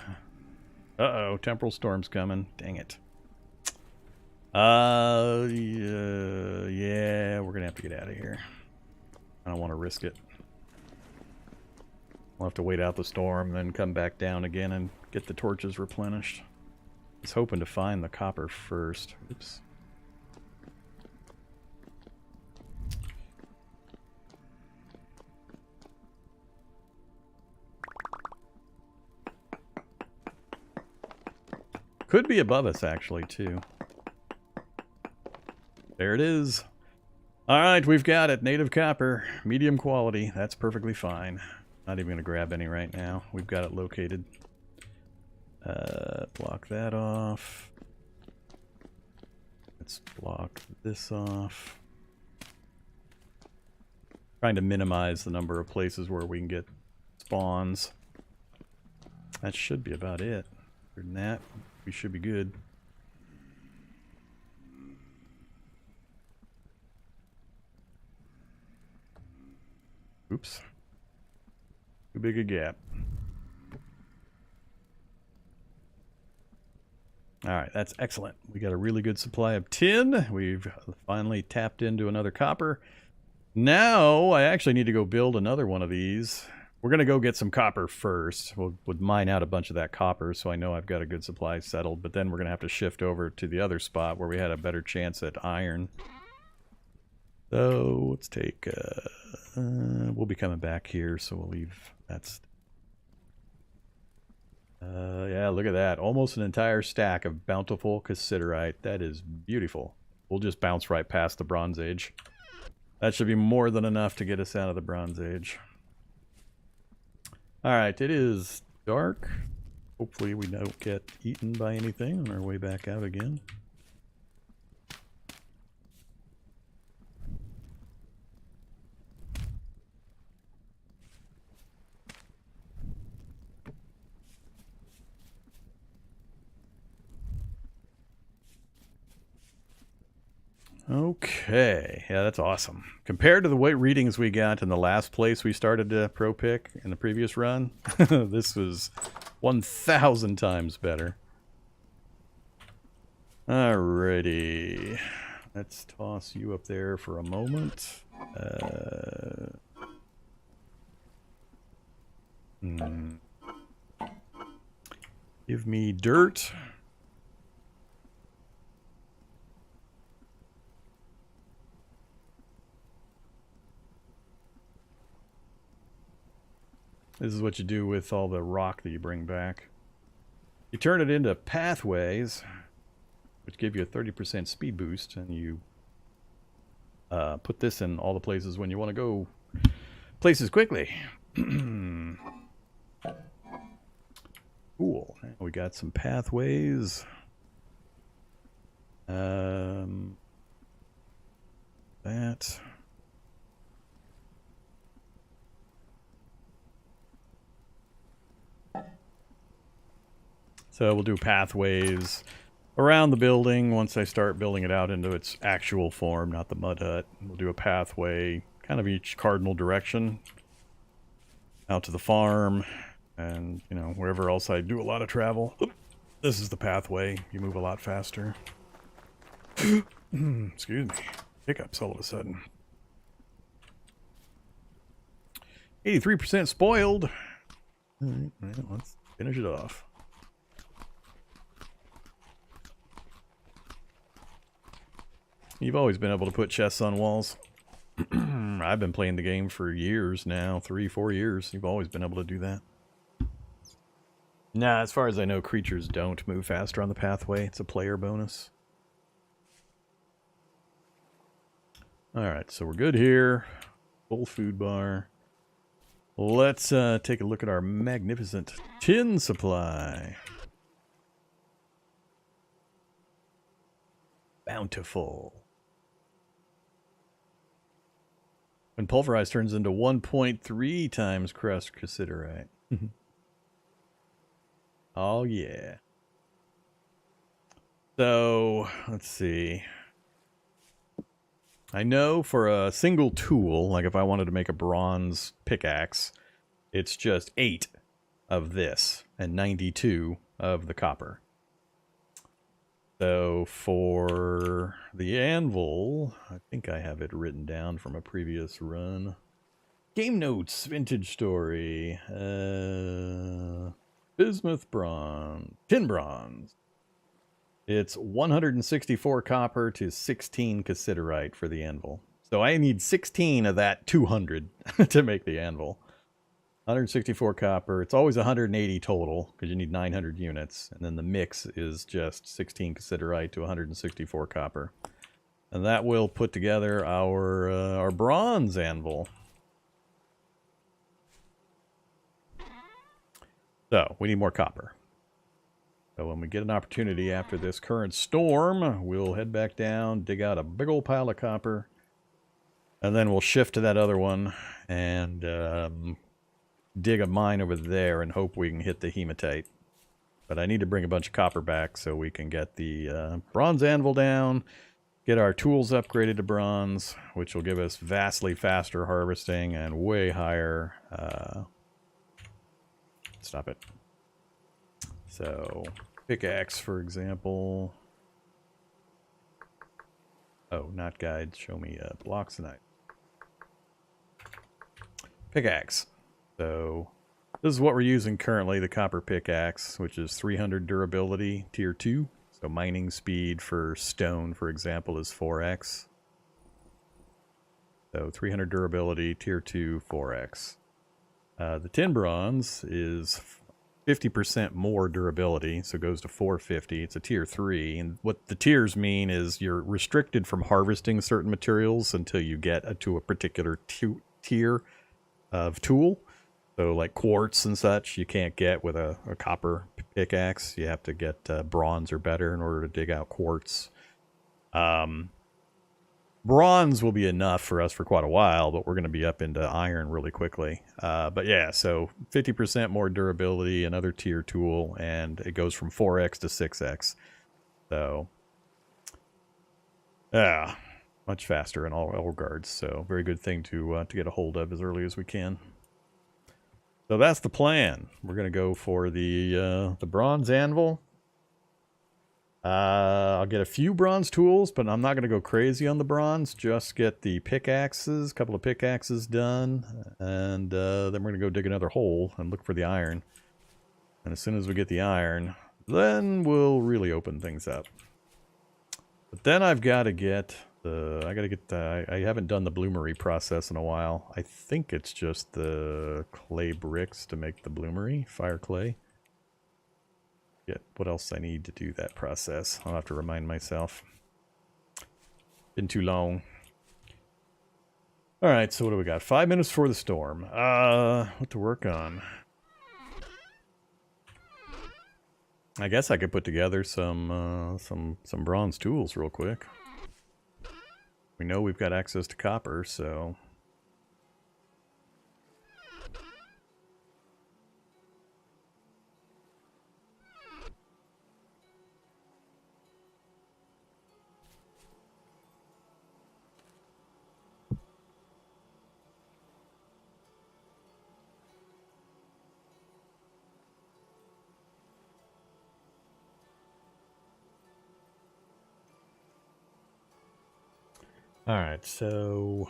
Uh-oh, temporal storm's coming. Dang it. Yeah, we're gonna have to get out of here. I don't want to risk it. We'll have to wait out the storm, then come back down again and get the torches replenished. I was hoping to find the copper first. Oops. Could be above us, actually, too. There it is. All right, we've got it. Native copper. Medium quality. That's perfectly fine. Not even going to grab any right now. We've got it located. Block that off. Let's block this off. Trying to minimize the number of places where we can get spawns. That should be about it. Other than that, we should be good. Oops. Too big a gap. Alright, that's excellent. We got a really good supply of tin. We've finally tapped into another copper. Now, I actually need to go build another one of these. We're going to go get some copper first. We'll mine out a bunch of that copper so I know I've got a good supply settled. But then we're going to have to shift over to the other spot where we had a better chance at iron. So let's take... we'll be coming back here, so we'll leave that. Yeah, look at that. Almost an entire stack of bountiful cassiterite. That is beautiful. We'll just bounce right past the Bronze Age. That should be more than enough to get us out of the Bronze Age. Alright, it is dark. Hopefully we don't get eaten by anything on our way back out again. Okay, yeah, that's awesome. Compared to the weight readings we got in the last place we started to pro pick in the previous run, this was 1,000 times better. Alrighty, let's toss you up there for a moment. Give me dirt. This is what you do with all the rock that you bring back. You turn it into pathways, which give you a 30% speed boost, and you put this in all the places when you want to go places quickly. Cool. We got some pathways. That. So we'll do pathways around the building once I start building it out into its actual form, not the mud hut. We'll do a pathway kind of each cardinal direction out to the farm and, you know, wherever else I do a lot of travel. Oop, this is the pathway. You move a lot faster. Excuse me. Hiccups all of a sudden. 83% spoiled. All right, let's finish it off. You've always been able to put chests on walls. I've been playing the game for years now, 3-4 years. You've always been able to do that. Nah, as far as I know, creatures don't move faster on the pathway. It's a player bonus. Alright, so we're good here. Full food bar. Let's take a look at our magnificent tin supply. Bountiful. When pulverized, turns into 1.3 times crust cassiterite. Oh, yeah. So, let's see. I know for a single tool, like if I wanted to make a bronze pickaxe, it's just 8 of this and 92 of the copper. So for the anvil, I think I have it written down from a previous run. Game notes, vintage story, bismuth bronze, tin bronze. It's 164 copper to 16 cassiterite for the anvil. So I need 16 of that 200 to make the anvil. 164 copper. It's always 180 total because you need 900 units. And then the mix is just 16 cassiterite to 164 copper. And that will put together our bronze anvil. So we need more copper. So when we get an opportunity after this current storm, we'll head back down, dig out a big old pile of copper. And then we'll shift to that other one and dig a mine over there and hope we can hit the hematite. But I need to bring a bunch of copper back so we can get the bronze anvil down, get our tools upgraded to bronze, which will give us vastly faster harvesting and way higher... Stop it. So, pickaxe, for example. Oh, not guides. Show me blocks tonight. Pickaxe. So, this is what we're using currently, the copper pickaxe, which is 300 durability, tier 2. So mining speed for stone, for example, is 4x. So 300 durability, tier 2, 4x. The tin bronze is 50% more durability, so it goes to 450. It's a tier 3. And what the tiers mean is you're restricted from harvesting certain materials until you get to a particular tier of tool. So like quartz and such, you can't get with a copper pickaxe. You have to get bronze or better in order to dig out quartz. Bronze will be enough for us for quite a while, but we're going to be up into iron really quickly. But yeah, so 50% more durability, another tier tool, and it goes from 4x to 6x. So, yeah. much faster in all regards. So very good thing to get a hold of as early as we can. So that's the plan. We're gonna go for the bronze anvil. I'll get a few bronze tools, but I'm not gonna go crazy on the bronze. Just get the pickaxes, a couple of pickaxes done, and then we're gonna go dig another hole and look for the iron. And as soon as we get the iron, then we'll really open things up. But then I've got to get I haven't done the bloomery process in a while. I think it's just the clay bricks to make the bloomery, fire clay. Get what else I need to do that process. I'll have to remind myself. Been too long. Alright, so what do we got? 5 minutes for the storm. What to work on? I guess I could put together some bronze tools real quick. We know we've got access to copper, so... Alright, so...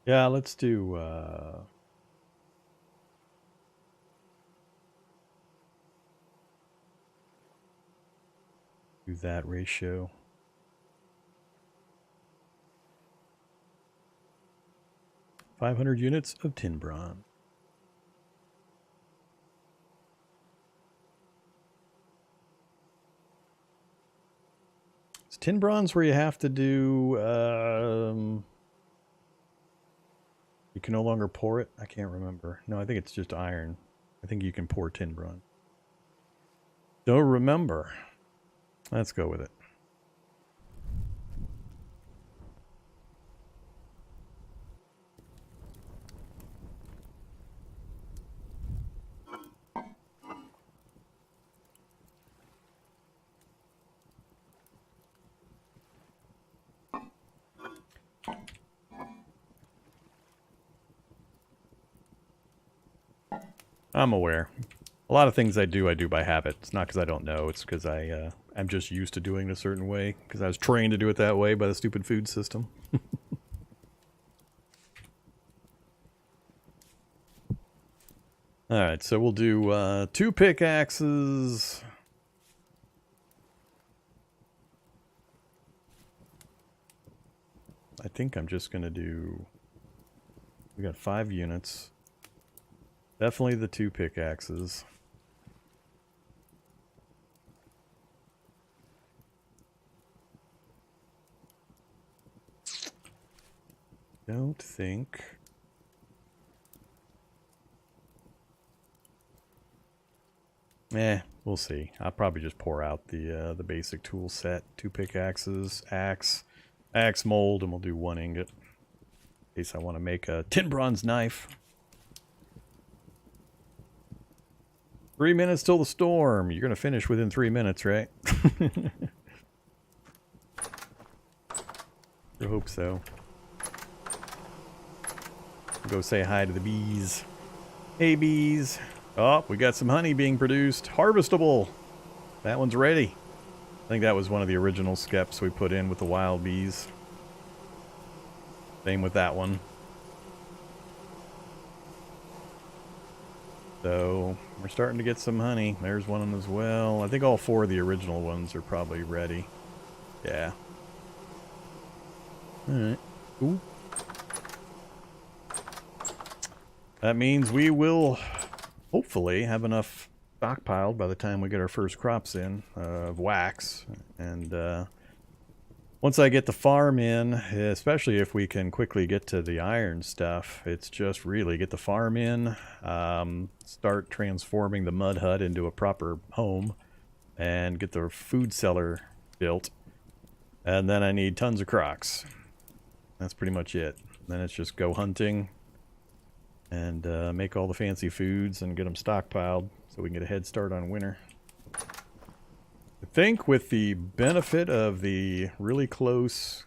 Yeah, let's do that ratio. $500 units of tin bronze. Is tin bronze where you have to do you can no longer pour it? I can't remember. No, I think it's just iron. I think you can pour tin bronze. Don't remember. Let's go with it. I'm aware. A lot of things I do by habit. It's not because I don't know. It's because I'm just used to doing it a certain way. Because I was trained to do it that way by the stupid food system. Alright, so we'll do 2 pickaxes. I think I'm just going to do... We got 5 units. Definitely the 2 pickaxes. Don't think... we'll see. I'll probably just pour out the basic tool set. 2 pickaxes, axe mold, and we'll do 1 ingot. In case I want to make a tin bronze knife. 3 minutes till the storm. You're going to finish within 3 minutes, right? I hope so. Go say hi to the bees. Hey, bees. Oh, we got some honey being produced. Harvestable. That one's ready. I think that was one of the original skeps we put in with the wild bees. Same with that one. So we're starting to get some honey. There's one of them as well. I think all 4 of the original ones are probably ready. Yeah. Alright. Ooh. That means we will hopefully have enough stockpiled by the time we get our first crops in of wax. And once I get the farm in, especially if we can quickly get to the iron stuff, it's just really get the farm in, start transforming the mud hut into a proper home, and get the food cellar built. And then I need tons of crocs. That's pretty much it. Then it's just go hunting and make all the fancy foods and get them stockpiled so we can get a head start on winter. I think with the benefit of the really close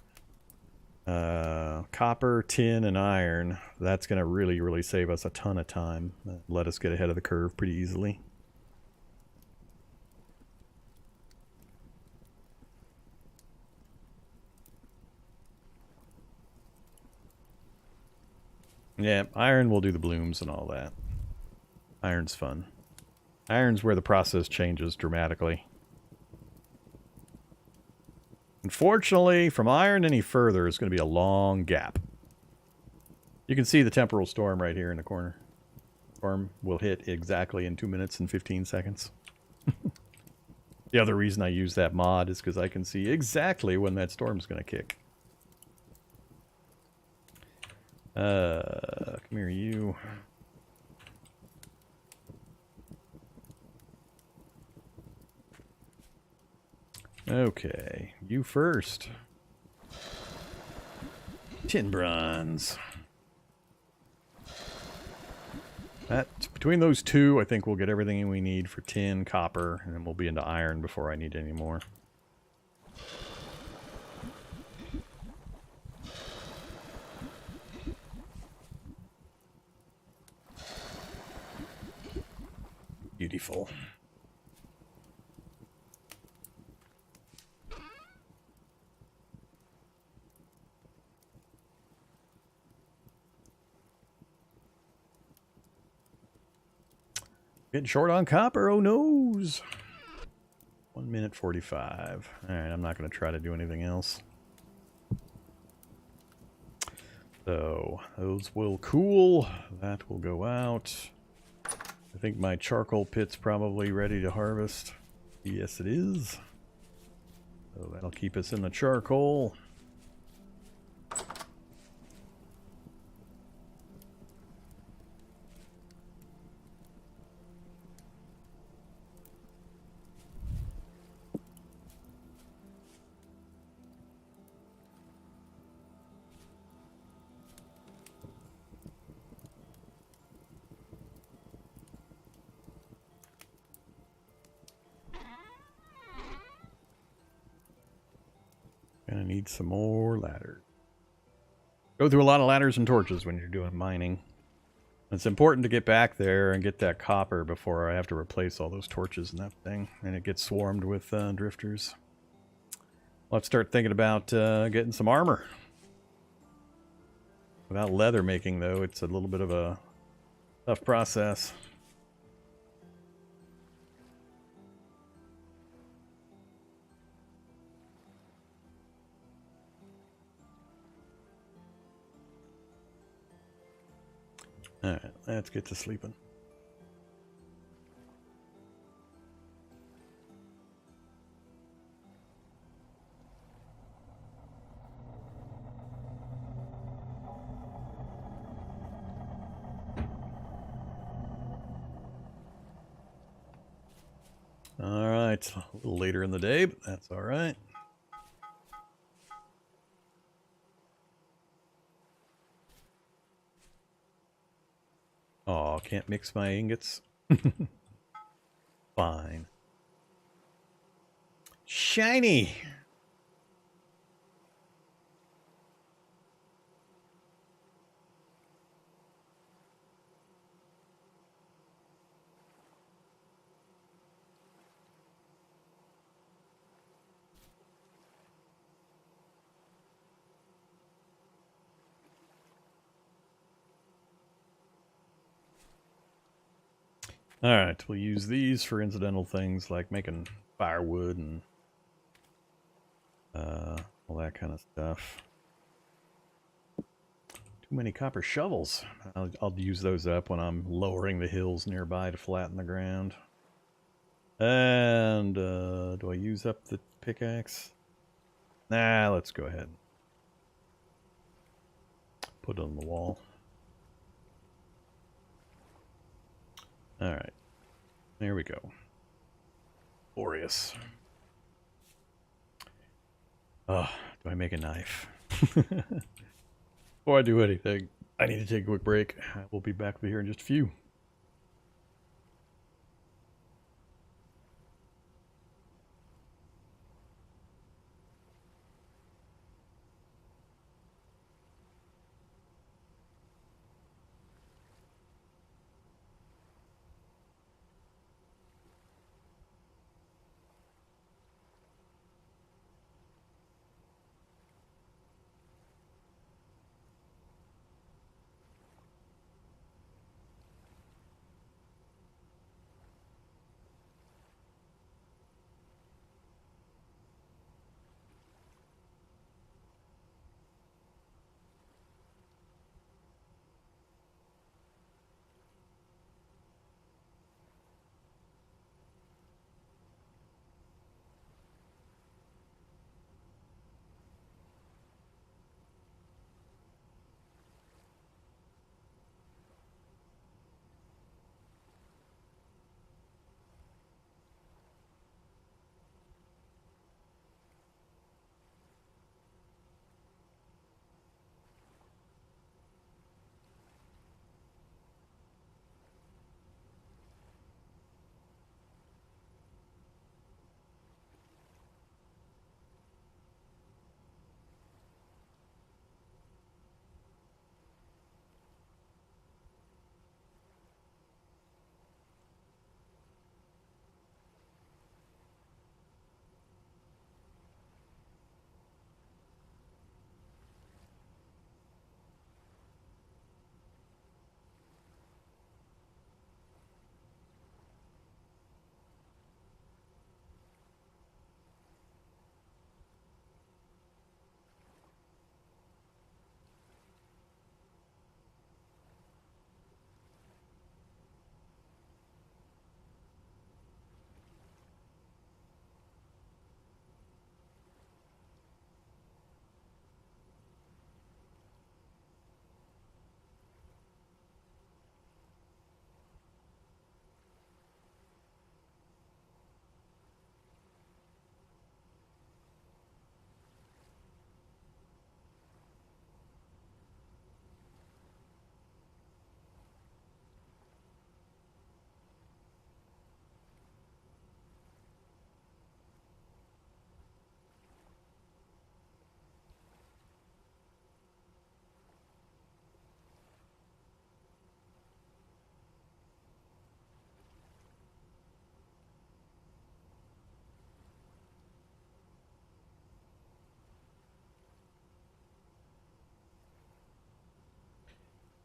copper, tin, and iron, that's going to really save us a ton of time. Let us get ahead of the curve pretty easily. Yeah, iron will do the blooms and all that. Iron's fun. Iron's where the process changes dramatically. Unfortunately, from iron any further is going to be a long gap. You can see the temporal storm right here in the corner. Storm will hit exactly in 2 minutes and 15 seconds. The other reason I use that mod is because I can see exactly when that storm's going to kick. Come here, you. Okay, you first. Tin bronze. Between those two, I think we'll get everything we need for tin, copper, and then we'll be into iron before I need any more. Beautiful. Getting short on copper, oh noes. 1 minute 45. Alright, I'm not going to try to do anything else. So, those will cool. That will go out. I think my charcoal pit's probably ready to harvest. Yes, it is. So that'll keep us in the charcoal. Gonna need some more ladders. Go through a lot of ladders and torches when you're doing mining. It's important to get back there and get that copper before I have to replace all those torches and that thing. And it gets swarmed with drifters. Let's start thinking about getting some armor. Without leather making, though, it's a little bit of a tough process. Alright, let's get to sleeping. Alright, a little later in the day, but that's alright. Oh, can't mix my ingots. Fine. Shiny! Alright, we'll use these for incidental things like making firewood and all that kind of stuff. Too many copper shovels. I'll use those up when I'm lowering the hills nearby to flatten the ground. And do I use up the pickaxe? Nah, let's go ahead. Put it on the wall. Alright. There we go. Glorious. Oh, do I make a knife? Before I do anything, I need to take a quick break. We'll be back here in just a few.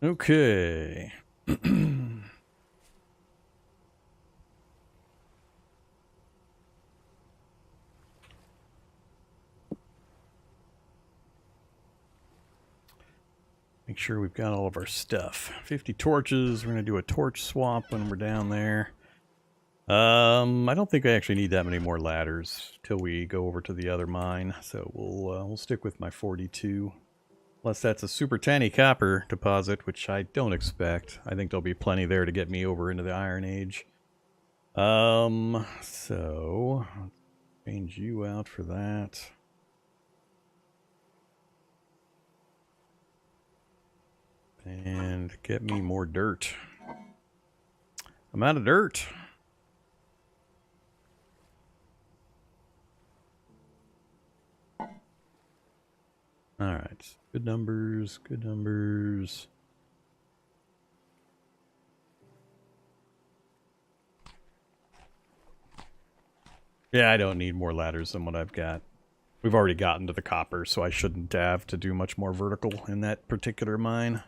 Okay. Make sure we've got all of our stuff. 50 torches. We're going to do a torch swap when we're down there. I don't think I actually need that many more ladders till we go over to the other mine. So we'll stick with my 42. Unless that's a super tiny copper deposit, which I don't expect. I think there'll be plenty there to get me over into the Iron Age. So let's change you out for that. And get me more dirt. I'm out of dirt. Alright. Good numbers, good numbers. Yeah, I don't need more ladders than what I've got. We've already gotten to the copper, so I shouldn't have to do much more vertical in that particular mine.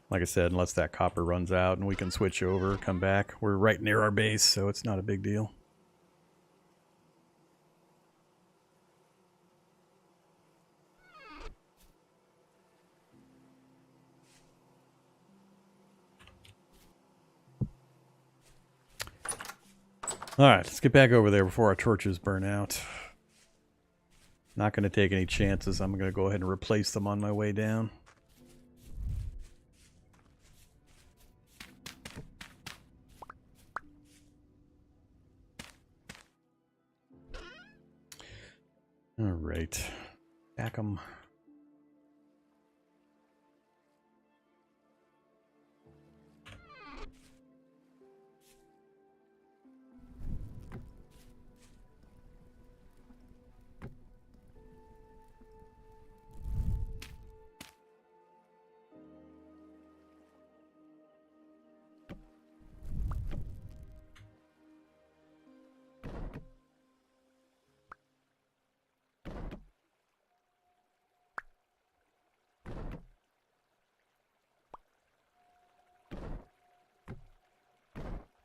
Like I said, unless that copper runs out and we can switch over, come back. We're right near our base, so it's not a big deal. Alright, let's get back over there before our torches burn out. Not going to take any chances. I'm going to go ahead and replace them on my way down. Alright. Back 'em.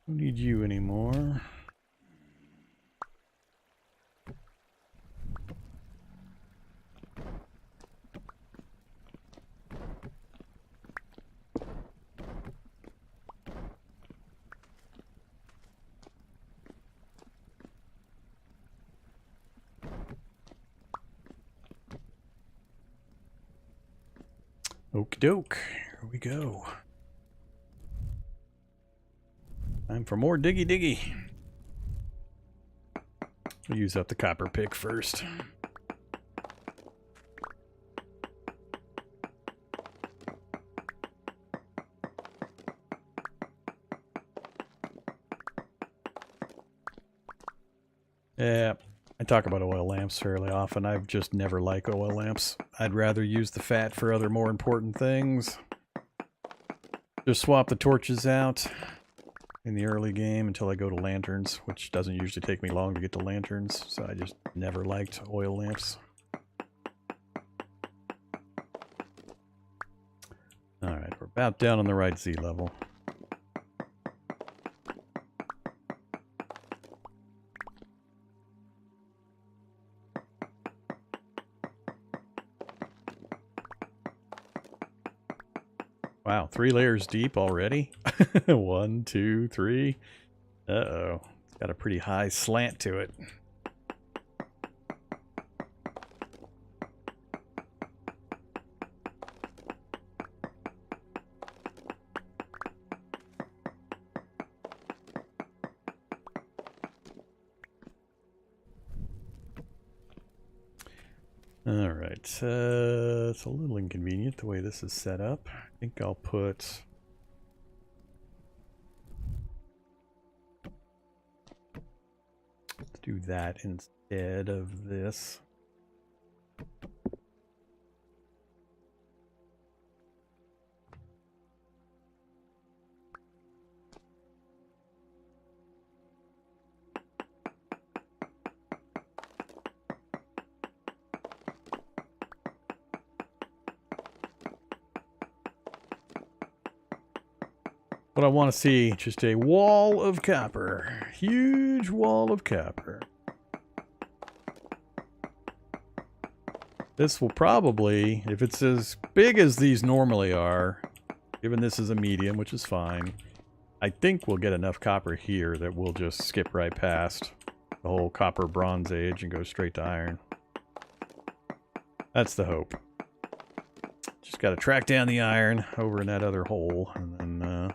Don't need you anymore. Okie doke. Here we go. Time for more diggy diggy. We'll use up the copper pick first. Yeah, I talk about oil lamps fairly often. I've just never liked oil lamps. I'd rather use the fat for other more important things. Just swap the torches out in the early game until I go to lanterns, which doesn't usually take me long to get to lanterns, so I just never liked oil lamps. Alright, we're about down on the right Z level. Wow, 3 layers deep already? 1, 2, 3. Uh-oh. It's got a pretty high slant to it. Alright, it's a little inconvenient the way this is set up. I think I'll put... let's do that instead of this. What I want to see, just a wall of copper. Huge wall of copper. This will probably, if it's as big as these normally are, given this is a medium, which is fine, I think we'll get enough copper here that we'll just skip right past the whole copper bronze age and go straight to iron. That's the hope. Just got to track down the iron over in that other hole, and then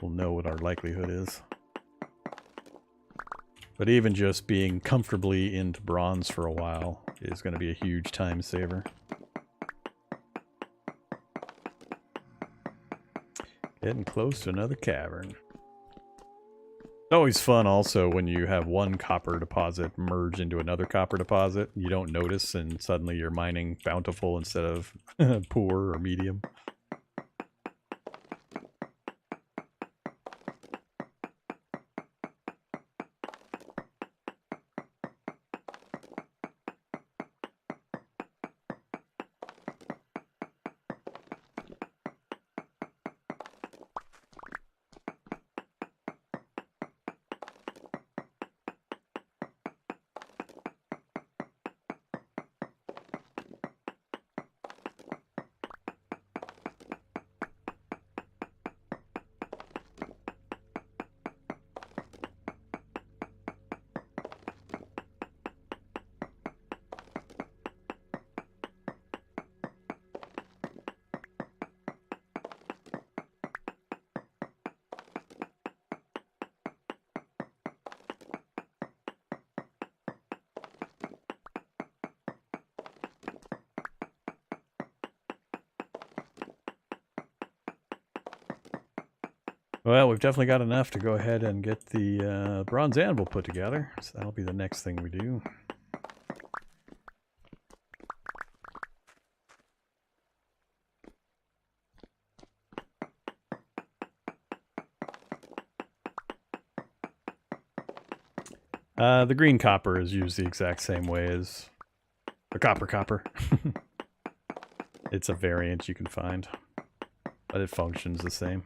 we'll know what our likelihood is. But even just being comfortably into bronze for a while is going to be a huge time saver. Getting close to another cavern. It's always fun also when you have one copper deposit merge into another copper deposit. You don't notice and suddenly you're mining bountiful instead of poor or medium. Well, we've definitely got enough to go ahead and get the bronze anvil put together. So that'll be the next thing we do. The green copper is used the exact same way as the copper. It's a variant you can find, but it functions the same.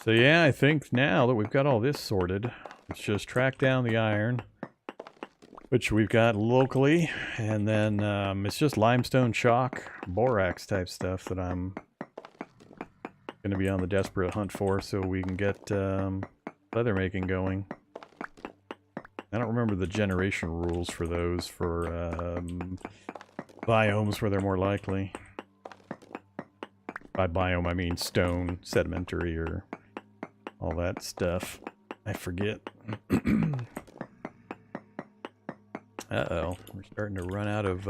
So yeah, I think now that we've got all this sorted, let's just track down the iron, which we've got locally, and then it's just limestone chalk, borax type stuff that I'm going to be on the desperate hunt for so we can get leather making going. I don't remember the generation rules for those for biomes where they're more likely. By biome I mean stone, sedimentary, or all that stuff. I forget. Uh-oh. We're starting to run out of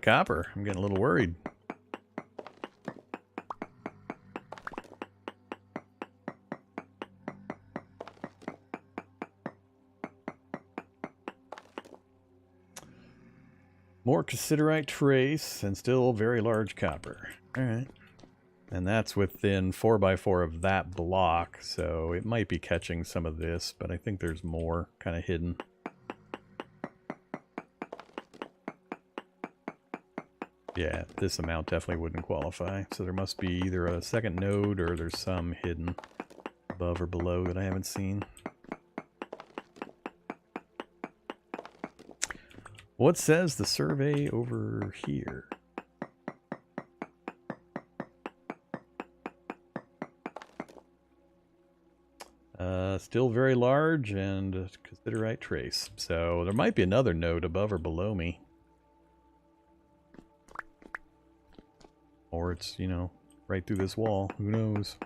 copper. I'm getting a little worried. More cassiterite trace and still very large copper. Alright. And that's within 4x4 of that block, so it might be catching some of this, but I think there's more kind of hidden. Yeah, this amount definitely wouldn't qualify, so there must be either a second node or there's some hidden above or below that I haven't seen. What says the survey over here? Still very large and cassiterite trace. So there might be another node above or below me. Or it's, you know, right through this wall. Who knows?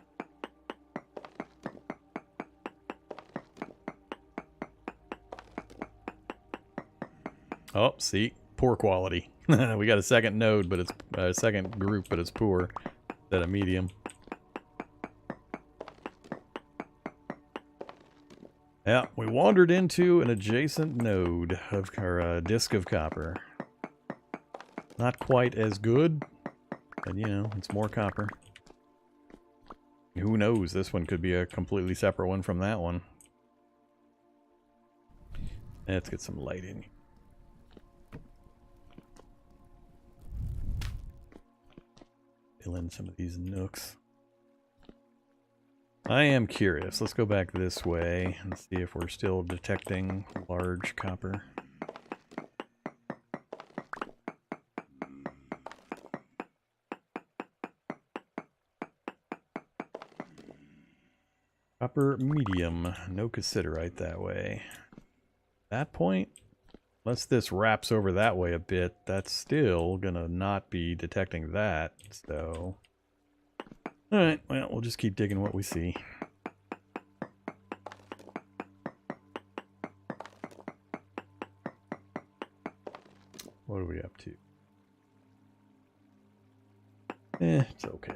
Oh, see? Poor quality. We got a second node, but it's a second group, but it's poor. Instead of medium. Yeah, we wandered into an adjacent node of, or a disk of copper. Not quite as good, but you know, it's more copper. Who knows? This one could be a completely separate one from that one. Let's get some light in. Fill in some of these nooks. I am curious. Let's go back this way and see if we're still detecting large copper. Copper medium. No cassiterite that way. That point, unless this wraps over that way a bit, that's still gonna not be detecting that, so... Alright, well, we'll just keep digging what we see. What are we up to? It's okay.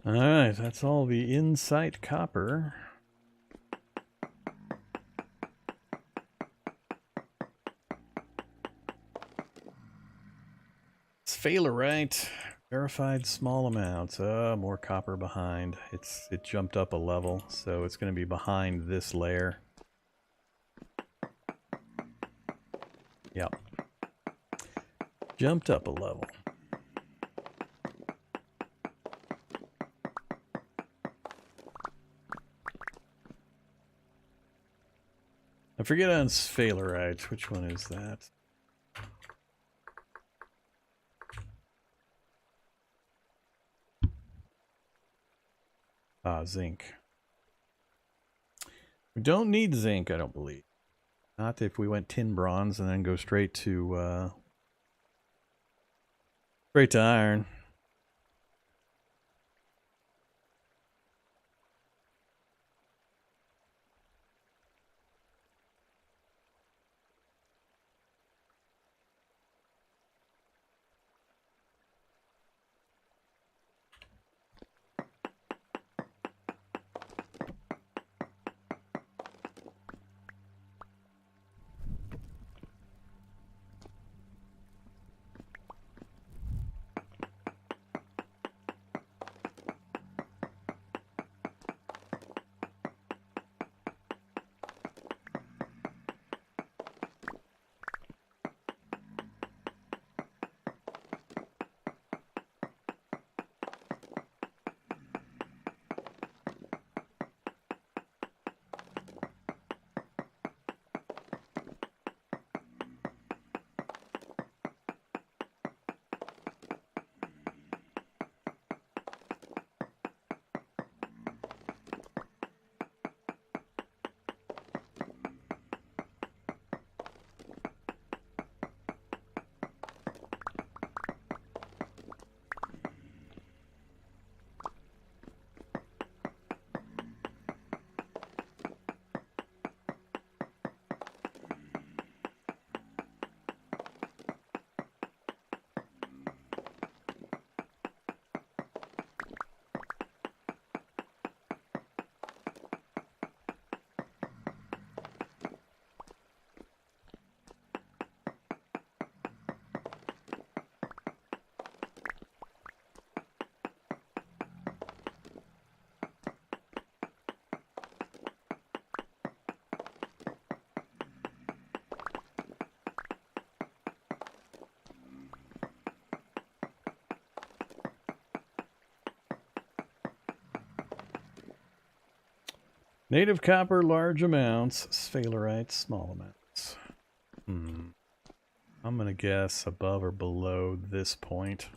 Alright, that's all the insight copper. Sphalerite, verified small amounts. More copper behind. It jumped up a level, so it's going to be behind this layer. Yep. Jumped up a level. I forget on sphalerite, which one is that? Ah, zinc. We don't need zinc, I don't believe. Not if we went tin bronze and then go straight to iron. Native copper, large amounts. Sphalerite, small amounts. I'm going to guess above or below this point.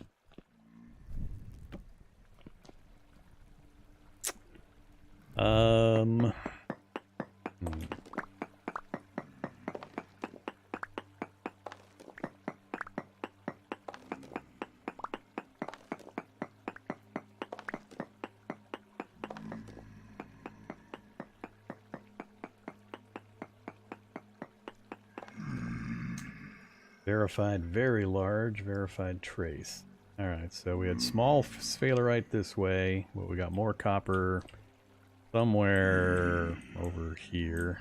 Hmm. Verified very large, verified trace. Alright, so we had small sphalerite this way, but we got more copper somewhere over here.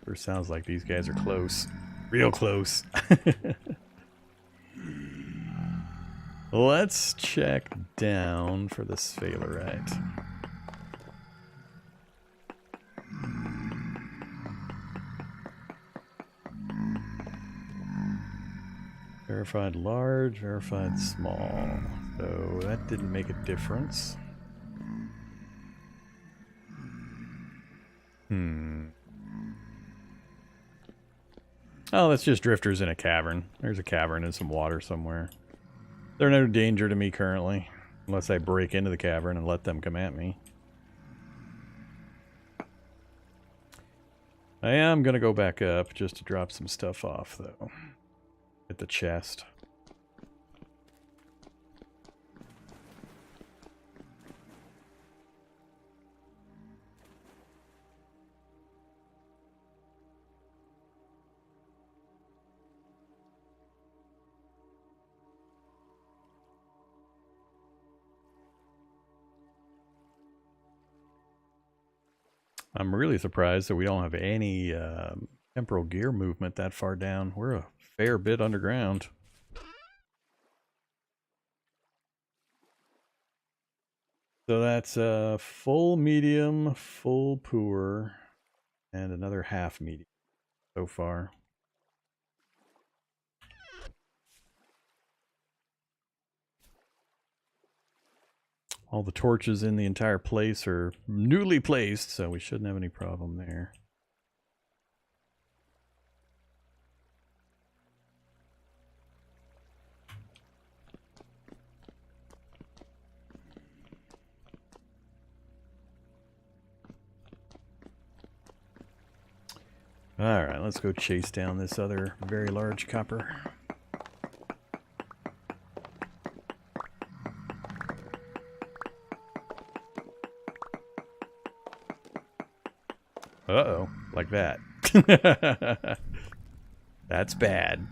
Sure sounds like these guys are close. Real close. Let's check down for the sphalerite. Verified large, verified small. So that didn't make a difference. Oh, that's just drifters in a cavern. There's a cavern and some water somewhere. They're no danger to me currently. Unless I break into the cavern and let them come at me. I am going to go back up just to drop some stuff off, though. At the chest. I'm really surprised that we don't have any temporal gear movement that far down. We're a fair bit underground. So that's full medium, full poor, and another half medium so far. All the torches in the entire place are newly placed, so we shouldn't have any problem there. Alright, let's go chase down this other very large copper. Uh-oh, like that. That's bad.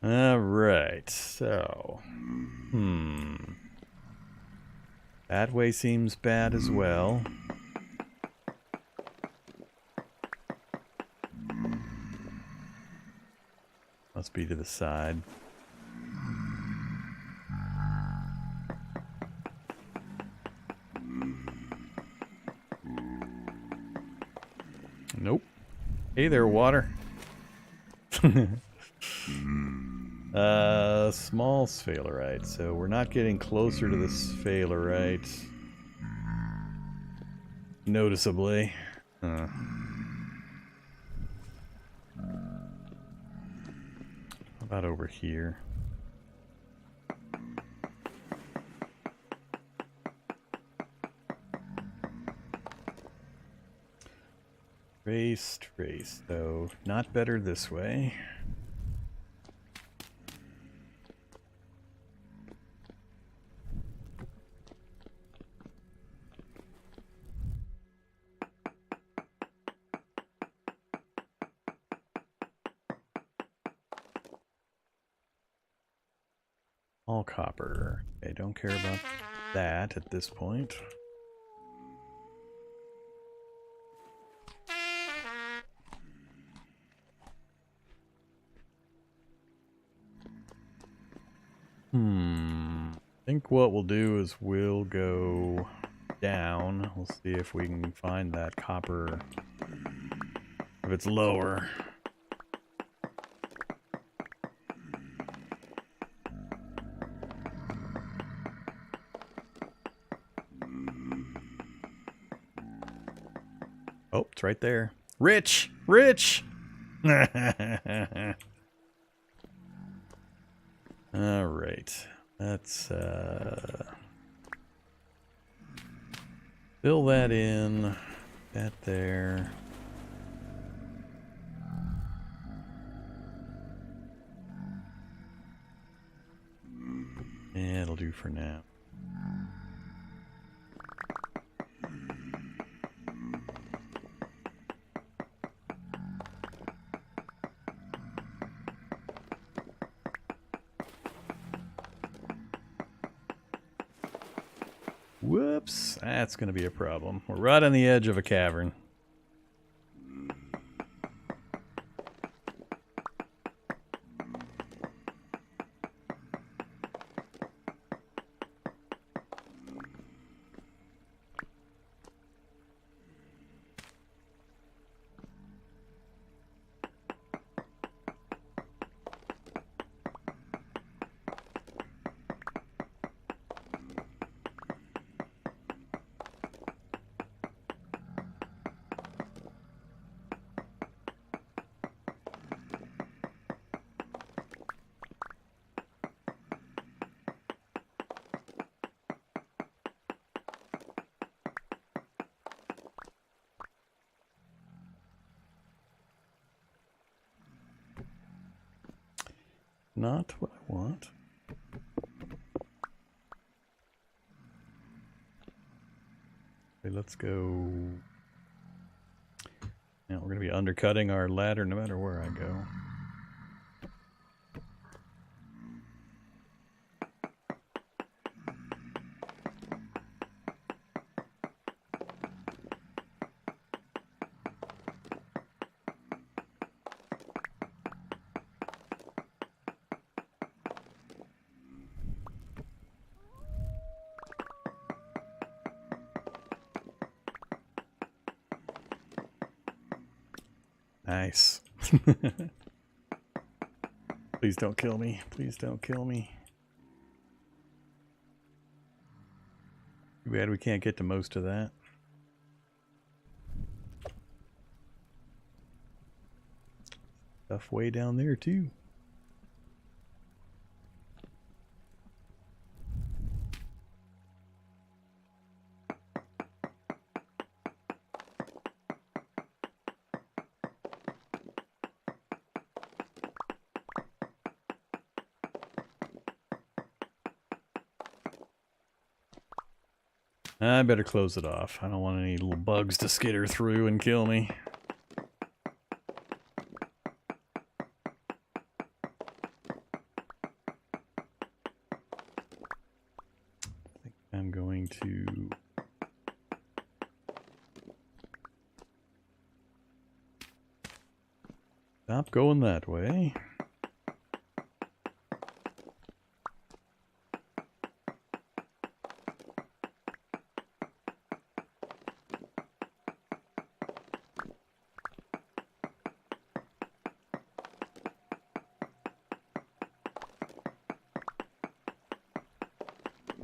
Alright, so... That way seems bad as well. Must be to the side. Nope. Hey there, water. Small sphalerite. So we're not getting closer to the sphalerite. Noticeably. How about over here? Trace, though not better this way. All copper. Okay, don't care about that at this point. I think what we'll do is we'll go down. We'll see if we can find that copper. If it's lower. Oh, it's right there. Rich! Rich! All right. Let's fill that in. That there. Yeah, it'll do for now. Whoops, that's going to be a problem. We're right on the edge of a cavern. Not what I want. Okay, let's go. Now we're going to be undercutting our ladder no matter where I go. Nice. Please don't kill me. Please don't kill me. Too bad we can't get to most of that. Stuff way down there too. I better close it off. I don't want any little bugs to skitter through and kill me. I think I'm going to stop going that way.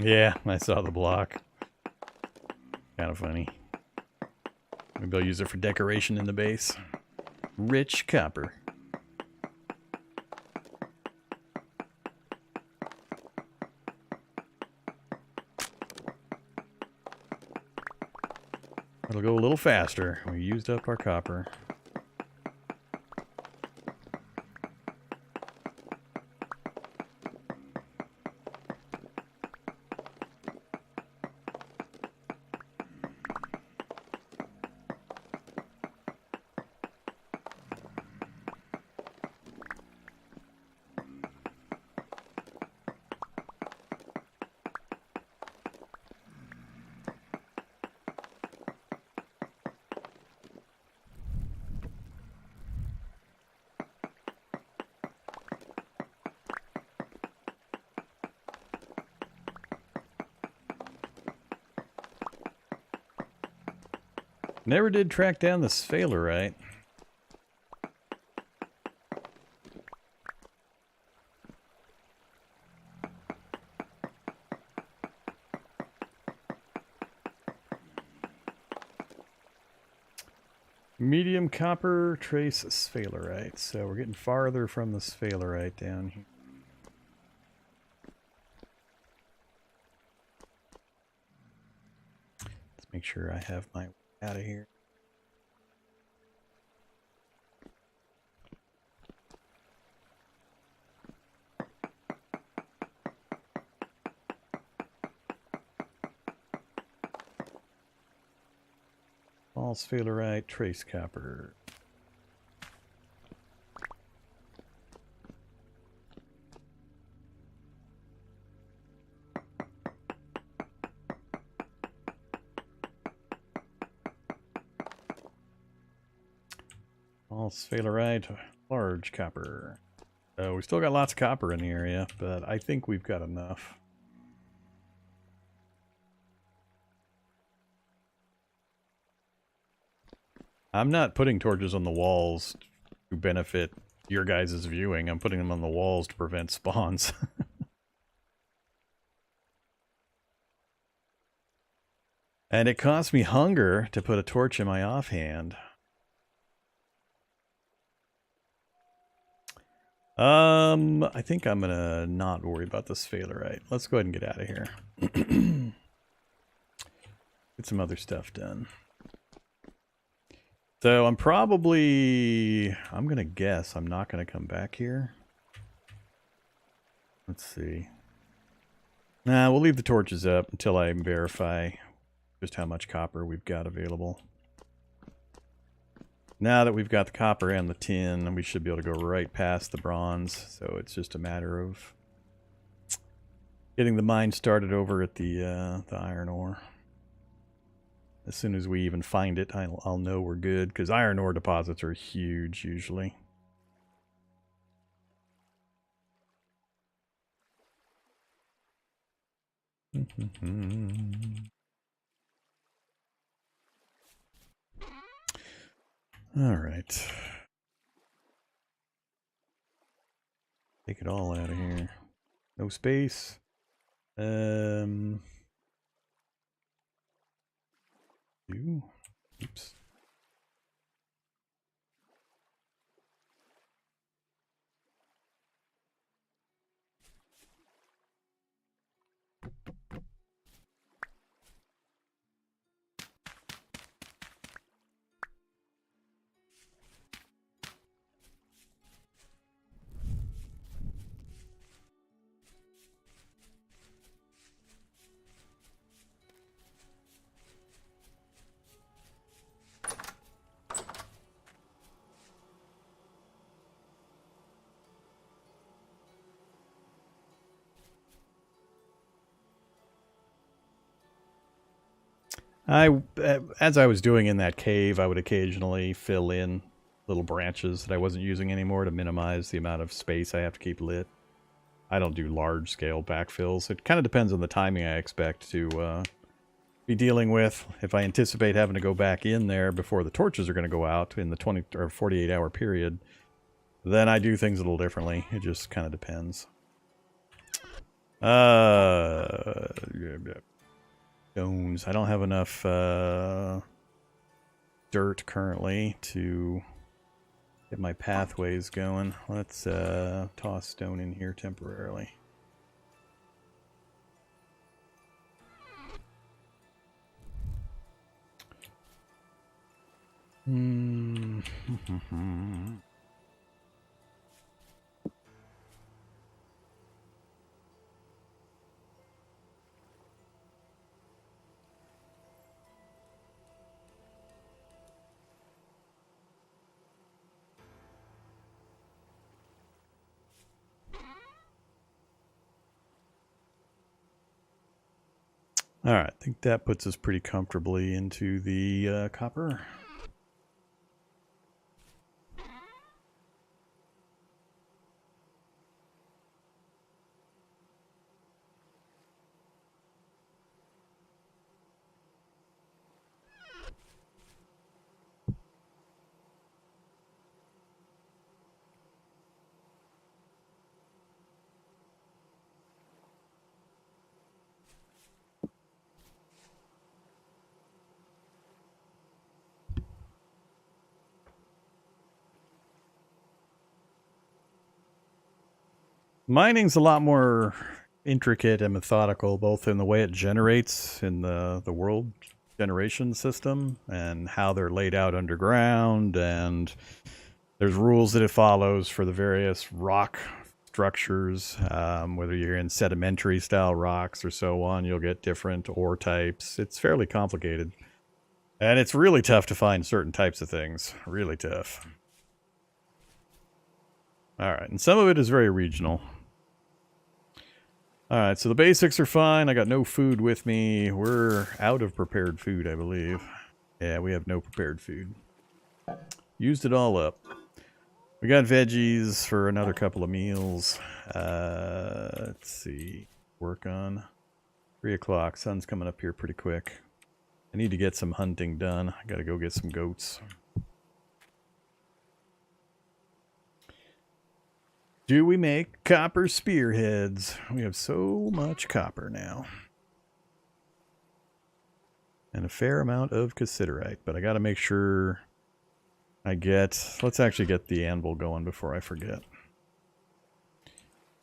Yeah, I saw the block. Kind of funny. Maybe I'll use it for decoration in the base. Rich copper. It'll go a little faster. We used up our copper. Never did track down the sphalerite. Medium copper, trace sphalerite. So we're getting farther from the sphalerite down here. Let's make sure I have my out of here. All sphalerite, trace copper. All sphalerite, large copper. We still got lots of copper in the area, but I think we've got enough. I'm not putting torches on the walls to benefit your guys' viewing. I'm putting them on the walls to prevent spawns. And it cost me hunger to put a torch in my offhand. I think I'm gonna not worry about the sphalerite. Let's go ahead and get out of here. Get some other stuff done. So I'm gonna guess I'm not gonna come back here. Let's see. Nah, we'll leave the torches up until I verify just how much copper we've got available. Now that we've got the copper and the tin, we should be able to go right past the bronze. So it's just a matter of getting the mine started over at the iron ore. As soon as we even find it, I'll know we're good, because iron ore deposits are huge usually. All right. all out of here. No space. Oops. As I was doing in that cave, I would occasionally fill in little branches that I wasn't using anymore to minimize the amount of space I have to keep lit. I don't do large-scale backfills. It kind of depends on the timing I expect to be dealing with. If I anticipate having to go back in there before the torches are going to go out in the 20 or 48-hour period, then I do things a little differently. It just kind of depends. Stones. I don't have enough dirt currently to get my pathways going. Let's toss stone in here temporarily. All right, I think that puts us pretty comfortably into the copper. Mining's a lot more intricate and methodical, both in the way it generates in the world generation system and how they're laid out underground, and there's rules that it follows for the various rock structures. Whether you're in sedimentary style rocks or so on, you'll get different ore types. It's fairly complicated. And it's really tough to find certain types of things. Really tough. Alright, and some of it is very regional. Alright, so the basics are fine. I got no food with me. We're out of prepared food, I believe. Yeah, we have no prepared food. Used it all up. We got veggies for another couple of meals. Let's see. Work on 3 o'clock. Sun's coming up here pretty quick. I need to get some hunting done. I gotta go get some goats. Do we make copper spearheads? We have so much copper now. And a fair amount of cassiterite, but I gotta make sure I get... Let's actually get the anvil going before I forget.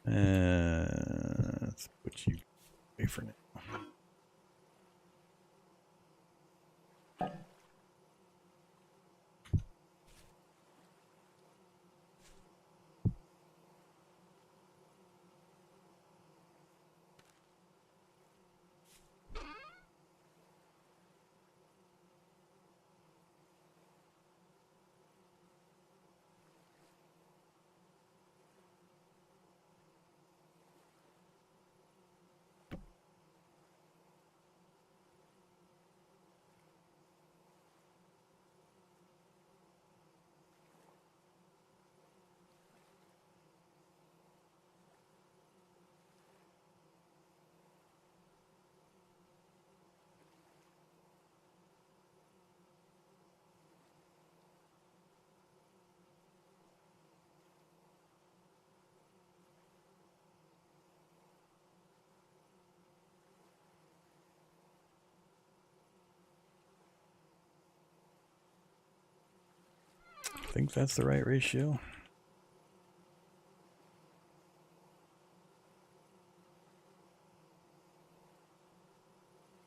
Let's put you away for now. think that's the right ratio.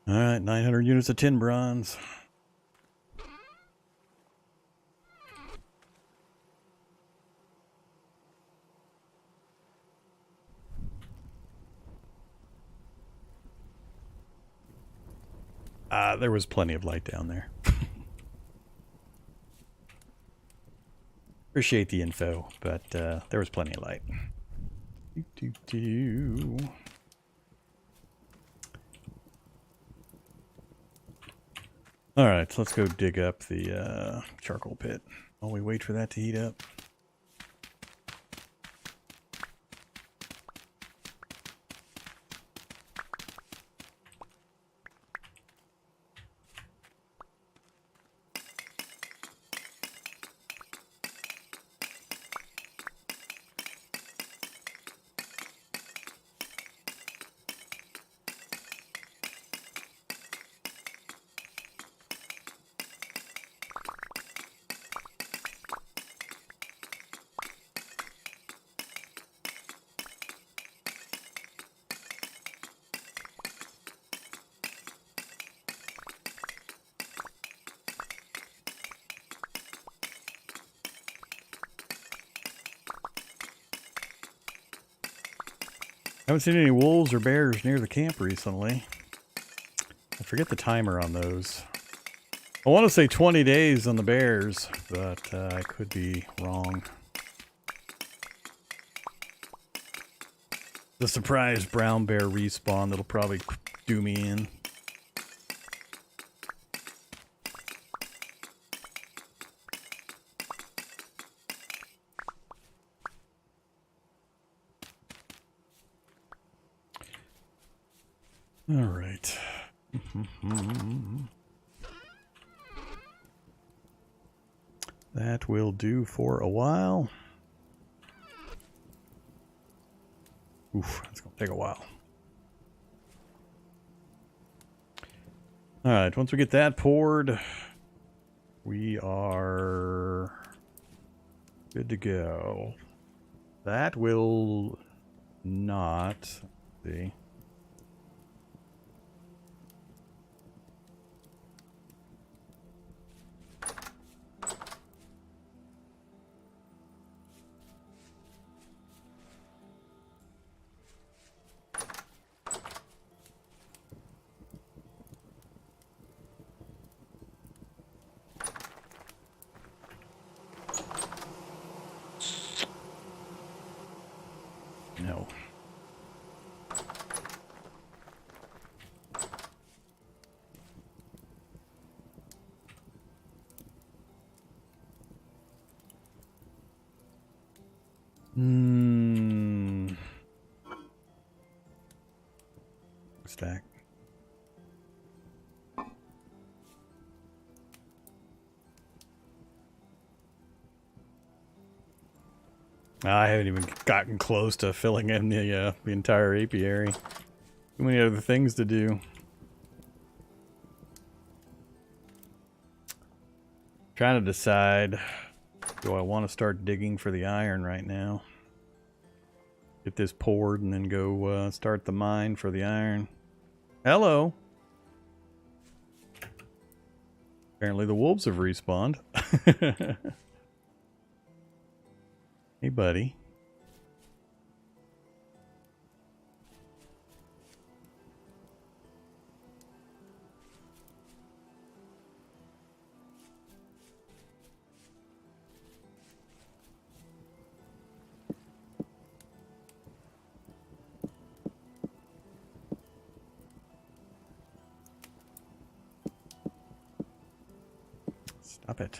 All right, 900 units of tin bronze. There was plenty of light down there. Appreciate the info, but there was plenty of light. All right, so let's go dig up the charcoal pit while we wait for that to heat up. Haven't seen any wolves or bears near the camp recently. I forget the timer on those. I want to say 20 days on the bears, but I could be wrong. The surprise brown bear respawn that'll probably do me in. All right. That will do for a while. Oof, that's going to take a while. All right, once we get that poured, we are good to go. That will not, let's see. No. Stack. I haven't even gotten close to filling in the entire apiary. Too many other things to do. Trying to decide, do I want to start digging for the iron right now? Get this poured and then go start the mine for the iron. Hello. Apparently the wolves have respawned. Hey, buddy. Stop it.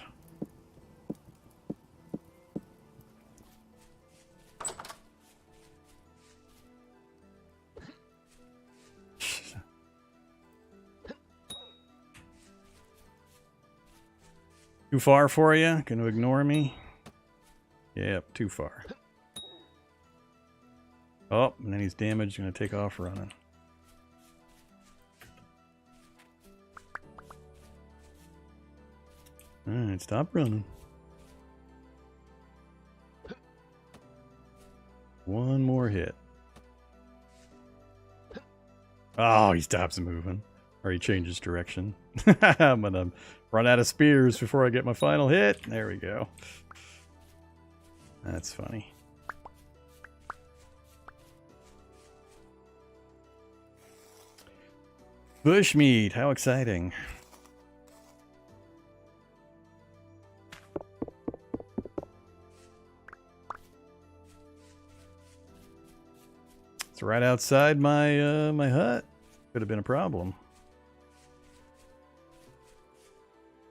Too far for you? Can you ignore me? Yep, too far. Oh, and then he's damaged. Gonna take off running. Alright, stop running. One more hit. Oh, he stops moving. Or he changes direction. I'm gonna run out of spears before I get my final hit. There we go. That's funny. Bushmeat, how exciting. It's right outside my my hut. Could have been a problem.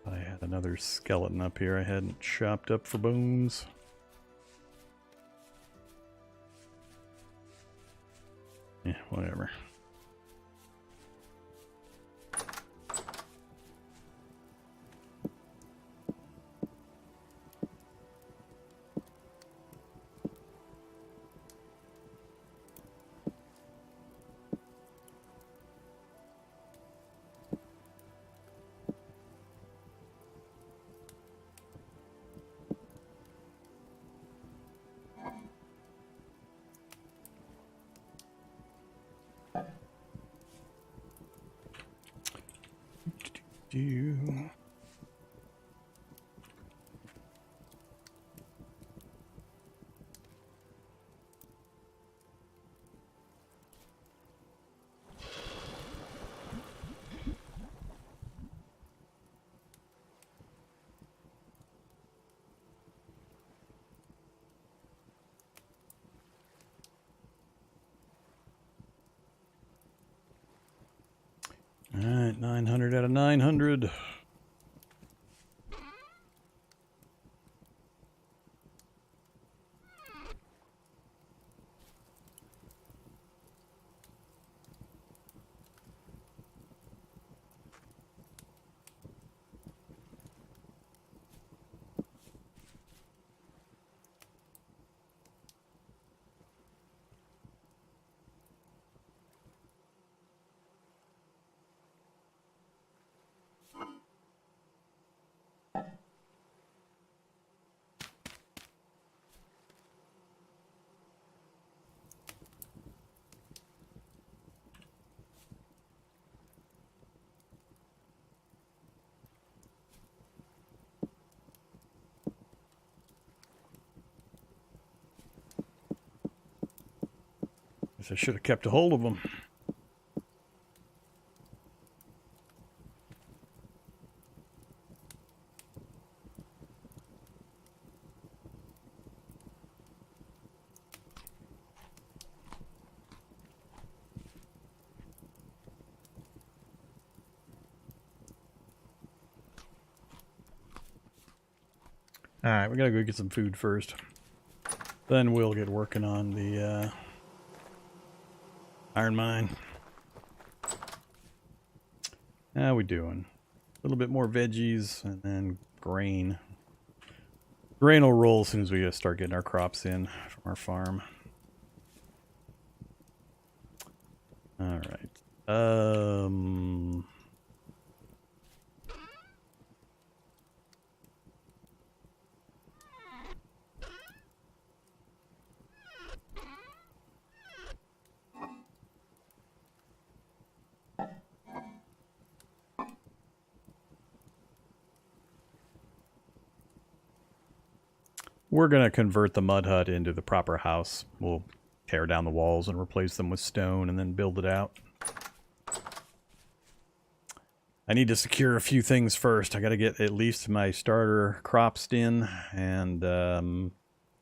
I had another skeleton up here I hadn't chopped up for bones. Yeah, whatever. Do 900 out of 900. Guess I should have kept a hold of them. Alright, we gotta go get some food first. Then we'll get working on the iron mine. How we doing? A little bit more veggies and then grain. Grain will roll as soon as we start getting our crops in from our farm. Alright. We're going to convert the mud hut into the proper house. We'll tear down the walls and replace them with stone and then build it out. I need to secure a few things first. I got to get at least my starter crops in, and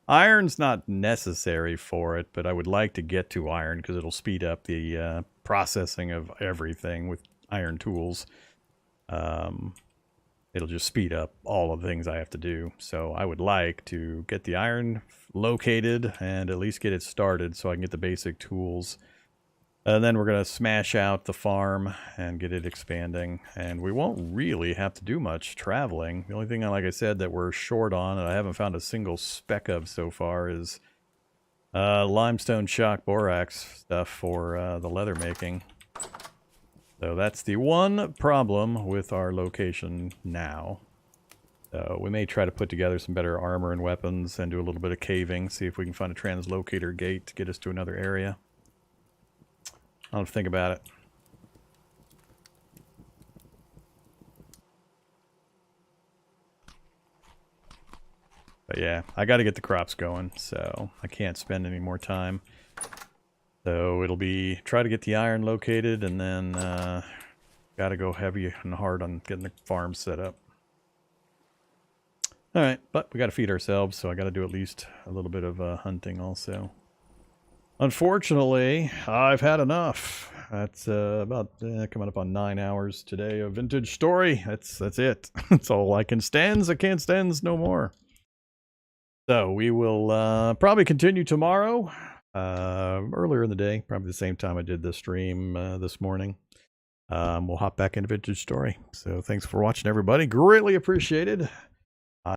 iron's not necessary for it, but I would like to get to iron because it'll speed up the processing of everything with iron tools. It'll just speed up all of the things I have to do. So I would like to get the iron located and at least get it started so I can get the basic tools. Then we're going to smash out the farm and get it expanding. And we won't really have to do much traveling. The only thing, like I said, that we're short on, and I haven't found a single speck of so far, is limestone shock borax stuff for the leather making. So that's the one problem with our location now. So we may try to put together some better armor and weapons and do a little bit of caving, see if we can find a translocator gate to get us to another area. I'll have to think about it. But yeah, I got to get the crops going, so I can't spend any more time. So it'll be try to get the iron located, and then got to go heavy and hard on getting the farm set up. All right, but we got to feed ourselves, so I got to do at least a little bit of hunting also. Unfortunately, I've had enough. That's about coming up on 9 hours today of Vintage Story. That's it. That's all I can stands. I can't stands no more. So we will probably continue tomorrow, earlier in the day, probably the same time I did the stream this morning. We'll hop back into Vintage Story. So thanks for watching, everybody. Greatly appreciated.